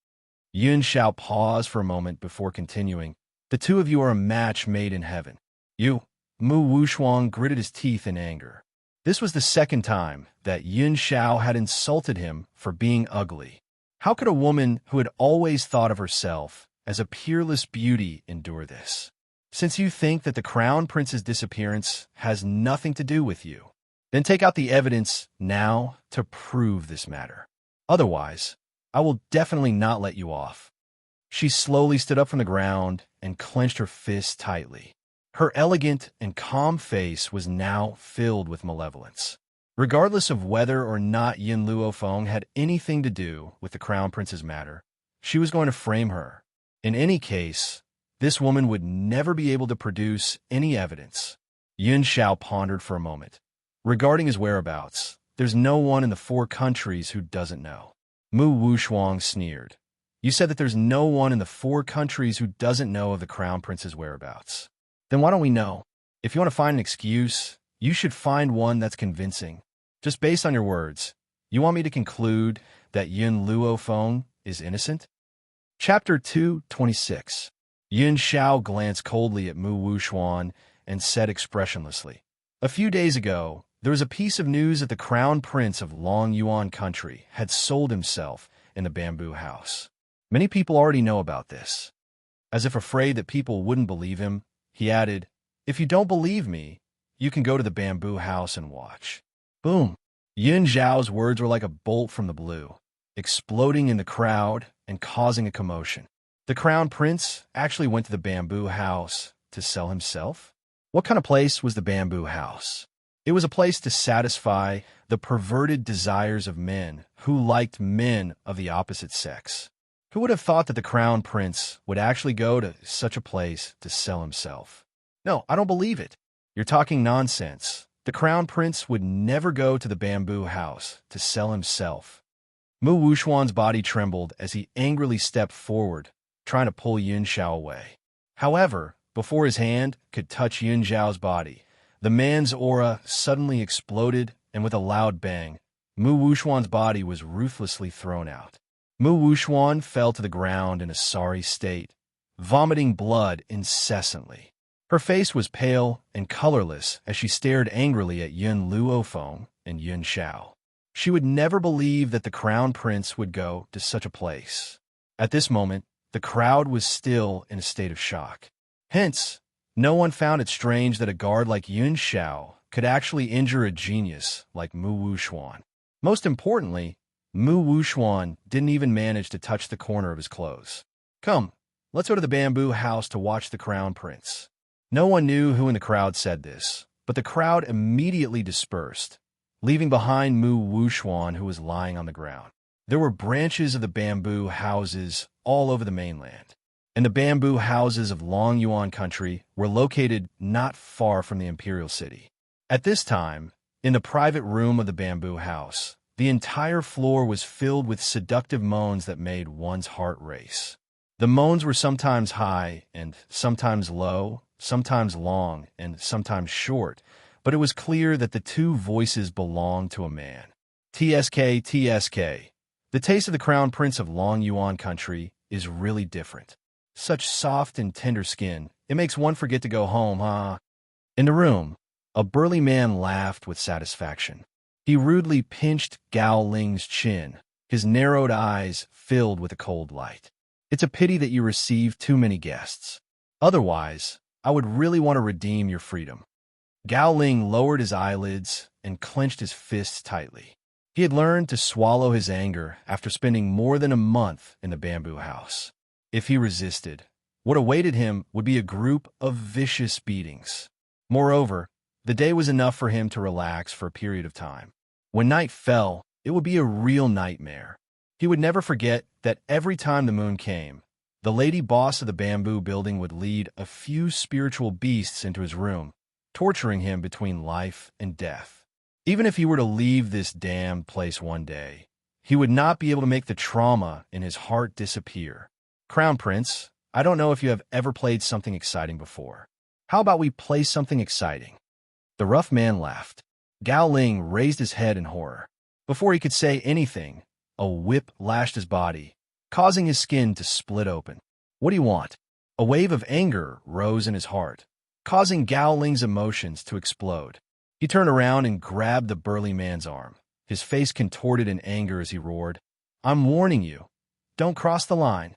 S1: Yun Shao paused for a moment before continuing. The two of you are a match made in heaven. You, Mu Wushuang gritted his teeth in anger. This was the second time that Yun Shao had insulted him for being ugly. How could a woman who had always thought of herself as a peerless beauty endure this? Since you think that the Crown Prince's disappearance has nothing to do with you, then take out the evidence now to prove this matter. Otherwise, I will definitely not let you off. She slowly stood up from the ground and clenched her fists tightly. Her elegant and calm face was now filled with malevolence. Regardless of whether or not Yun Luofeng had anything to do with the Crown Prince's matter, she was going to frame her. In any case, this woman would never be able to produce any evidence. Yun Shao pondered for a moment. Regarding his whereabouts, there's no one in the 4 countries who doesn't know. Mu Wushuang sneered. You said that there's no one in the 4 countries who doesn't know of the Crown Prince's whereabouts. Then why don't we know? If you want to find an excuse, you should find one that's convincing. Just based on your words, you want me to conclude that Yun Luofeng is innocent? Chapter 226. Yun Shao glanced coldly at Mu Wushuang and said expressionlessly, a few days ago, there was a piece of news that the Crown Prince of Long Yuan country had sold himself in the bamboo house. Many people already know about this. As if afraid that people wouldn't believe him, he added, if you don't believe me, you can go to the bamboo house and watch. Boom! Yun Zhao's words were like a bolt from the blue, exploding in the crowd and causing a commotion. The Crown Prince actually went to the bamboo house to sell himself? What kind of place was the bamboo house? It was a place to satisfy the perverted desires of men who liked men of the opposite sex. Who would have thought that the Crown Prince would actually go to such a place to sell himself? No, I don't believe it. You're talking nonsense. The Crown Prince would never go to the bamboo house to sell himself. Mu Wushuan's body trembled as he angrily stepped forward, trying to pull Yun Shao away. However, before his hand could touch Yun Zhao's body, the man's aura suddenly exploded, and with a loud bang, Mu Wushuan's body was ruthlessly thrown out. Mu Wushuan fell to the ground in a sorry state, vomiting blood incessantly. Her face was pale and colorless as she stared angrily at Yun Luofeng and Yun Shao. She would never believe that the Crown Prince would go to such a place. At this moment, the crowd was still in a state of shock. Hence, no one found it strange that a guard like Yun Shao could actually injure a genius like Mu Wushuan. Most importantly, Mu Wushuan didn't even manage to touch the corner of his clothes. Come, let's go to the bamboo house to watch the Crown Prince. No one knew who in the crowd said this, but the crowd immediately dispersed, leaving behind Mu Wushuan, who was lying on the ground. There were branches of the bamboo houses all over the mainland, and the bamboo houses of Long Yuan country were located not far from the imperial city. At this time, in the private room of the bamboo house, the entire floor was filled with seductive moans that made one's heart race. The moans were sometimes high and sometimes low, sometimes long and sometimes short, but it was clear that the two voices belonged to a man. TSK, TSK. The taste of the Crown Prince of Long Yuan country is really different. Such soft and tender skin, it makes one forget to go home, huh? In the room, a burly man laughed with satisfaction. He rudely pinched Gao Ling's chin, his narrowed eyes filled with a cold light. It's a pity that you received too many guests. Otherwise, I would really want to redeem your freedom. Gao Ling lowered his eyelids and clenched his fists tightly. He had learned to swallow his anger after spending more than a month in the bamboo house. If he resisted, what awaited him would be a group of vicious beatings. Moreover, the day was enough for him to relax for a period of time. When night fell, it would be a real nightmare. He would never forget that every time the moon came, the lady boss of the bamboo building would lead a few spiritual beasts into his room, torturing him between life and death. Even if he were to leave this damned place one day, he would not be able to make the trauma in his heart disappear. Crown Prince, I don't know if you have ever played something exciting before. How about we play something exciting? The rough man laughed. Gao Ling raised his head in horror. Before he could say anything, a whip lashed his body, causing his skin to split open. What do you want? A wave of anger rose in his heart, causing Gao Ling's emotions to explode. He turned around and grabbed the burly man's arm, his face contorted in anger as he roared, "I'm warning you. Don't cross the line."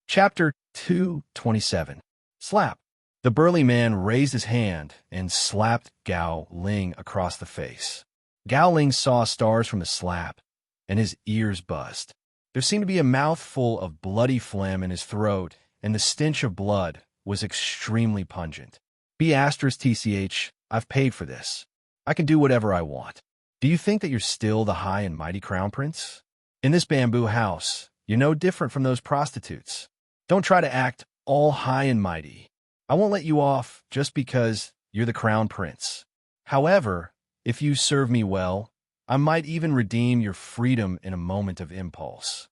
S1: Chapter 227. Slap. The burly man raised his hand and slapped Gao Ling across the face. Gao Ling saw stars from the slap, and his ears buzzed. There seemed to be a mouthful of bloody phlegm in his throat, and the stench of blood was extremely pungent. B*TCH, I've paid for this. I can do whatever I want. Do you think that you're still the high and mighty crown prince? In this bamboo house, you're no different from those prostitutes. Don't try to act all high and mighty. I won't let you off just because you're the crown prince. However, if you serve me well, I might even redeem your freedom in a moment of impulse.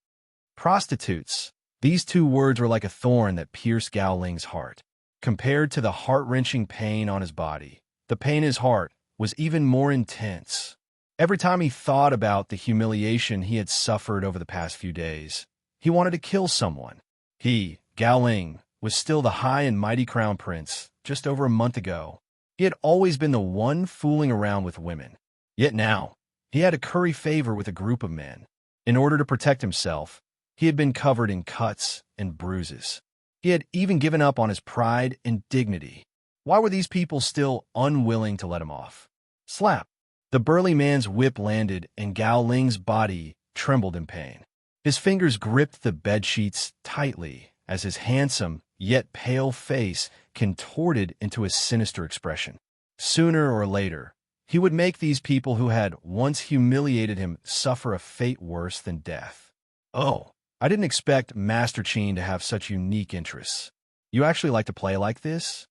S1: Prostitutes. These two words were like a thorn that pierced Gao Ling's heart. Compared to the heart-wrenching pain on his body, the pain in his heart was even more intense. Every time he thought about the humiliation he had suffered over the past few days, he wanted to kill someone. He, Gao Ling, was still the high and mighty crown prince just over a month ago. He had always been the one fooling around with women. Yet now, he had to curry favor with a group of men. In order to protect himself, he had been covered in cuts and bruises. He had even given up on his pride and dignity. Why were these people still unwilling to let him off? Slap. The burly man's whip landed, and Gao Ling's body trembled in pain. His fingers gripped the bedsheets tightly as his handsome yet pale face contorted into a sinister expression. Sooner or later, he would make these people who had once humiliated him suffer a fate worse than death. Oh, I didn't expect Master Qin to have such unique interests. You actually like to play like this?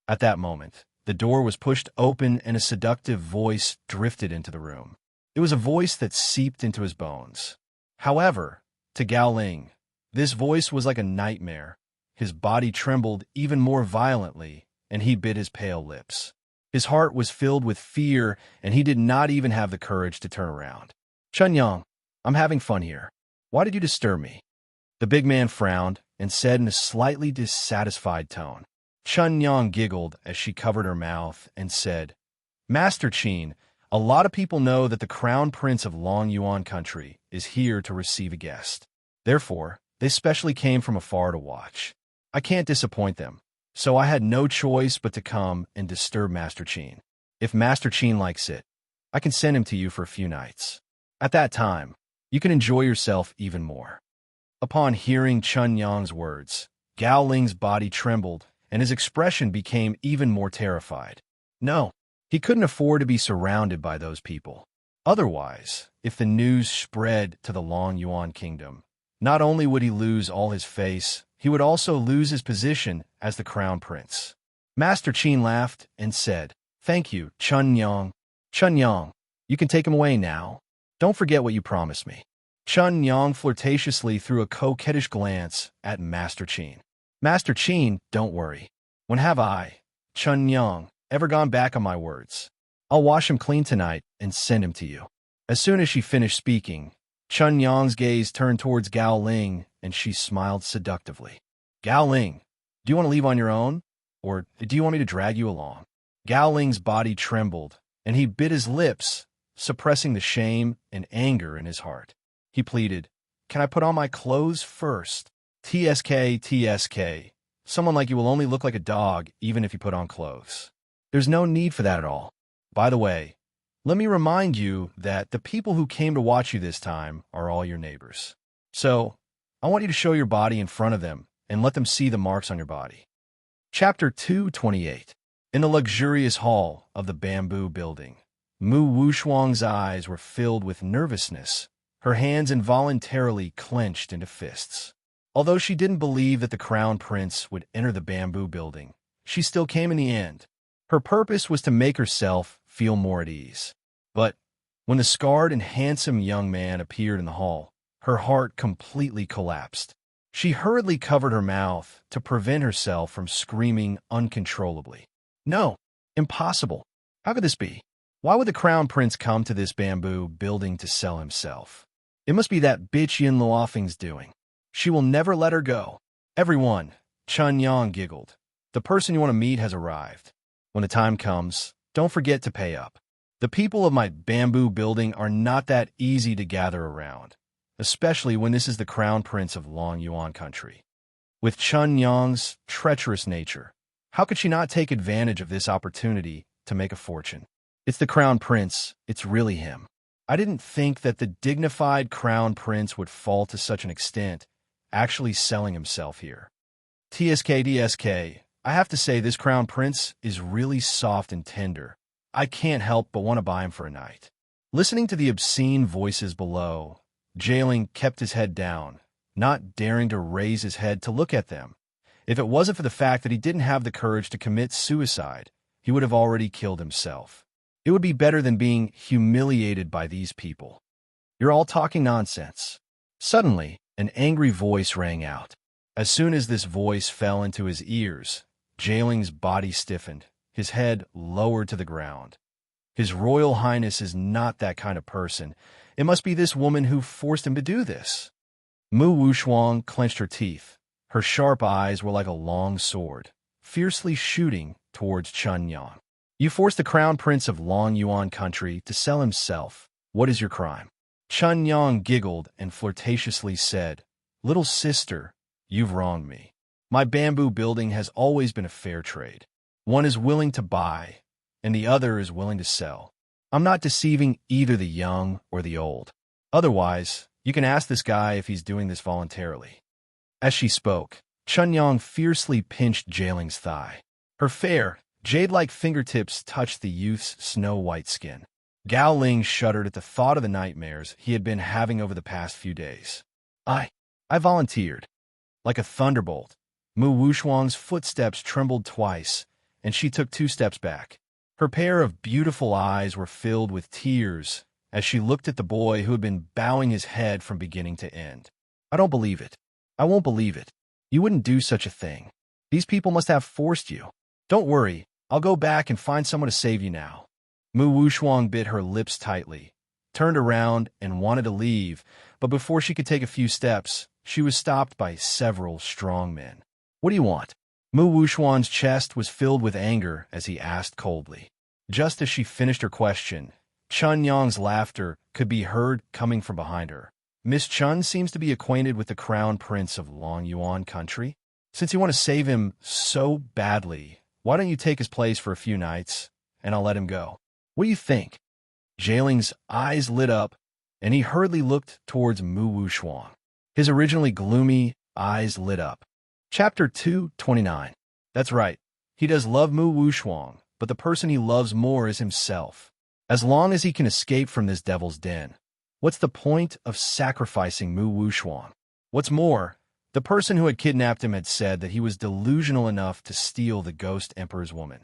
S1: At that moment, the door was pushed open and a seductive voice drifted into the room. It was a voice that seeped into his bones. However, to Gao Ling, this voice was like a nightmare. His body trembled even more violently, and he bit his pale lips. His heart was filled with fear, and he did not even have the courage to turn around. "Chunyang, I'm having fun here. Why did you disturb me?" The big man frowned and said in a slightly dissatisfied tone. Chunyang giggled as she covered her mouth and said, "Master Qin, a lot of people know that the crown prince of Long Yuan country is here to receive a guest. Therefore, they specially came from afar to watch. I can't disappoint them, so I had no choice but to come and disturb Master Qin. If Master Qin likes it, I can send him to you for a few nights. At that time, you can enjoy yourself even more." Upon hearing Chunyang's words, Gao Ling's body trembled, and his expression became even more terrified. No, he couldn't afford to be surrounded by those people. Otherwise, if the news spread to the Long Yuan kingdom, not only would he lose all his face, he would also lose his position as the crown prince. Master Qin laughed and said, "Thank you, Chunyang. Chunyang, you can take him away now. Don't forget what you promised me." Chunyang flirtatiously threw a coquettish glance at Master Qin. "Master Qin, don't worry. When have I, Chunyang, ever gone back on my words? I'll wash him clean tonight and send him to you." As soon as she finished speaking, Chunyang's gaze turned towards Gao Ling, and she smiled seductively. "Gao Ling, do you want to leave on your own, or do you want me to drag you along?" Gao Ling's body trembled, and he bit his lips, suppressing the shame and anger in his heart. He pleaded, "Can I put on my clothes first? TSK, TSK. Someone like you will only look like a dog even if you put on clothes." There's no need for that at all. By the way, let me remind you that the people who came to watch you this time are all your neighbors. So, I want you to show your body in front of them and let them see the marks on your body. Chapter 228. In the luxurious hall of the bamboo building, Mu Wushuang's eyes were filled with nervousness. Her hands involuntarily clenched into fists. Although she didn't believe that the crown prince would enter the bamboo building, she still came in the end. Her purpose was to make herself feel more at ease. But when the scarred and handsome young man appeared in the hall, her heart completely collapsed. She hurriedly covered her mouth to prevent herself from screaming uncontrollably. No, impossible. How could this be? Why would the crown prince come to this bamboo building to sell himself? It must be that bitch Yin Luofeng's doing. She will never let her go. Everyone, Chun Yang giggled. The person you want to meet has arrived. When the time comes, don't forget to pay up. The people of my bamboo building are not that easy to gather around, especially when this is the crown prince of Long Yuan country. With Chun Yang's treacherous nature, how could she not take advantage of this opportunity to make a fortune? It's the crown prince. It's really him. I didn't think that the dignified crown prince would fall to such an extent, actually selling himself here. TSK, I have to say this crown prince is really soft and tender. I can't help but want to buy him for a night. Listening to the obscene voices below, Jailing kept his head down, not daring to raise his head to look at them. If it wasn't for the fact that he didn't have the courage to commit suicide, he would have already killed himself. It would be better than being humiliated by these people. You're all talking nonsense. Suddenly, an angry voice rang out. As soon as this voice fell into his ears, Jailing's body stiffened, his head lowered to the ground. His Royal Highness is not that kind of person. It must be this woman who forced him to do this. Mu Wushuang clenched her teeth. Her sharp eyes were like a long sword, fiercely shooting towards Chun Yang. You forced the crown prince of Long Yuan country to sell himself. What is your crime? Chun Yang giggled and flirtatiously said, Little sister, you've wronged me. My bamboo building has always been a fair trade. One is willing to buy, and the other is willing to sell. I'm not deceiving either the young or the old. Otherwise, you can ask this guy if he's doing this voluntarily. As she spoke, Chun Yang fiercely pinched Jailing's thigh. Her fair, jade-like fingertips touched the youth's snow-white skin. Gao Ling shuddered at the thought of the nightmares he had been having over the past few days. I volunteered. Like a thunderbolt, Mu Wushuang's footsteps trembled twice, and she took 2 steps back. Her pair of beautiful eyes were filled with tears as she looked at the boy who had been bowing his head from beginning to end. I don't believe it. I won't believe it. You wouldn't do such a thing. These people must have forced you. Don't worry, I'll go back and find someone to save you now. Mu Wushuang bit her lips tightly, turned around and wanted to leave, but before she could take a few steps, she was stopped by several strong men. What do you want? Mu Wushuang's chest was filled with anger as he asked coldly. Just as she finished her question, Chun Yang's laughter could be heard coming from behind her. Miss Chun seems to be acquainted with the crown prince of Long Yuan country. Since you want to save him so badly, why don't you take his place for a few nights, and I'll let him go? What do you think? Jailing's eyes lit up, and he hurriedly looked towards Mu Wushuang. His originally gloomy eyes lit up. Chapter 229. That's right. He does love Mu Wushuang, but the person he loves more is himself. As long as he can escape from this devil's den, what's the point of sacrificing Mu Wushuang? What's more, the person who had kidnapped him had said that he was delusional enough to steal the Ghost Emperor's woman.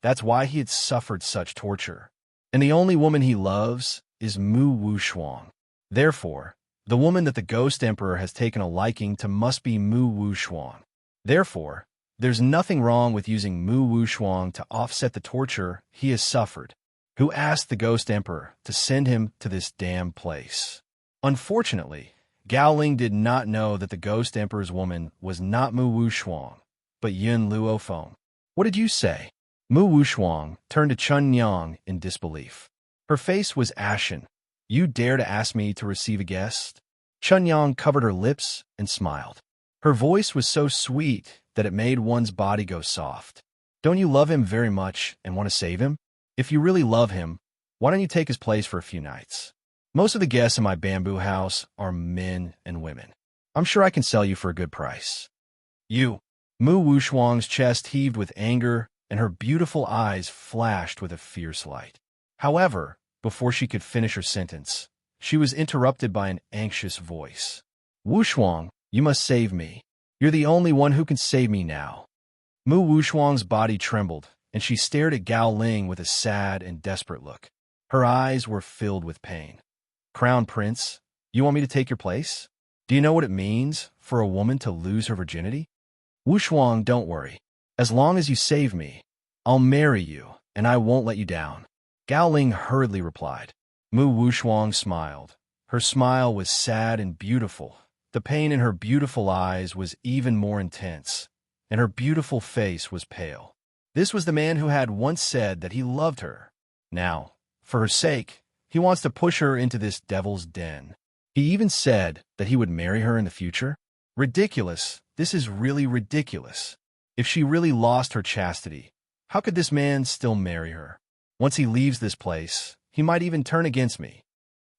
S1: That's why he had suffered such torture. And the only woman he loves is Mu Wushuang. Therefore, the woman that the Ghost Emperor has taken a liking to must be Mu Wushuang. Therefore, there's nothing wrong with using Mu Wushuang to offset the torture he has suffered. Who asked the Ghost Emperor to send him to this damn place? Unfortunately, Gao Ling did not know that the Ghost Emperor's woman was not Mu Wushuang, but Yin Luofeng. What did you say? Mu Wushuang turned to Chun Yang in disbelief. Her face was ashen. You dare to ask me to receive a guest? Chun Yang covered her lips and smiled. Her voice was so sweet that it made one's body go soft. Don't you love him very much and want to save him? If you really love him, why don't you take his place for a few nights? Most of the guests in my bamboo house are men and women. I'm sure I can sell you for a good price. You. Mu Wushuang's chest heaved with anger, and her beautiful eyes flashed with a fierce light. However, before she could finish her sentence, she was interrupted by an anxious voice. Wushuang, you must save me. You're the only one who can save me now. Mu Wushuang's body trembled, and she stared at Gao Ling with a sad and desperate look. Her eyes were filled with pain. Crown Prince, you want me to take your place? Do you know what it means for a woman to lose her virginity? Wushuang, don't worry. As long as you save me, I'll marry you, and I won't let you down. Gao Ling hurriedly replied. Mu Wushuang smiled. Her smile was sad and beautiful. The pain in her beautiful eyes was even more intense, and her beautiful face was pale. This was the man who had once said that he loved her. Now, for her sake, he wants to push her into this devil's den. He even said that he would marry her in the future. Ridiculous. This is really ridiculous. If she really lost her chastity, how could this man still marry her? Once he leaves this place, he might even turn against me.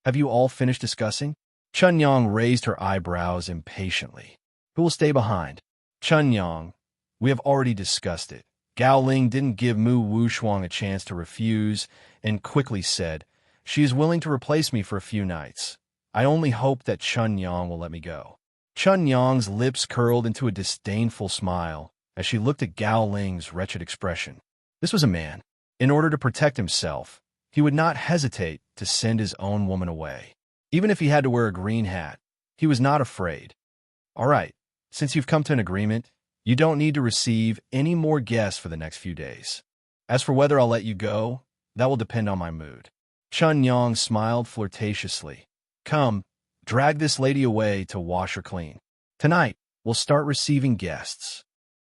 S1: Have you all finished discussing? Chun Yang raised her eyebrows impatiently. Who will stay behind? Chun Yang, we have already discussed it. Gao Ling didn't give Mu Wushuang a chance to refuse and quickly said, she is willing to replace me for a few nights. I only hope that Chun Yang will let me go. Chun Yang's lips curled into a disdainful smile as she looked at Gao Ling's wretched expression. This was a man. In order to protect himself, he would not hesitate to send his own woman away. Even if he had to wear a green hat, he was not afraid. All right, since you've come to an agreement, you don't need to receive any more guests for the next few days. As for whether I'll let you go, that will depend on my mood. Chun Yang smiled flirtatiously. Come, drag this lady away to wash her clean. Tonight, we'll start receiving guests.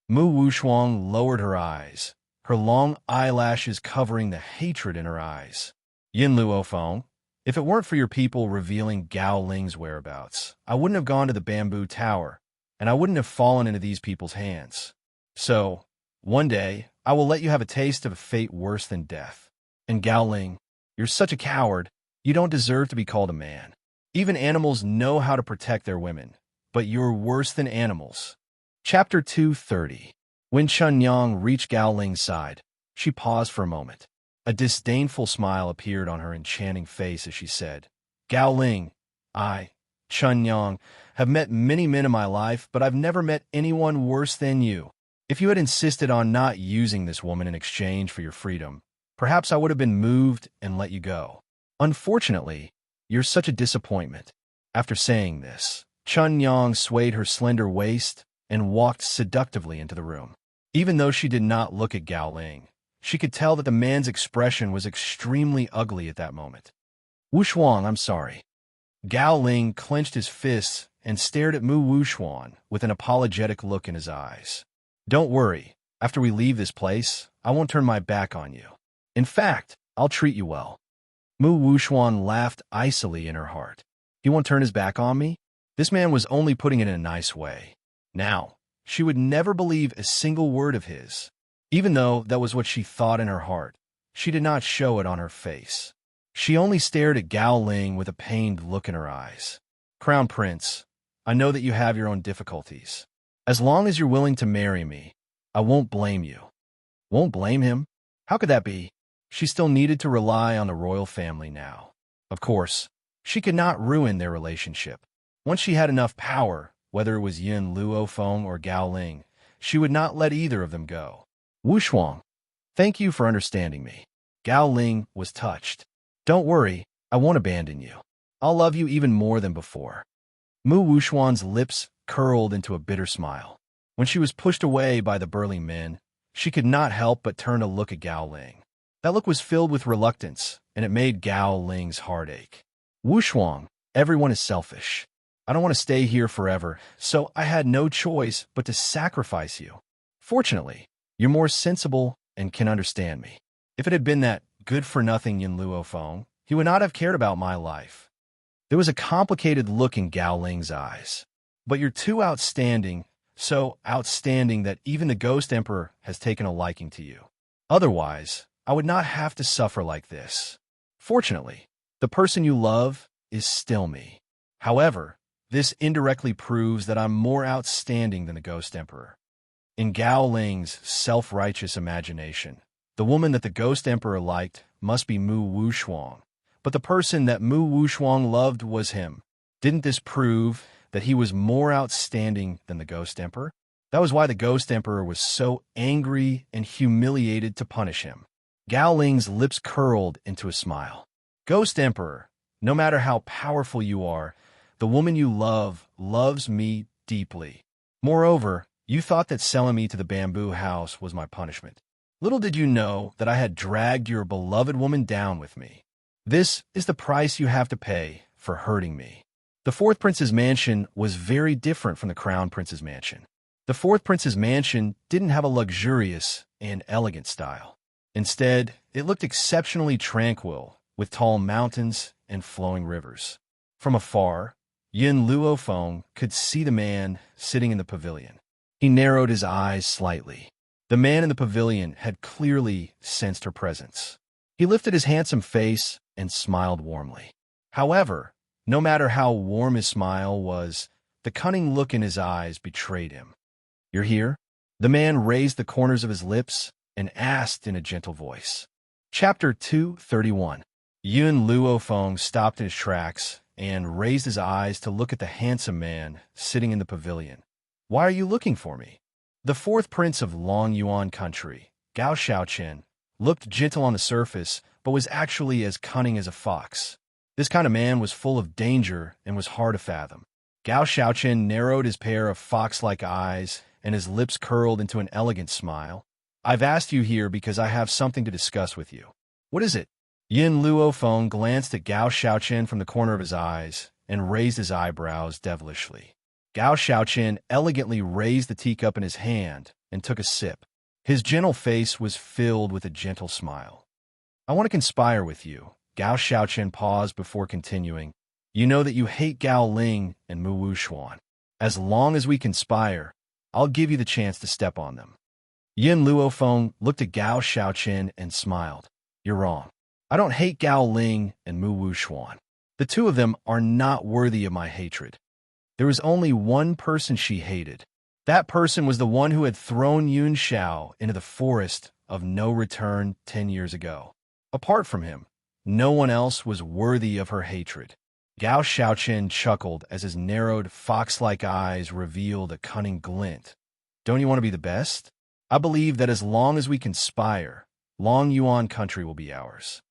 S1: Mu Wushuang lowered her eyes, her long eyelashes covering the hatred in her eyes. Yin Luofeng, if it weren't for your people revealing Gao Ling's whereabouts, I wouldn't have gone to the bamboo tower, and I wouldn't have fallen into these people's hands. So, one day, I will let you have a taste of a fate worse than death. And Gao Ling, you're such a coward, you don't deserve to be called a man. Even animals know how to protect their women, but you're worse than animals. Chapter 230. When Chun Yang reached Gao Ling's side, she paused for a moment. A disdainful smile appeared on her enchanting face as she said, Gao Ling, I, Chun Yang, have met many men in my life, but I've never met anyone worse than you. If you had insisted on not using this woman in exchange for your freedom, perhaps I would have been moved and let you go. Unfortunately, you're such a disappointment. After saying this, Chun Yang swayed her slender waist and walked seductively into the room. Even though she did not look at Gao Ling, she could tell that the man's expression was extremely ugly at that moment. Wushuang, I'm sorry. Gao Ling clenched his fists and stared at Mu Wushuang with an apologetic look in his eyes. Don't worry, after we leave this place, I won't turn my back on you. In fact, I'll treat you well. Mu Wushuang laughed icily in her heart. He won't turn his back on me? This man was only putting it in a nice way. Now, she would never believe a single word of his. Even though that was what she thought in her heart, she did not show it on her face. She only stared at Gao Ling with a pained look in her eyes. Crown Prince, I know that you have your own difficulties. As long as you're willing to marry me, I won't blame you. Won't blame him? How could that be? She still needed to rely on the royal family now. Of course, she could not ruin their relationship. Once she had enough power, whether it was Yin Luofeng or Gao Ling, she would not let either of them go. Wushuang, thank you for understanding me. Gao Ling was touched. Don't worry, I won't abandon you. I'll love you even more than before. Mu Wushuang's lips curled into a bitter smile. When she was pushed away by the burly men, she could not help but turn to look at Gao Ling. That look was filled with reluctance, and it made Gao Ling's heart ache. Wushuang, everyone is selfish. I don't want to stay here forever, so I had no choice but to sacrifice you. Fortunately, you're more sensible and can understand me. If it had been that good-for-nothing Yin Luofeng, he would not have cared about my life. There was a complicated look in Gao Ling's eyes. But you're too outstanding, so outstanding that even the Ghost Emperor has taken a liking to you. Otherwise, I would not have to suffer like this. Fortunately, the person you love is still me. However, this indirectly proves that I'm more outstanding than the Ghost Emperor. In Gao Ling's self-righteous imagination, the woman that the Ghost Emperor liked must be Mu Wushuang, but the person that Mu Wushuang loved was him. Didn't this prove that he was more outstanding than the Ghost Emperor? That was why the Ghost Emperor was so angry and humiliated to punish him. Gao Ling's lips curled into a smile. Ghost Emperor, no matter how powerful you are, the woman you love loves me deeply. Moreover, you thought that selling me to the bamboo house was my punishment. Little did you know that I had dragged your beloved woman down with me. This is the price you have to pay for hurting me. The fourth prince's mansion was very different from the crown prince's mansion. The fourth prince's mansion didn't have a luxurious and elegant style. Instead, it looked exceptionally tranquil, with tall mountains and flowing rivers. From afar, Yin Luofeng could see the man sitting in the pavilion. He narrowed his eyes slightly. The man in the pavilion had clearly sensed her presence. He lifted his handsome face and smiled warmly. However, no matter how warm his smile was, the cunning look in his eyes betrayed him. "You're here?" The man raised the corners of his lips and asked in a gentle voice. Chapter 231. Yun Luofeng stopped in his tracks and raised his eyes to look at the handsome man sitting in the pavilion. "Why are you looking for me?" The fourth prince of Long Yuan country, Gao Shaoqian, looked gentle on the surface, but was actually as cunning as a fox. This kind of man was full of danger and was hard to fathom. Gao Shaoqian narrowed his pair of fox-like eyes, and his lips curled into an elegant smile. "I've asked you here because I have something to discuss with you." "What is it?" Yin Luofeng glanced at Gao Shaoqian from the corner of his eyes and raised his eyebrows devilishly. Gao Shaoqian elegantly raised the teacup in his hand and took a sip. His gentle face was filled with a gentle smile. "I want to conspire with you." Gao Shaoqian paused before continuing. "You know that you hate Gao Ling and Mu Wushuan. As long as we conspire, I'll give you the chance to step on them." Yin Luofeng looked at Gao Shaoqian and smiled. "You're wrong. I don't hate Gao Ling and Mu Wushuan. The two of them are not worthy of my hatred. There was only one person she hated. That person was the one who had thrown Yun Xiao into the forest of no return 10 years ago. Apart from him, no one else was worthy of her hatred." Gao Shaoqian chuckled as his narrowed, fox-like eyes revealed a cunning glint. "Don't you want to be the best? I believe that as long as we conspire, Long Yuan country will be ours."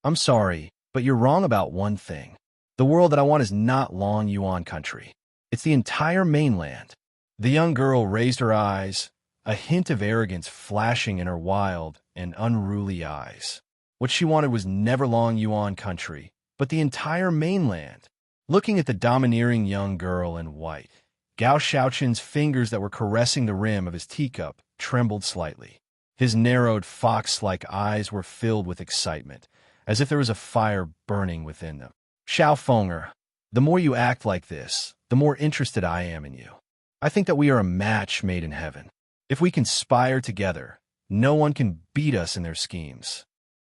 S1: "I'm sorry, but you're wrong about one thing. The world that I want is not Long Yuan country. It's the entire mainland." The young girl raised her eyes, a hint of arrogance flashing in her wild and unruly eyes. What she wanted was never Long Yuan country, but the entire mainland. Looking at the domineering young girl in white, Gao Shaoqian's fingers that were caressing the rim of his teacup trembled slightly. His narrowed fox-like eyes were filled with excitement, as if there was a fire burning within them. "Xiao Fenger, the more you act like this, the more interested I am in you. I think that we are a match made in heaven. If we conspire together, no one can beat us in their schemes."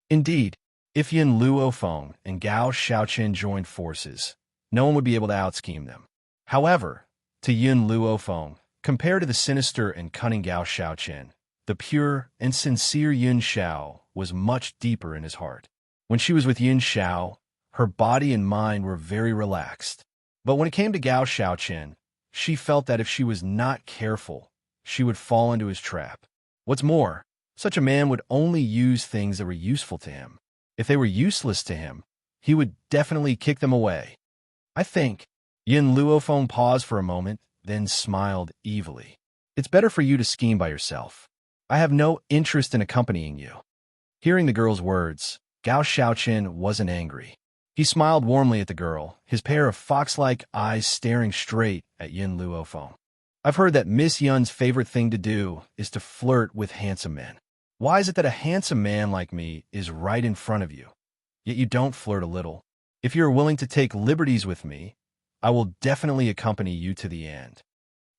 S1: Indeed, if Yin Luofeng and Gao Shaoqian joined forces, no one would be able to out-scheme them. However, to Yin Luofeng, compared to the sinister and cunning Gao Shaoqian, the pure and sincere Yun Xiao was much deeper in his heart. When she was with Yun Xiao, her body and mind were very relaxed. But when it came to Gao Shaoqian, she felt that if she was not careful, she would fall into his trap. What's more, such a man would only use things that were useful to him. If they were useless to him, he would definitely kick them away. "I think." Yin Luofeng paused for a moment, then smiled evilly. "It's better for you to scheme by yourself. I have no interest in accompanying you." Hearing the girl's words, Gao Shaoqian wasn't angry. He smiled warmly at the girl, his pair of fox-like eyes staring straight at Yin Luofeng. "I've heard that Miss Yun's favorite thing to do is to flirt with handsome men. Why is it that a handsome man like me is right in front of you, yet you don't flirt a little? If you are willing to take liberties with me, I will definitely accompany you to the end."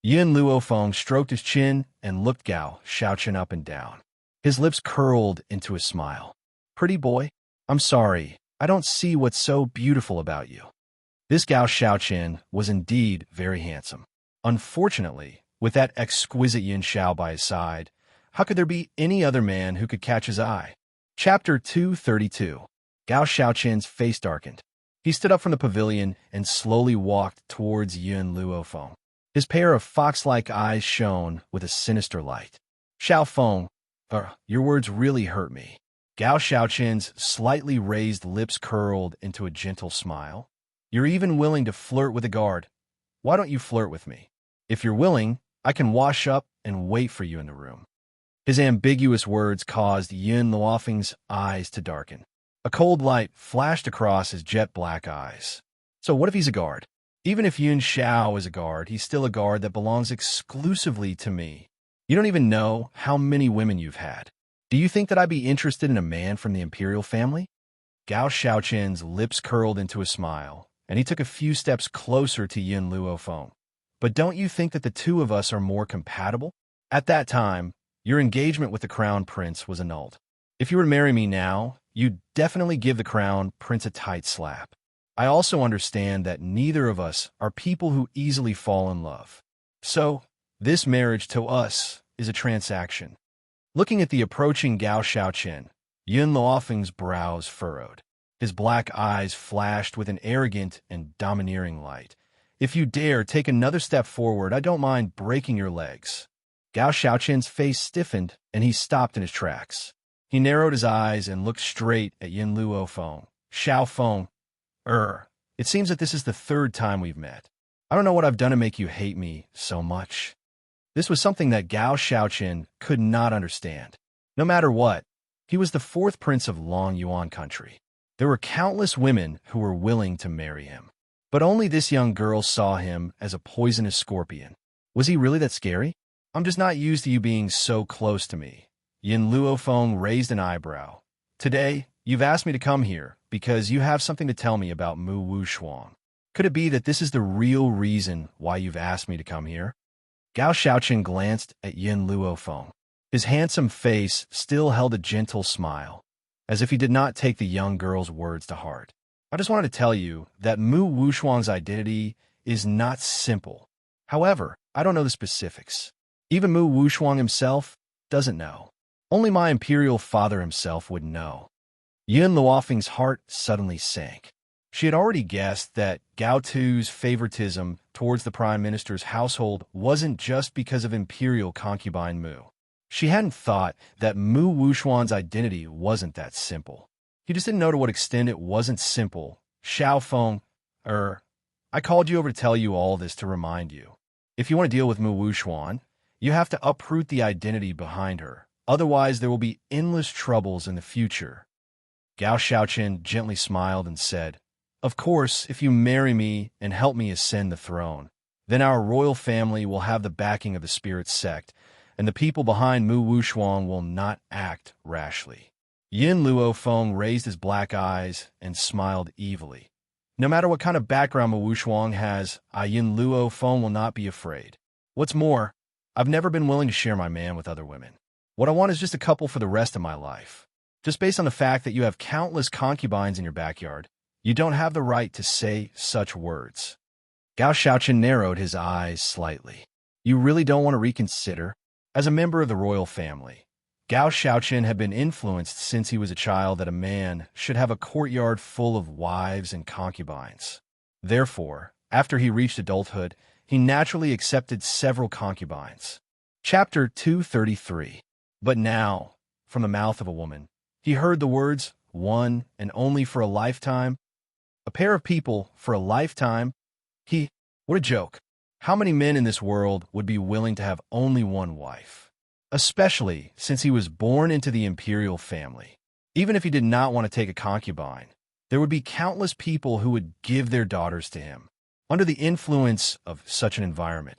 S1: Yin Luofeng stroked his chin and looked Gao Shaochen up and down. His lips curled into a smile. Pretty boy, I'm sorry, I don't see what's so beautiful about you. This Gao Shaochen was indeed very handsome. Unfortunately, with that exquisite Yin Shao by his side, how could there be any other man who could catch his eye? Chapter 232. Gao Shaochen's face darkened. He stood up from the pavilion and slowly walked towards Yun Luofeng. His pair of fox-like eyes shone with a sinister light. Xiao Feng, your words really hurt me. Gao Shaochen's slightly raised lips curled into a gentle smile. You're even willing to flirt with a guard. Why don't you flirt with me? If you're willing, I can wash up and wait for you in the room. His ambiguous words caused Yin Luofeng's eyes to darken. A cold light flashed across his jet-black eyes. So what if he's a guard? Even if Yun Shao is a guard, he's still a guard that belongs exclusively to me. You don't even know how many women you've had. Do you think that I'd be interested in a man from the imperial family? Gao Shaochen's lips curled into a smile, and he took a few steps closer to Yin Luofeng. But don't you think that the two of us are more compatible? At that time, your engagement with the crown prince was annulled. If you were to marry me now, you'd definitely give the crown prince a tight slap. I also understand that neither of us are people who easily fall in love. So, this marriage to us is a transaction. Looking at the approaching Gao Shaochen, Yun Luofeng's brows furrowed. His black eyes flashed with an arrogant and domineering light. If you dare take another step forward, I don't mind breaking your legs. Gao Shaochen's face stiffened, and he stopped in his tracks. He narrowed his eyes and looked straight at Yin Luofeng. Xiao Feng, it seems that this is the third time we've met. I don't know what I've done to make you hate me so much. This was something that Gao Shaochen could not understand. No matter what, he was the fourth prince of Long Yuan country. There were countless women who were willing to marry him. But only this young girl saw him as a poisonous scorpion. Was he really that scary? I'm just not used to you being so close to me. Yin Luofeng raised an eyebrow. Today, you've asked me to come here because you have something to tell me about Mu Wushuang. Could it be that this is the real reason why you've asked me to come here? Gao Shaochen glanced at Yin Luofeng. His handsome face still held a gentle smile, as if he did not take the young girl's words to heart. I just wanted to tell you that Mu Wushuang's identity is not simple. However, I don't know the specifics. Even Mu Wushuang himself doesn't know. Only my imperial father himself would know. Yun Luofeng's heart suddenly sank. She had already guessed that Gao Tu's favoritism towards the prime minister's household wasn't just because of imperial concubine Mu. She hadn't thought that Mu Wushuang's identity wasn't that simple. He just didn't know to what extent it wasn't simple. Xiao Feng, I called you over to tell you all this to remind you. If you want to deal with Mu Wushuang, you have to uproot the identity behind her. Otherwise, there will be endless troubles in the future. Gao Shaochen gently smiled and said, Of course, if you marry me and help me ascend the throne, then our royal family will have the backing of the spirit sect, and the people behind Mu Wushuang will not act rashly. Yin Luofeng raised his black eyes and smiled evilly. No matter what kind of background Mu Wushuang has, Yin Luofeng will not be afraid. What's more, I've never been willing to share my man with other women. What I want is just a couple for the rest of my life. Just based on the fact that you have countless concubines in your backyard, you don't have the right to say such words. Gao Shaochen narrowed his eyes slightly. You really don't want to reconsider? As a member of the royal family, Gao Shaochen had been influenced since he was a child that a man should have a courtyard full of wives and concubines. Therefore, after he reached adulthood, he naturally accepted several concubines. Chapter 233. But now, from the mouth of a woman, he heard the words, one and only for a lifetime. A pair of people for a lifetime. What a joke. How many men in this world would be willing to have only one wife? Especially since he was born into the imperial family. Even if he did not want to take a concubine, there would be countless people who would give their daughters to him. Under the influence of such an environment,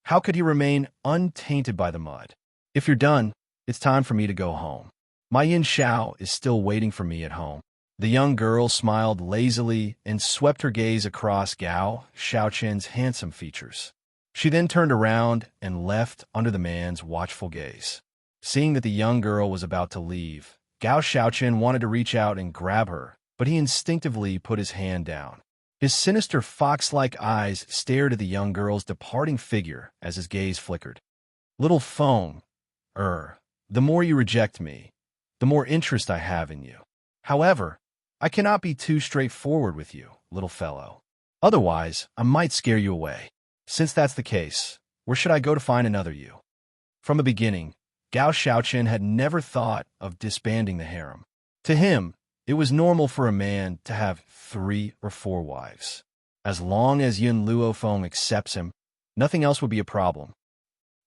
S1: how could he remain untainted by the mud? If you're done, it's time for me to go home. My Yin Shao is still waiting for me at home. The young girl smiled lazily and swept her gaze across Gao Shaochen's handsome features. She then turned around and left under the man's watchful gaze. Seeing that the young girl was about to leave, Gao Xiaoqian wanted to reach out and grab her, but he instinctively put his hand down. His sinister fox-like eyes stared at the young girl's departing figure as his gaze flickered. Little Feng, the more you reject me, the more interest I have in you. However, I cannot be too straightforward with you, little fellow. Otherwise, I might scare you away. Since that's the case, where should I go to find another you? From the beginning, Gao Xiaoqian had never thought of disbanding the harem. To him, it was normal for a man to have 3 or 4 wives. As long as Yun Luofeng accepts him, nothing else would be a problem.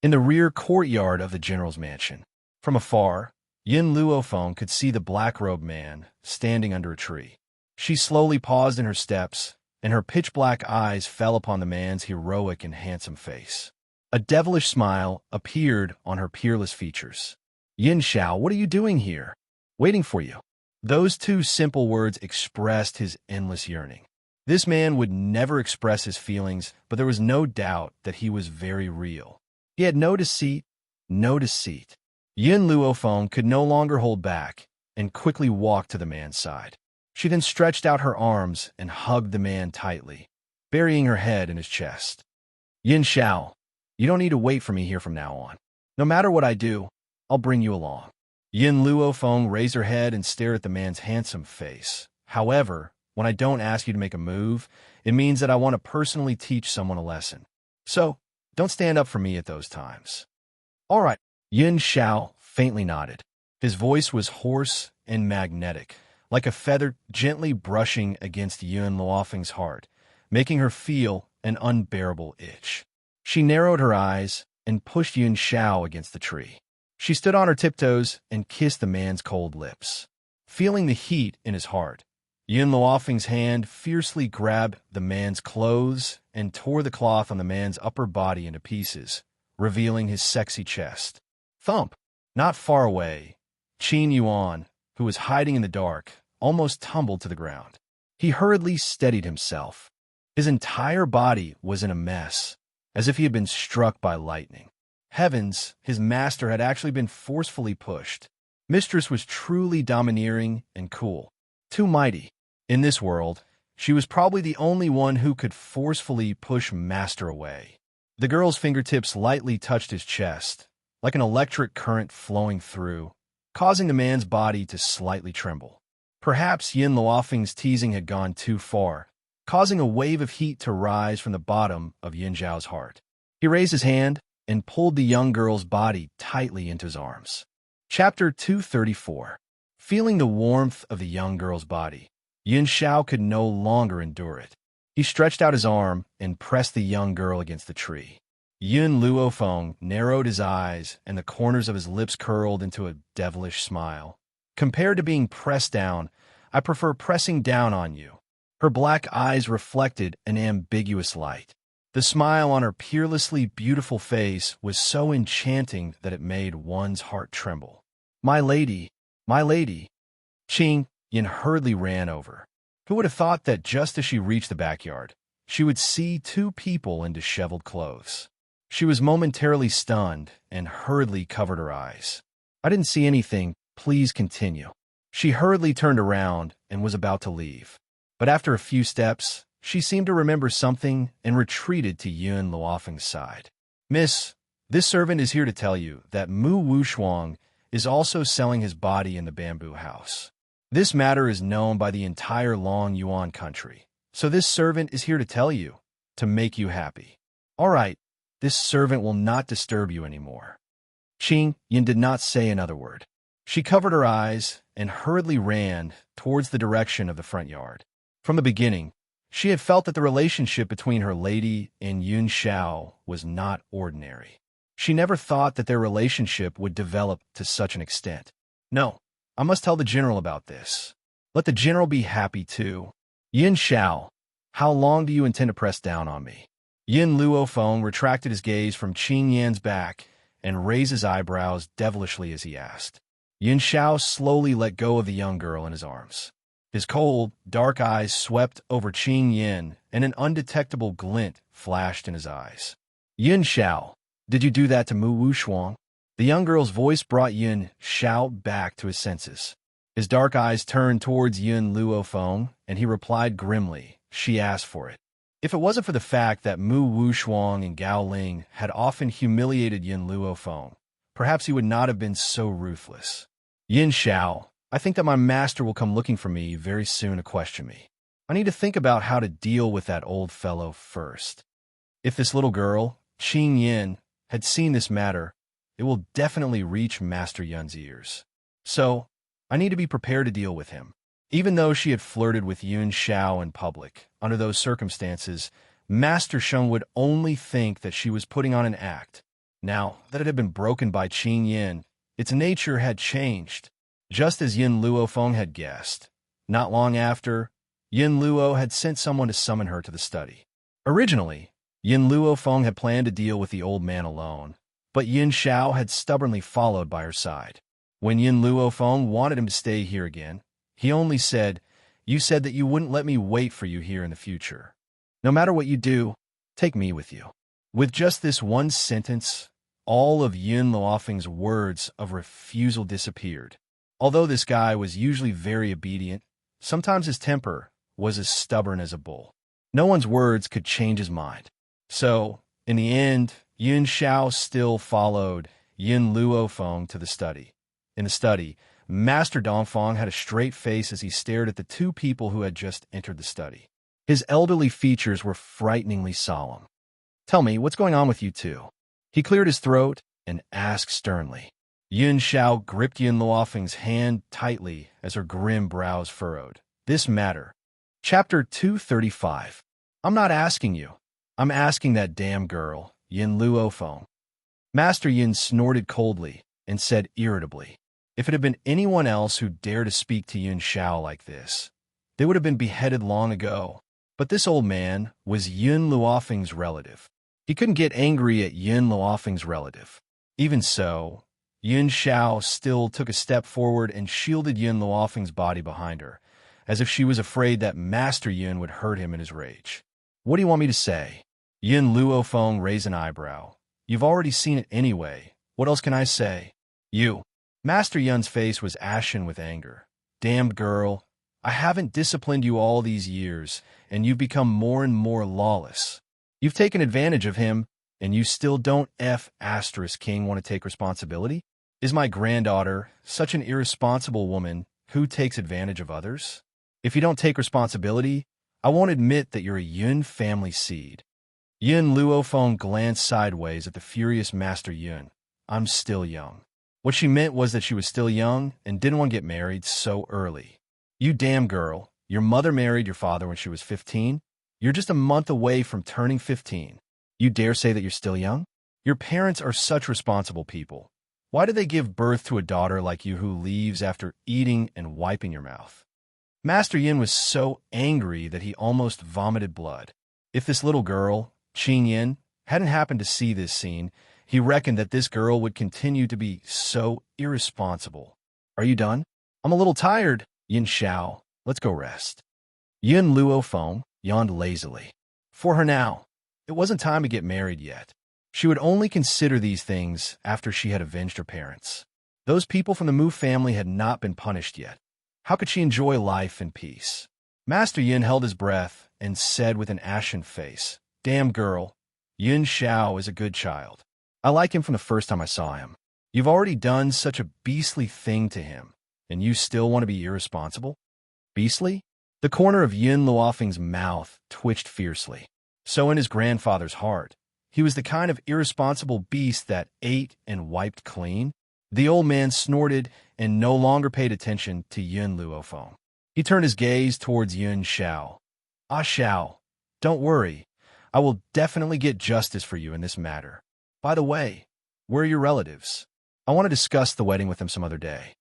S1: In the rear courtyard of the general's mansion, from afar, Yun Luofeng could see the black-robed man standing under a tree. She slowly paused in her steps, and her pitch-black eyes fell upon the man's heroic and handsome face. A devilish smile appeared on her peerless features. Yin Xiao, what are you doing here? Waiting for you. Those 2 simple words expressed his endless yearning. This man would never express his feelings, but there was no doubt that he was very real. He had no deceit, no deceit. Yin Luofeng could no longer hold back and quickly walked to the man's side. She then stretched out her arms and hugged the man tightly, burying her head in his chest. Yin Xiao, you don't need to wait for me here from now on. No matter what I do, I'll bring you along. Yin Luofeng raised her head and stared at the man's handsome face. However, when I don't ask you to make a move, it means that I want to personally teach someone a lesson. So, don't stand up for me at those times. All right. Yin Xiao faintly nodded. His voice was hoarse and magnetic, like a feather gently brushing against Yun Luofeng's heart, making her feel an unbearable itch. She narrowed her eyes and pushed Yun Xiao against the tree. She stood on her tiptoes and kissed the man's cold lips. Feeling the heat in his heart, Yun Luofeng's hand fiercely grabbed the man's clothes and tore the cloth on the man's upper body into pieces, revealing his sexy chest. Thump! Not far away, Qin Yuan, who was hiding in the dark, almost tumbled to the ground. He hurriedly steadied himself. His entire body was in a mess, as if he had been struck by lightning. Heavens, his master had actually been forcefully pushed. Mistress was truly domineering and cool. Too mighty. In this world, she was probably the only one who could forcefully push master away. The girl's fingertips lightly touched his chest, like an electric current flowing through, causing the man's body to slightly tremble. Perhaps Yin Luofeng's teasing had gone too far, causing a wave of heat to rise from the bottom of Yin Zhao's heart. He raised his hand and pulled the young girl's body tightly into his arms. Chapter 234. Feeling the warmth of the young girl's body, Yin Xiao could no longer endure it. He stretched out his arm and pressed the young girl against the tree. Yun Luofeng narrowed his eyes, and the corners of his lips curled into a devilish smile. Compared to being pressed down, I prefer pressing down on you. Her black eyes reflected an ambiguous light. The smile on her peerlessly beautiful face was so enchanting that it made one's heart tremble. My lady, my lady. Qing Yin hurriedly ran over. Who would have thought that just as she reached the backyard, she would see 2 people in disheveled clothes? She was momentarily stunned and hurriedly covered her eyes. I didn't see anything. Please continue. She hurriedly turned around and was about to leave. But after a few steps, she seemed to remember something and retreated to Yun Luofeng's side. Miss, this servant is here to tell you that Mu Wushuang is also selling his body in the bamboo house. This matter is known by the entire Long Yuan country. So this servant is here to tell you, to make you happy. All right. This servant will not disturb you anymore. Qing Yin did not say another word. She covered her eyes and hurriedly ran towards the direction of the front yard. From the beginning, she had felt that the relationship between her lady and Yun Xiao was not ordinary. She never thought that their relationship would develop to such an extent. No, I must tell the general about this. Let the general be happy too. Yin Xiao, how long do you intend to press down on me? Yin Luofeng retracted his gaze from Qing Yan's back and raised his eyebrows devilishly as he asked. Yin Xiao slowly let go of the young girl in his arms. His cold, dark eyes swept over Qing Yin, and an undetectable glint flashed in his eyes. Yun Xiao, did you do that to Mu Wu Shuang? The young girl's voice brought Yun Xiao back to his senses. His dark eyes turned towards Yun Luofeng, and he replied grimly, she asked for it. If it wasn't for the fact that Mu Wu Shuang and Gao Ling had often humiliated Yun Luofeng, perhaps he would not have been so ruthless. Yin Xiao, I think that my master will come looking for me very soon to question me. I need to think about how to deal with that old fellow first. If this little girl, Qing Yin, had seen this matter, it will definitely reach Master Yun's ears. So, I need to be prepared to deal with him. Even though she had flirted with Yun Xiao in public, under those circumstances, Master Sheng would only think that she was putting on an act. Now that it had been broken by Qing Yin, its nature had changed, just as Yin Luofeng had guessed. Not long after, Yin Luo had sent someone to summon her to the study. Originally, Yin Luofeng had planned to deal with the old man alone, but Yin Xiao had stubbornly followed by her side. When Yin Luofeng wanted him to stay here again, he only said, you said that you wouldn't let me wait for you here in the future. No matter what you do, take me with you. With just this one sentence, all of Yin Luofeng's words of refusal disappeared. Although this guy was usually very obedient, sometimes his temper was as stubborn as a bull. No one's words could change his mind. So, in the end, Yin Xiao still followed Yin Luofeng to the study. In the study, Master Dongfang had a straight face as he stared at the two people who had just entered the study. His elderly features were frighteningly solemn. Tell me, what's going on with you two? He cleared his throat and asked sternly. Yin Xiao gripped Yin Luofeng's hand tightly as her grim brows furrowed. This matter. Chapter 235. I'm not asking you. I'm asking that damn girl, Yin Luofeng. Master Yin snorted coldly and said irritably, if it had been anyone else who dared to speak to Yin Xiao like this, they would have been beheaded long ago. But this old man was Yin Luofeng's relative. He couldn't get angry at Yin Luofeng's relative. Even so, Yin Xiao still took a step forward and shielded Yin Luofeng's body behind her, as if she was afraid that Master Yin would hurt him in his rage. What do you want me to say? Yin Luofeng raised an eyebrow. You've already seen it anyway. What else can I say? You. Master Yun's face was ashen with anger. Damned girl, I haven't disciplined you all these years, and you've become more and more lawless. You've taken advantage of him, and you still don't King want to take responsibility? Is my granddaughter such an irresponsible woman who takes advantage of others? If you don't take responsibility, I won't admit that you're a Yun family seed. Yin Luofeng glanced sideways at the furious Master Yun. I'm still young. What she meant was that she was still young and didn't want to get married so early. You damn girl, your mother married your father when she was 15. You're just a month away from turning 15. You dare say that you're still young? Your parents are such responsible people. Why did they give birth to a daughter like you who leaves after eating and wiping your mouth? Master Yin was so angry that he almost vomited blood. If this little girl, Qing Yin, hadn't happened to see this scene, he reckoned that this girl would continue to be so irresponsible. Are you done? I'm a little tired, Yin Xiao. Let's go rest. Yin Luofeng yawned lazily. For her now, it wasn't time to get married yet. She would only consider these things after she had avenged her parents. Those people from the Mu family had not been punished yet. How could she enjoy life in peace? Master Yin held his breath and said with an ashen face, Damn girl, Yin Xiao is a good child. I like him from the first time I saw him. You've already done such a beastly thing to him, and you still want to be irresponsible? Beastly? The corner of Yin Luofeng's mouth twitched fiercely. So in his grandfather's heart, he was the kind of irresponsible beast that ate and wiped clean. The old man snorted and no longer paid attention to Yin Luofeng. He turned his gaze towards Yin Xiao. Ah Xiao, don't worry. I will definitely get justice for you in this matter. By the way, where are your relatives? I want to discuss the wedding with them some other day.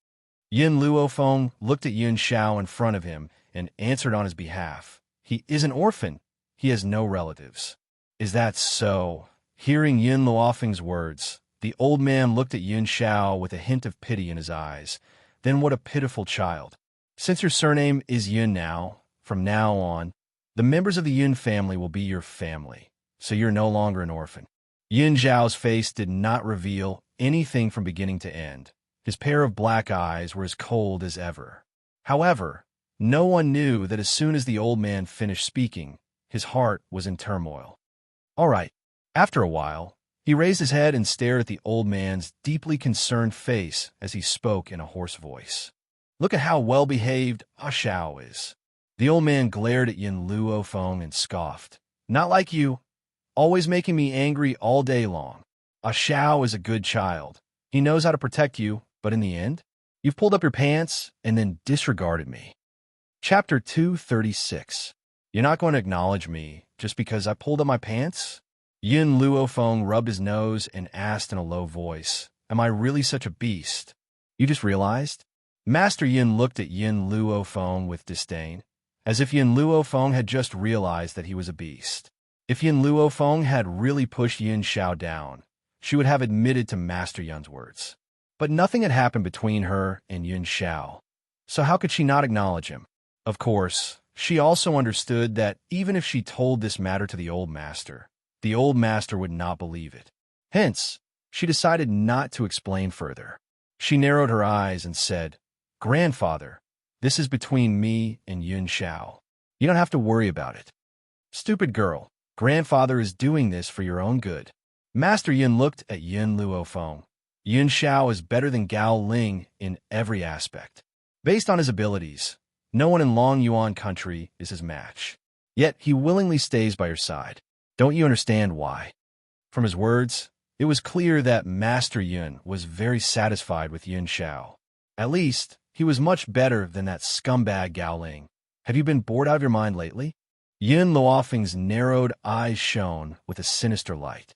S1: Yin Luofeng looked at Yin Xiao in front of him and answered on his behalf. He is an orphan. He has no relatives. Is that so? Hearing Yin Luofeng's words, the old man looked at Yin Xiao with a hint of pity in his eyes. Then what a pitiful child. Since your surname is Yin now, from now on, the members of the Yin family will be your family, so you're no longer an orphan. Yin Zhao's face did not reveal anything from beginning to end. His pair of black eyes were as cold as ever. However, no one knew that as soon as the old man finished speaking, his heart was in turmoil. All right. After a while, he raised his head and stared at the old man's deeply concerned face as he spoke in a hoarse voice. Look at how well-behaved Ah Shao is. The old man glared at Yin Luofeng and scoffed. Not like you, always making me angry all day long. Ah Shao is a good child. He knows how to protect you, but in the end, you've pulled up your pants and then disregarded me. Chapter 236. You're not going to acknowledge me just because I pulled up my pants? Yin Luofeng rubbed his nose and asked in a low voice, Am I really such a beast? You just realized? Master Yin looked at Yin Luofeng with disdain, as if Yin Luofeng had just realized that he was a beast. If Yin Luofeng had really pushed Yin Xiao down, she would have admitted to Master Yun's words. But nothing had happened between her and Yin Xiao, so how could she not acknowledge him? Of course, she also understood that even if she told this matter to the old master would not believe it. Hence, she decided not to explain further. She narrowed her eyes and said, Grandfather, this is between me and Yin Xiao. You don't have to worry about it. Stupid girl, Grandfather is doing this for your own good. Master Yin looked at Yin Luofeng. Yin Xiao is better than Gao Ling in every aspect. Based on his abilities, no one in Long Yuan country is his match. Yet he willingly stays by your side. Don't you understand why? From his words, it was clear that Master Yin was very satisfied with Yin Xiao. At least, he was much better than that scumbag Gao Ling. Have you been bored out of your mind lately? Yin Luofeng's narrowed eyes shone with a sinister light.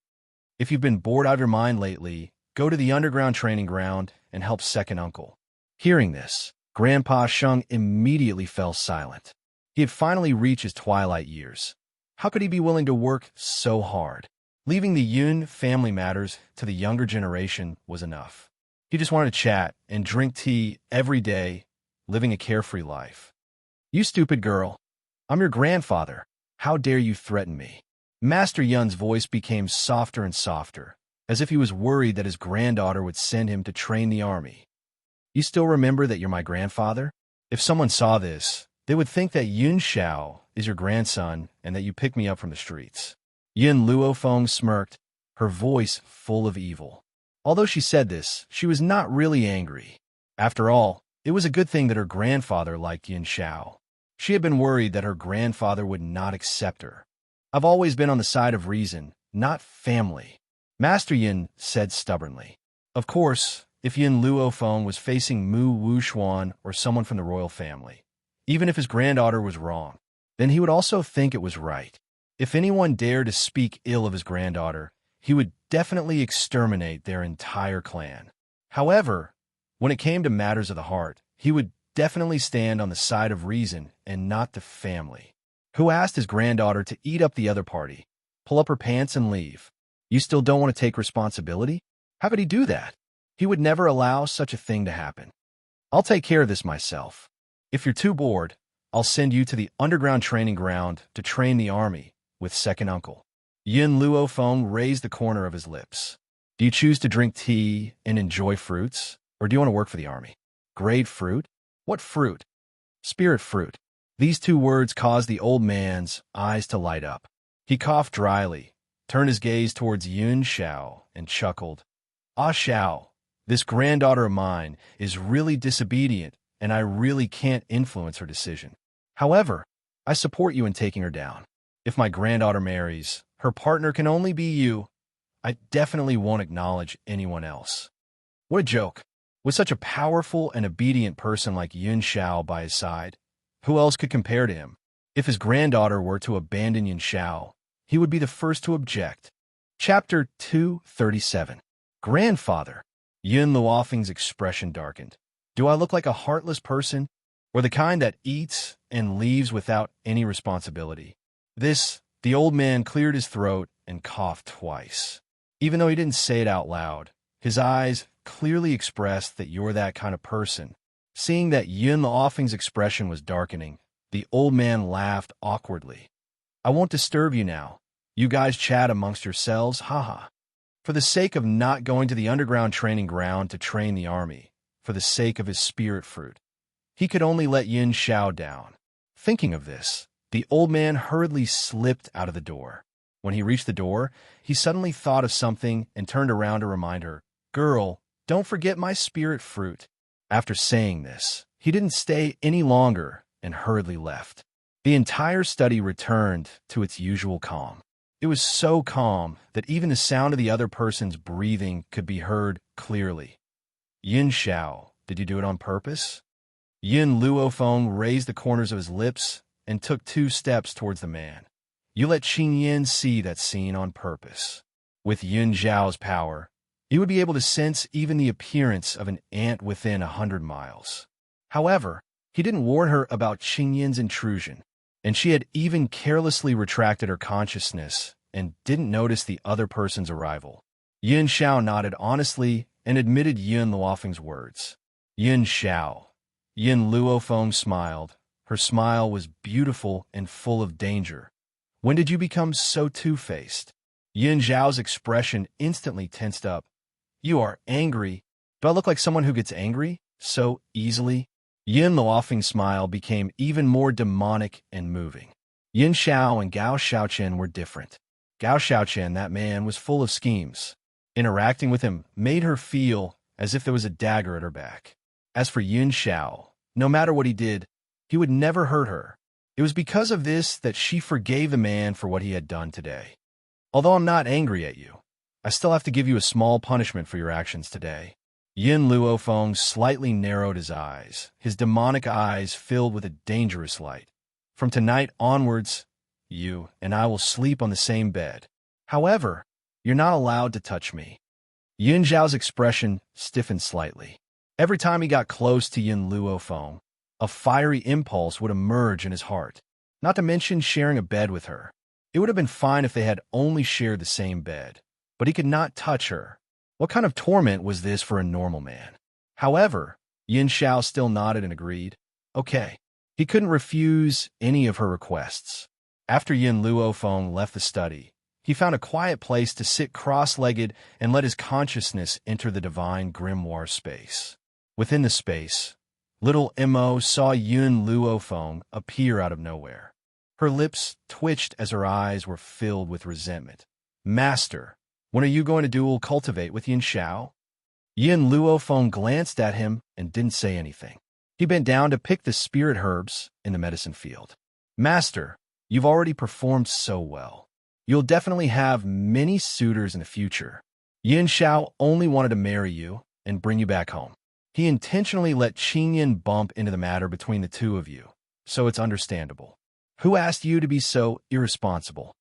S1: If you've been bored out of your mind lately, go to the underground training ground and help second uncle. Hearing this, Grandpa Sheng immediately fell silent. He had finally reached his twilight years. How could he be willing to work so hard? Leaving the Yun family matters to the younger generation was enough. He just wanted to chat and drink tea every day, living a carefree life. You stupid girl. I'm your grandfather. How dare you threaten me? Master Yun's voice became softer and softer, as if he was worried that his granddaughter would send him to train the army. You still remember that you're my grandfather? If someone saw this, they would think that Yin Xiao is your grandson and that you picked me up from the streets. Yin Luofeng smirked, her voice full of evil. Although she said this, she was not really angry. After all, it was a good thing that her grandfather liked Yin Xiao. She had been worried that her grandfather would not accept her. I've always been on the side of reason, not family, Master Yin said stubbornly. Of course, if Yin Luofeng was facing Mu Wuxuan or someone from the royal family, even if his granddaughter was wrong, then he would also think it was right. If anyone dared to speak ill of his granddaughter, he would definitely exterminate their entire clan. However, when it came to matters of the heart, he would definitely stand on the side of reason and not the family. Who asked his granddaughter to eat up the other party, pull up her pants and leave? You still don't want to take responsibility? How could he do that? He would never allow such a thing to happen. I'll take care of this myself. If you're too bored, I'll send you to the underground training ground to train the army with second uncle. Yin Luofeng raised the corner of his lips. Do you choose to drink tea and enjoy fruits, or do you want to work for the army? Grade fruit? What fruit? Spirit fruit. These two words caused the old man's eyes to light up. He coughed dryly, turned his gaze towards Yin Xiao, and chuckled. Ah Xiao, this granddaughter of mine is really disobedient, and I really can't influence her decision. However, I support you in taking her down. If my granddaughter marries, her partner can only be you. I definitely won't acknowledge anyone else. What a joke. With such a powerful and obedient person like Yin Xiao by his side, who else could compare to him? If his granddaughter were to abandon Yin Xiao, he would be the first to object. Chapter 237. Grandfather. Yin Luofeng's expression darkened. Do I look like a heartless person, or the kind that eats and leaves without any responsibility? The old man cleared his throat and coughed twice. Even though he didn't say it out loud, his eyes clearly expressed that you're that kind of person. Seeing that Yin Luofeng's expression was darkening, the old man laughed awkwardly. I won't disturb you now. You guys chat amongst yourselves, haha. For the sake of not going to the underground training ground to train the army, for the sake of his spirit fruit, he could only let Yin Xiao down. Thinking of this, the old man hurriedly slipped out of the door. When he reached the door, he suddenly thought of something and turned around to remind her, "Girl, don't forget my spirit fruit." After saying this, he didn't stay any longer and hurriedly left. The entire study returned to its usual calm. It was so calm that even the sound of the other person's breathing could be heard clearly. "Yin Xiao, did you do it on purpose?" Yin Luofeng raised the corners of his lips and took 2 steps towards the man. "You let Qing Yin see that scene on purpose." With Yin Zhao's power, he would be able to sense even the appearance of an ant within 100 miles. However, he didn't warn her about Qing Yin's intrusion, and she had even carelessly retracted her consciousness and didn't notice the other person's arrival. Yin Xiao nodded honestly and admitted Yin Luofeng's words. "Yin Xiao." Yin Luofeng smiled. Her smile was beautiful and full of danger. "When did you become so two-faced?" Yin Zhao's expression instantly tensed up. "You are angry. Do I look like someone who gets angry so easily?" Yin Luofeng's smile became even more demonic and moving. Yin Xiao and Gao Xiaoqian were different. Gao Xiaoqian, that man, was full of schemes. Interacting with him made her feel as if there was a dagger at her back. As for Yin Xiao, no matter what he did, he would never hurt her. It was because of this that she forgave the man for what he had done today. "Although I'm not angry at you, I still have to give you a small punishment for your actions today." Yin Luofeng slightly narrowed his eyes, his demonic eyes filled with a dangerous light. "From tonight onwards, you and I will sleep on the same bed. However, you're not allowed to touch me." Yin Zhao's expression stiffened slightly. Every time he got close to Yin Luofeng, a fiery impulse would emerge in his heart, not to mention sharing a bed with her. It would have been fine if they had only shared the same bed, but he could not touch her. What kind of torment was this for a normal man? However, Yin Xiao still nodded and agreed. Okay. He couldn't refuse any of her requests. After Yin Luofeng left the study, he found a quiet place to sit cross-legged and let his consciousness enter the divine grimoire space. Within the space, little Mo saw Yin Luofeng appear out of nowhere. Her lips twitched as her eyes were filled with resentment. "Master, when are you going to dual cultivate with Yin Xiao?" Yin Luofeng glanced at him and didn't say anything. He bent down to pick the spirit herbs in the medicine field. "Master, you've already performed so well. You'll definitely have many suitors in the future. Yin Xiao only wanted to marry you and bring you back home. He intentionally let Qing Yin bump into the matter between the two of you, so it's understandable. Who asked you to be so irresponsible?"